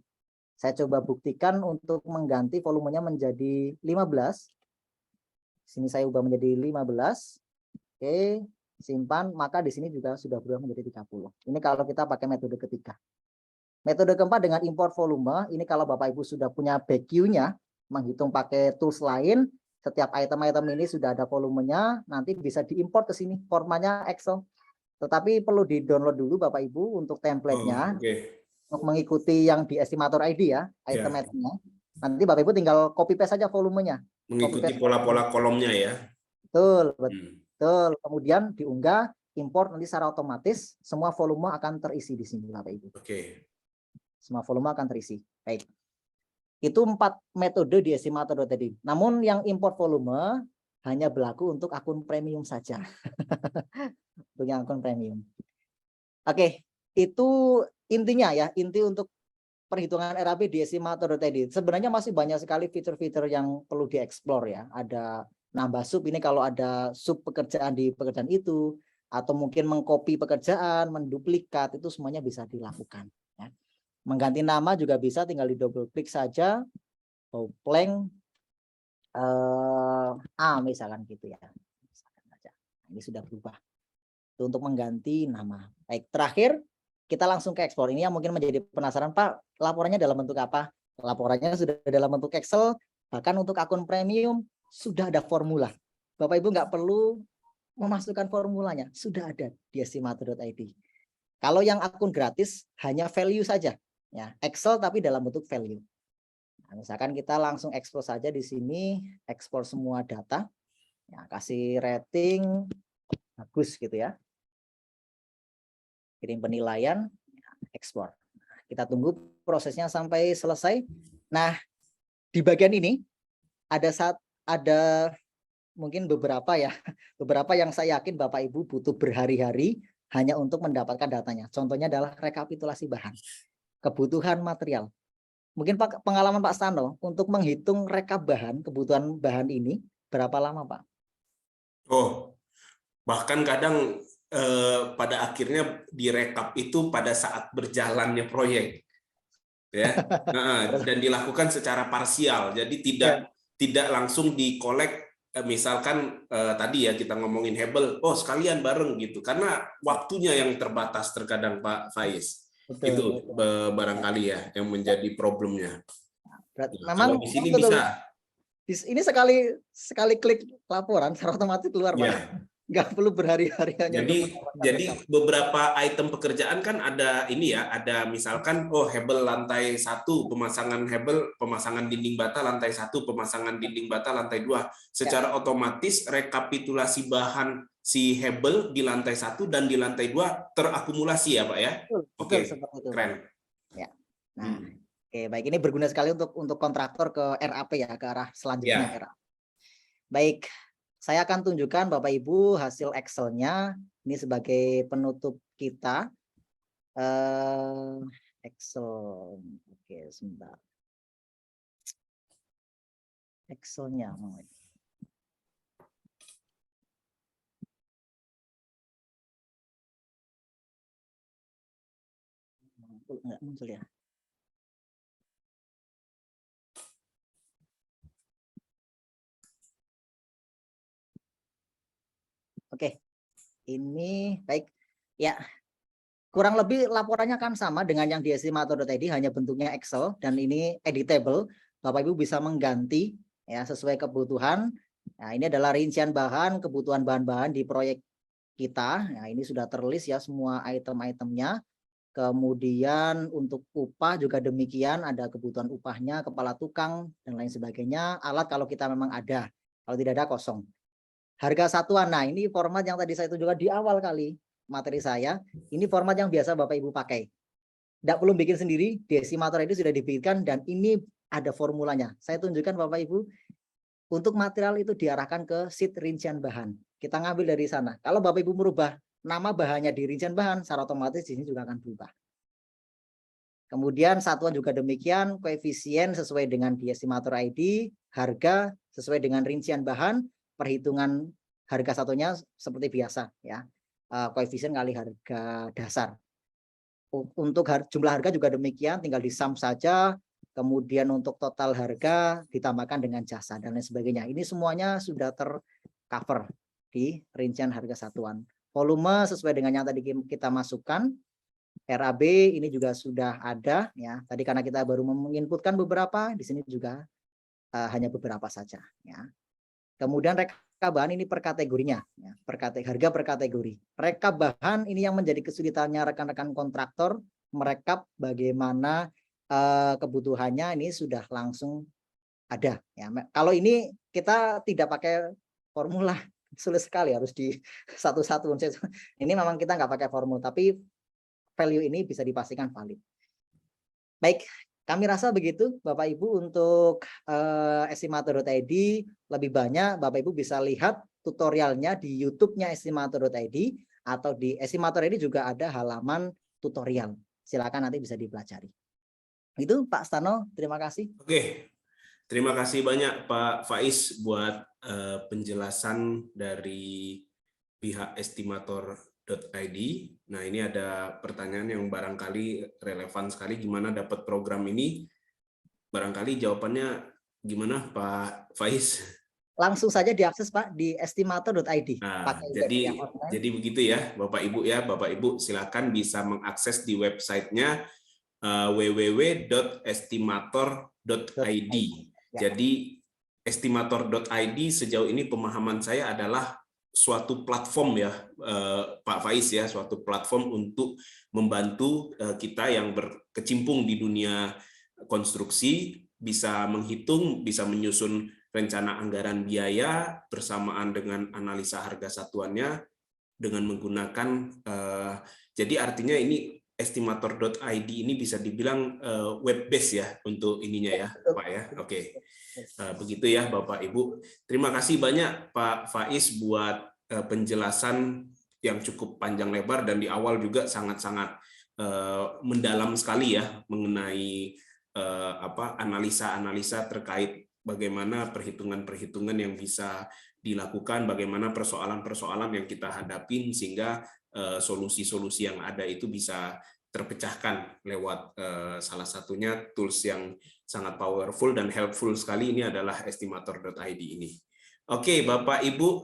Saya coba buktikan untuk mengganti volumenya menjadi 15. Sini saya ubah menjadi 15. Oke, simpan, maka di sini juga sudah berubah menjadi 30. Ini kalau kita pakai metode ketiga. Metode keempat dengan import volume, ini kalau Bapak Ibu sudah punya BQ-nya, menghitung pakai tools lain, setiap item-item ini sudah ada volumenya, nanti bisa diimport ke sini, formatnya Excel. Tetapi perlu di-download dulu Bapak Ibu untuk template-nya. Untuk mengikuti yang di estimator ID ya, item-itemnya. Nanti Bapak Ibu tinggal copy paste saja volumenya. Mengikuti pola-pola kolomnya ya. Betul, betul. Kemudian diunggah, import, nanti secara otomatis semua volume akan terisi di sini Bapak Ibu. Oke. Semua volume akan terisi. Baik. Itu 4 metode di estimator tadi. Namun yang import volume hanya berlaku untuk akun premium saja. Untuk yang akun premium. Oke, itu intinya ya, inti untuk perhitungan RAB di estimator tadi. Sebenarnya masih banyak sekali fitur-fitur yang perlu dieksplor ya. Ada nambah sub, ini kalau ada sub pekerjaan di pekerjaan itu, atau mungkin mengcopy pekerjaan, menduplikat, itu semuanya bisa dilakukan. Ya. Mengganti nama juga bisa, tinggal di double klik saja, bopleng A misalkan gitu ya. Misalkan saja. Ini sudah berubah. Itu untuk mengganti nama. Baik, terakhir kita langsung ke ekspor. Ini yang mungkin menjadi penasaran, Pak, laporannya dalam bentuk apa? Laporannya sudah dalam bentuk Excel, bahkan untuk akun premium sudah ada formula. Bapak Ibu nggak perlu memasukkan formulanya, sudah ada di estimator.id. Kalau yang akun gratis hanya value saja, ya Excel tapi dalam bentuk value. Nah, misalkan kita langsung ekspor saja di sini, ekspor semua data, ya, kasih rating bagus gitu ya. Kirim penilaian, ekspor. Kita tunggu prosesnya sampai selesai. Nah, di bagian ini ada mungkin beberapa yang saya yakin Bapak Ibu butuh berhari-hari hanya untuk mendapatkan datanya. Contohnya adalah rekapitulasi bahan. kebutuhan material. Mungkin pengalaman Pak Stano untuk menghitung rekap bahan, kebutuhan bahan ini berapa lama, Pak? Oh, bahkan kadang pada akhirnya direkap itu pada saat berjalannya proyek, ya. Dan dilakukan secara parsial, jadi tidak langsung dikolek. Misalkan tadi ya kita ngomongin Hebel, oh sekalian bareng gitu, karena waktunya yang terbatas terkadang Pak Faiz. Betul, Itu betul. barangkali ya yang menjadi problemnya. Memang kalau di sini betul. bisa. Ini sekali klik laporan secara otomatis keluar, Pak. Ya. Nggak perlu berhari-hari hanya Jadi beberapa item pekerjaan kan ada ini ya, ada misalkan Hebel lantai 1, pemasangan Hebel, pemasangan dinding bata lantai 1, pemasangan dinding bata lantai 2. Secara otomatis rekapitulasi bahan si Hebel di lantai 1 dan di lantai 2 terakumulasi ya, Pak ya. Oke, keren. Ya. Nah, oke, baik, ini berguna sekali untuk kontraktor ke RAP ya, ke arah selanjutnya RAP. Baik. Saya akan tunjukkan Bapak Ibu hasil Excel-nya. Ini sebagai penutup kita. Excel. Oke, sebentar. Excel-nya. Enggak muncul ya. Oke, ini baik ya, kurang lebih laporannya kan sama dengan yang di estimator.id, hanya bentuknya Excel dan ini editable. Bapak Ibu bisa mengganti ya sesuai kebutuhan. Nah, ini adalah rincian bahan, kebutuhan bahan-bahan di proyek kita. Nah, ini sudah terlist ya semua item-itemnya. Kemudian untuk upah juga demikian, ada kebutuhan upahnya, kepala tukang dan lain sebagainya. Alat kalau kita memang ada, kalau tidak ada kosong. Harga satuan, nah ini format yang tadi saya tunjukkan di awal kali materi saya. Ini format yang biasa Bapak Ibu pakai. Tidak perlu bikin sendiri, di estimator itu sudah dibikinkan dan ini ada formulanya. Saya tunjukkan Bapak Ibu, untuk material itu diarahkan ke sheet rincian bahan. Kita ngambil dari sana. Kalau Bapak Ibu merubah nama bahannya di rincian bahan, secara otomatis di sini juga akan berubah. Kemudian satuan juga demikian, koefisien sesuai dengan di estimator ID, harga sesuai dengan rincian bahan, perhitungan harga satunya seperti biasa ya, koefisien kali harga dasar. Untuk jumlah harga juga demikian, tinggal di sum saja. Kemudian untuk total harga ditambahkan dengan jasa dan lain sebagainya. Ini semuanya sudah tercover di rincian harga satuan. Volume sesuai dengan yang tadi kita masukkan. RAB ini juga sudah ada ya. Tadi karena kita baru menginputkan beberapa, di sini juga hanya beberapa saja ya. Kemudian rekap bahan ini per kategorinya ya, harga per kategori. Rekap bahan ini yang menjadi kesulitannya rekan-rekan kontraktor, merekap bagaimana kebutuhannya ini sudah langsung ada ya. Kalau ini kita tidak pakai formula, sulit sekali, harus di satu-satu. Ini memang kita nggak pakai formula, tapi value ini bisa dipastikan valid. Baik, kami rasa begitu Bapak Ibu untuk estimator.id. Lebih banyak Bapak Ibu bisa lihat tutorialnya di YouTube-nya estimator.id, atau di estimator ini juga ada halaman tutorial. Silakan nanti bisa dipelajari. Itu Pak Stano, terima kasih. Oke, terima kasih banyak Pak Faiz buat penjelasan dari pihak estimator.id. Nah, ini ada pertanyaan yang barangkali relevan sekali, gimana dapat program ini? Barangkali jawabannya gimana Pak Faiz? Langsung saja diakses Pak di estimator.id. Nah, jadi begitu ya Bapak Ibu ya, Bapak Ibu silakan bisa mengakses di websitenya www.estimator.id. Jadi estimator.id sejauh ini pemahaman saya adalah suatu platform ya Pak Faiz ya, suatu platform untuk membantu kita yang berkecimpung di dunia konstruksi bisa menghitung, bisa menyusun rencana anggaran biaya bersamaan dengan analisa harga satuannya dengan menggunakan jadi artinya ini estimator.id ini bisa dibilang web based ya untuk ininya ya Pak ya. Oke. Begitu ya Bapak Ibu. Terima kasih banyak Pak Faiz buat penjelasan yang cukup panjang lebar dan di awal juga sangat-sangat mendalam sekali ya mengenai analisa-analisa terkait bagaimana perhitungan-perhitungan yang bisa dilakukan, bagaimana persoalan-persoalan yang kita hadapin sehingga solusi-solusi yang ada itu bisa terpecahkan lewat salah satunya tools yang sangat powerful dan helpful sekali ini adalah estimator.id ini. Oke, Bapak Ibu,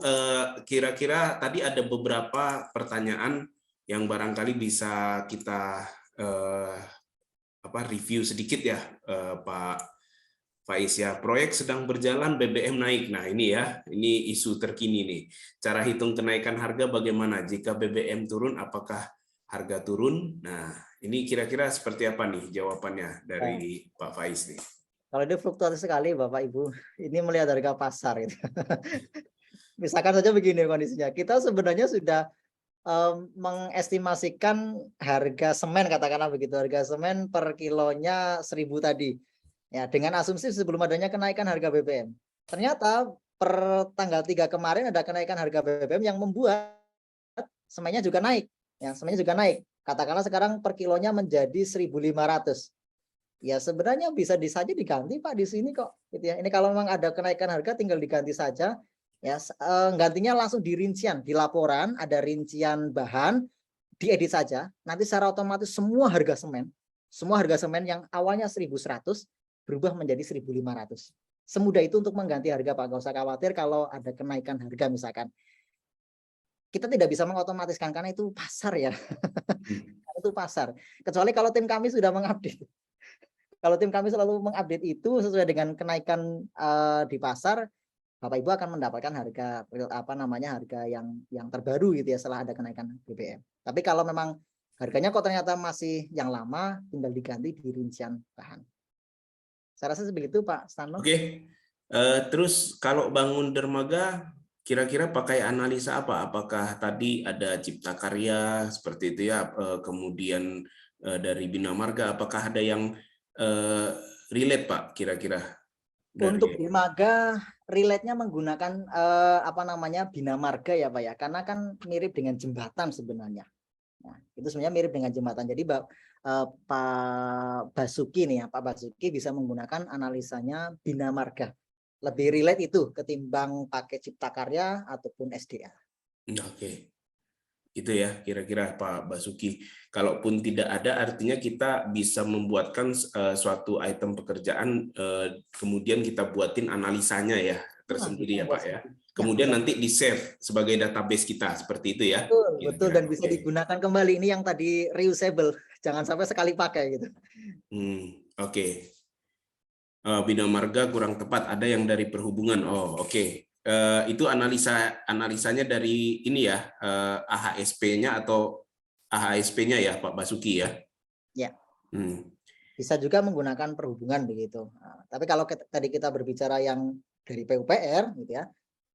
kira-kira tadi ada beberapa pertanyaan yang barangkali bisa kita review sedikit ya, Pak Faiz ya. Proyek sedang berjalan, BBM naik. Nah ini ya, ini isu terkini nih. Cara hitung kenaikan harga bagaimana? Jika BBM turun, apakah harga turun? Nah ini kira-kira seperti apa nih jawabannya dari Pak Faiz nih? Kalau ini fluktuatif sekali Bapak Ibu. Ini melihat harga pasar. Gitu. Misalkan saja begini kondisinya. Kita sebenarnya sudah mengestimasikan harga semen, katakanlah begitu. Harga semen per kilonya 1.000 tadi. Ya, dengan asumsi sebelum adanya kenaikan harga BBM. Ternyata per tanggal 3 kemarin ada kenaikan harga BBM yang membuat semennya juga naik. Ya, semennya juga naik. Katakanlah sekarang per kilonya menjadi 1.500. Ya, sebenarnya bisa saja diganti Pak di sini kok. Gitu ya. Ini kalau memang ada kenaikan harga tinggal diganti saja. Ya, gantinya langsung di rincian, di laporan ada rincian bahan, diedit saja. Nanti secara otomatis semua harga semen yang awalnya 1.100 berubah menjadi 1.500. Semudah itu untuk mengganti harga Pak, nggak usah khawatir kalau ada kenaikan harga misalkan. Kita tidak bisa mengotomatiskan karena itu pasar ya. Itu pasar. Kecuali kalau tim kami sudah mengupdate. Kalau tim kami selalu mengupdate itu sesuai dengan kenaikan di pasar, Bapak Ibu akan mendapatkan harga harga yang terbaru gitu ya setelah ada kenaikan BBM. Tapi kalau memang harganya kok ternyata masih yang lama, tinggal diganti di rincian bahan. Saya rasa seperti itu Pak Stano. Oke. Terus kalau bangun dermaga kira-kira pakai analisa apa? Apakah tadi ada Cipta Karya seperti itu ya, kemudian dari Bina Marga, apakah ada yang relate Pak kira-kira? Untuk dermaga relate-nya menggunakan Bina Marga ya Pak ya, karena kan mirip dengan jembatan sebenarnya. Nah, itu sebenarnya mirip dengan jembatan. Jadi Pak Basuki nih ya, Pak Basuki bisa menggunakan analisanya Bina Marga. Lebih relate itu ketimbang pakai Cipta Karya ataupun SDA. Oke. Itu ya kira-kira Pak Basuki. Kalaupun tidak ada, artinya kita bisa membuatkan suatu item pekerjaan, kemudian kita buatin analisanya ya tersendiri ya Pak ya. Kemudian nanti di save sebagai database kita seperti itu ya. Betul dan bisa digunakan kembali. Ini yang tadi reusable, jangan sampai sekali pakai gitu. Oke. Bina Marga kurang tepat, ada yang dari perhubungan. Oh oke. Itu analisanya dari ini ya, AHSP-nya atau AHSP-nya ya Pak Basuki ya? Ya. Bisa juga menggunakan perhubungan begitu. Tapi kalau tadi kita berbicara yang dari PUPR gitu ya,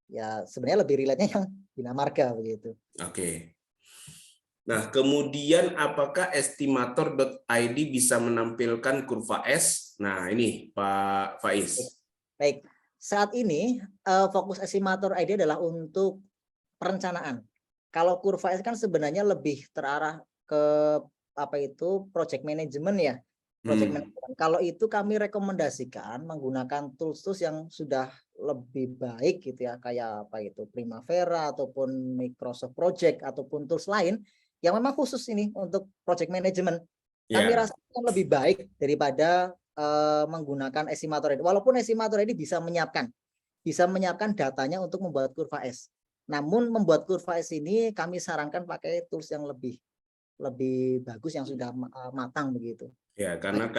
ya sebenarnya lebih relate-nya yang Bina Marga begitu. Oke. Nah, kemudian apakah estimator.id bisa menampilkan kurva S? Nah, ini Pak Faiz. Baik. Saat ini fokus estimator ID adalah untuk perencanaan. Kalau kurva S kan sebenarnya lebih terarah ke project management ya. Project management. Kalau itu kami rekomendasikan menggunakan tools yang sudah lebih baik gitu ya, kayak Primavera ataupun Microsoft Project ataupun tools lain yang memang khusus ini untuk project management. Kami rasa lebih baik daripada menggunakan estimator ini. Walaupun estimator ini bisa menyiapkan datanya untuk membuat kurva S. Namun membuat kurva S ini kami sarankan pakai tools yang lebih bagus yang sudah matang begitu. Ya, karena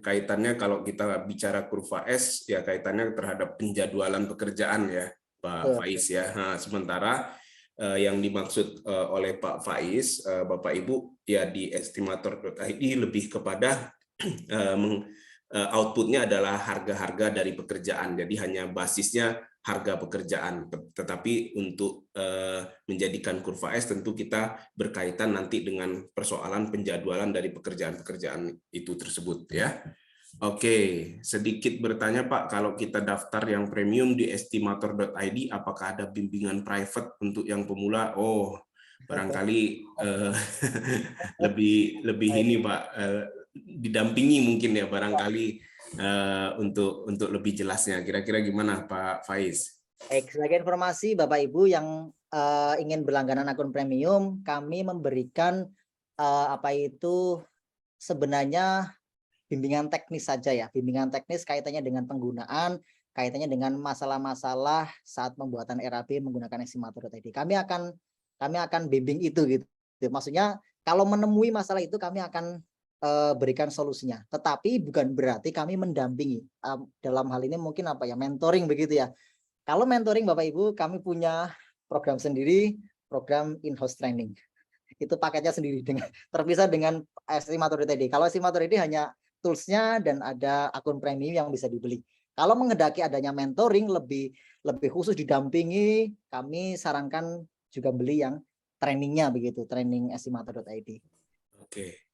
kaitannya kalau kita bicara kurva S ya kaitannya terhadap penjadwalan pekerjaan ya Pak Faiz ya. Nah, sementara yang dimaksud oleh Pak Faiz, Bapak Ibu ya di estimator.id lebih kepada outputnya adalah harga-harga dari pekerjaan, jadi hanya basisnya harga pekerjaan. Tetapi untuk menjadikan kurva S tentu kita berkaitan nanti dengan persoalan penjadwalan dari pekerjaan-pekerjaan itu tersebut ya. Oke, sedikit bertanya Pak, kalau kita daftar yang premium di estimator.id, apakah ada bimbingan private untuk yang pemula? Oh, barangkali lebih ini Pak, didampingi mungkin ya barangkali untuk lebih jelasnya. Kira-kira gimana Pak Faiz? Baik, sebagai informasi Bapak Ibu yang ingin berlangganan akun premium, kami memberikan sebenarnya bimbingan teknis saja ya, bimbingan teknis kaitannya dengan penggunaan, kaitannya dengan masalah-masalah saat pembuatan RAB menggunakan estimator.id. Kami akan bimbing itu gitu. Maksudnya kalau menemui masalah itu kami akan berikan solusinya. Tetapi bukan berarti kami mendampingi. Dalam hal ini mungkin mentoring begitu ya. Kalau mentoring Bapak Ibu, kami punya program sendiri, program in-house training. Itu paketnya sendiri terpisah dengan estimator.id. Kalau estimator.id hanya tools-nya dan ada akun premium yang bisa dibeli. Kalau menghendaki adanya mentoring lebih khusus didampingi, kami sarankan juga beli yang trainingnya begitu, training estimator.id. Oke,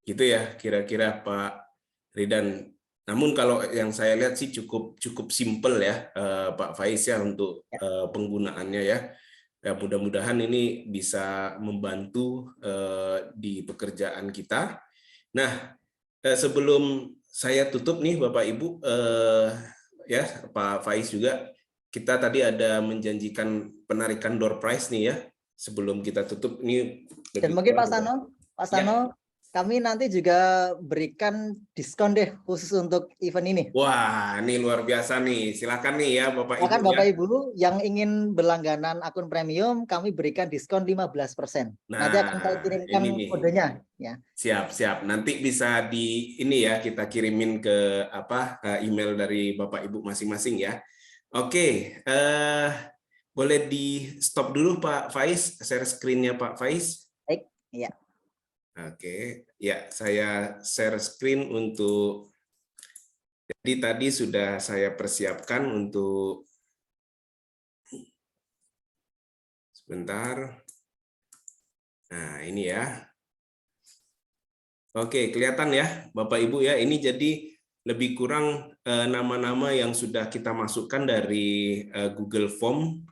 gitu ya kira-kira Pak Ridan. Namun kalau yang saya lihat sih cukup simpel ya Pak Faiz ya untuk penggunaannya ya. Ya mudah-mudahan ini bisa membantu di pekerjaan kita. Nah, sebelum saya tutup nih Bapak Ibu, ya Pak Faiz juga, kita tadi ada menjanjikan penarikan door prize nih ya. Sebelum kita tutup ini. Dan mungkin Pak Sano, kami nanti juga berikan diskon deh khusus untuk event ini. Wah, ini luar biasa nih. Silakan nih ya Bapak Ibu. Bapak Ibu yang ingin berlangganan akun premium, kami berikan diskon 15%. Nanti akan saya kirimkan kodenya ya. Siap. Nanti bisa kita kirimin ke email dari Bapak Ibu masing-masing ya. Oke, boleh di stop dulu Pak Faiz, share screen-nya Pak Faiz. Baik, iya. Oke, ya saya share screen untuk. Jadi tadi sudah saya persiapkan untuk sebentar. Nah, ini ya. Oke, kelihatan ya Bapak Ibu ya. Ini jadi lebih kurang nama-nama yang sudah kita masukkan dari Google Form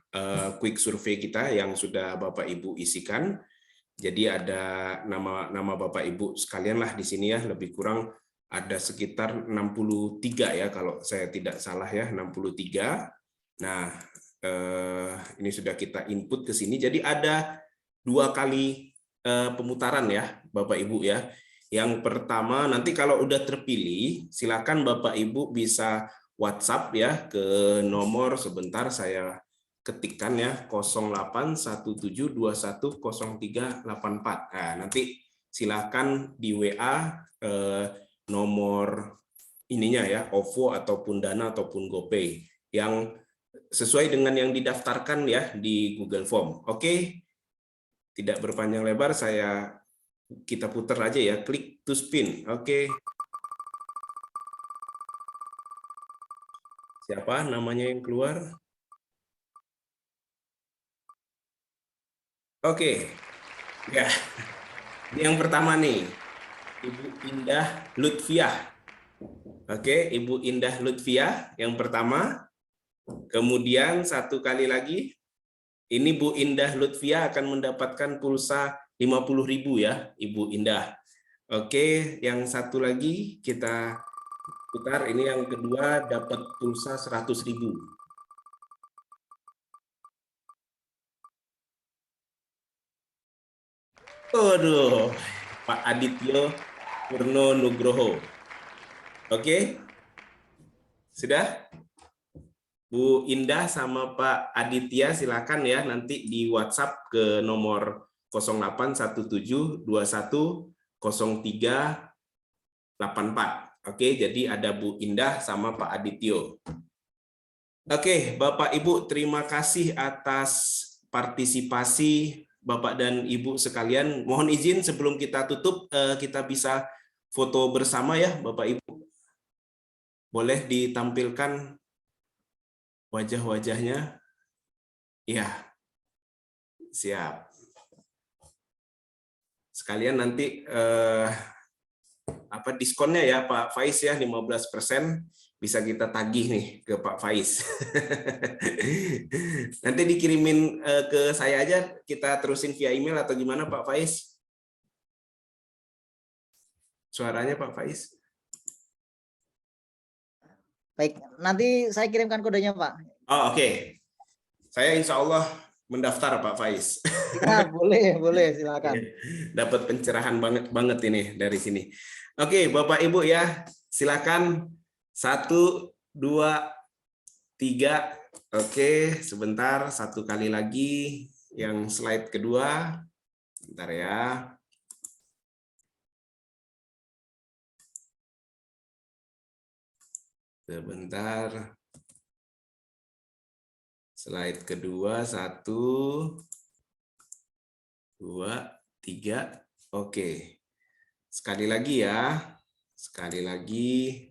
quick survey kita yang sudah Bapak Ibu isikan. Jadi ada nama Bapak Ibu sekalian lah di sini ya, lebih kurang ada sekitar 63 ya kalau saya tidak salah ya, 63. Nah, ini sudah kita input ke sini. Jadi ada 2 kali pemutaran ya Bapak Ibu ya. Yang pertama nanti kalau udah terpilih, silakan Bapak Ibu bisa WhatsApp ya ke nomor, sebentar saya ketikkan ya, 0817210384. Nah, nanti silakan di WA nomor ininya ya, OVO ataupun Dana ataupun GoPay yang sesuai dengan yang didaftarkan ya di Google Form. Oke. Tidak berpanjang lebar, kita putar aja ya, klik to spin. Oke. Siapa namanya yang keluar? Oke, ya. Yang pertama nih, Ibu Indah Lutfiah. Oke, Ibu Indah Lutfiah yang pertama. Kemudian satu kali lagi, ini Bu Indah Lutfiah akan mendapatkan pulsa 50.000 ya, Ibu Indah. Oke, yang satu lagi kita putar. Ini yang kedua dapat pulsa 100.000. Aduh, Pak Adityo Purno Nugroho. Oke, sudah? Bu Indah sama Pak Aditya silakan ya nanti di WhatsApp ke nomor 0817210384. Oke, jadi ada Bu Indah sama Pak Adityo. Oke, Bapak Ibu, terima kasih atas partisipasi Bapak dan Ibu sekalian. Mohon izin sebelum kita tutup, kita bisa foto bersama ya Bapak Ibu. Boleh ditampilkan wajah-wajahnya? Iya, siap. Sekalian nanti diskonnya ya Pak Faiz ya, 15%. bisa kita tagih nih ke Pak Faiz. Nanti dikirimin ke saya aja, kita terusin via email atau gimana Pak Faiz? Suaranya Pak Faiz. Baik, nanti saya kirimkan kodenya, Pak. Oh, oke. Saya insya Allah mendaftar Pak Faiz. Ya, boleh, silakan. Dapat pencerahan banget ini dari sini. Oke, Bapak Ibu ya, silakan 1, 2, 3. Oke, sebentar, satu kali lagi yang slide kedua. Bentar ya. Sebentar. Slide kedua, 1, 2, 3. Oke. Sekali lagi ya. Sekali lagi.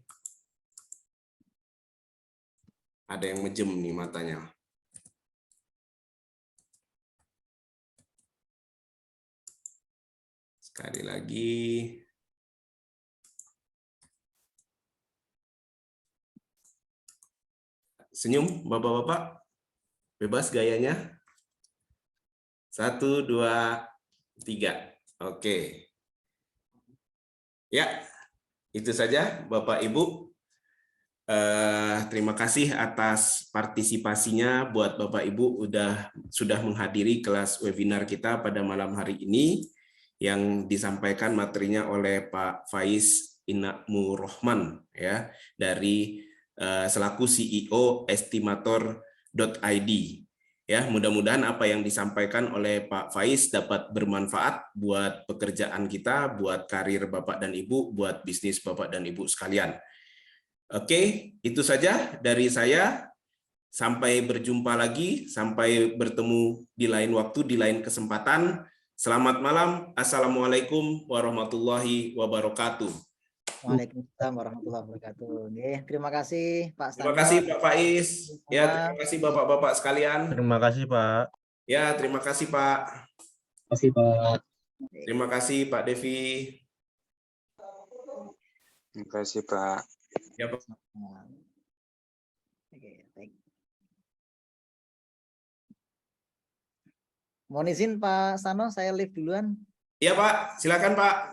Ada yang mejem nih matanya. Sekali lagi. Senyum, Bapak-bapak. Bebas gayanya. 1, 2, 3. Oke. Ya, itu saja Bapak Ibu. Terima kasih atas partisipasinya buat Bapak Ibu sudah menghadiri kelas webinar kita pada malam hari ini yang disampaikan materinya oleh Pak Faiz Inakmu Rohman ya dari selaku CEO estimator.id. Ya, mudah-mudahan apa yang disampaikan oleh Pak Faiz dapat bermanfaat buat pekerjaan kita, buat karir Bapak dan Ibu, buat bisnis Bapak dan Ibu sekalian. Oke, itu saja dari saya. Sampai berjumpa lagi, sampai bertemu di lain waktu, di lain kesempatan. Selamat malam. Assalamualaikum warahmatullahi wabarakatuh. Waalaikumsalam warahmatullahi wabarakatuh. Oke, terima kasih Pak Terima Stanley. kasih Pak Faiz. Ya, terima kasih Bapak-bapak sekalian. Terima kasih, Pak. Ya, terima kasih Pak. Terima kasih, Pak. Terima kasih Pak Devi. Terima kasih, Pak. Ya, Pak. Oke, baik. Mohon izin Pak Stano, saya live duluan. Iya Pak, silakan Pak.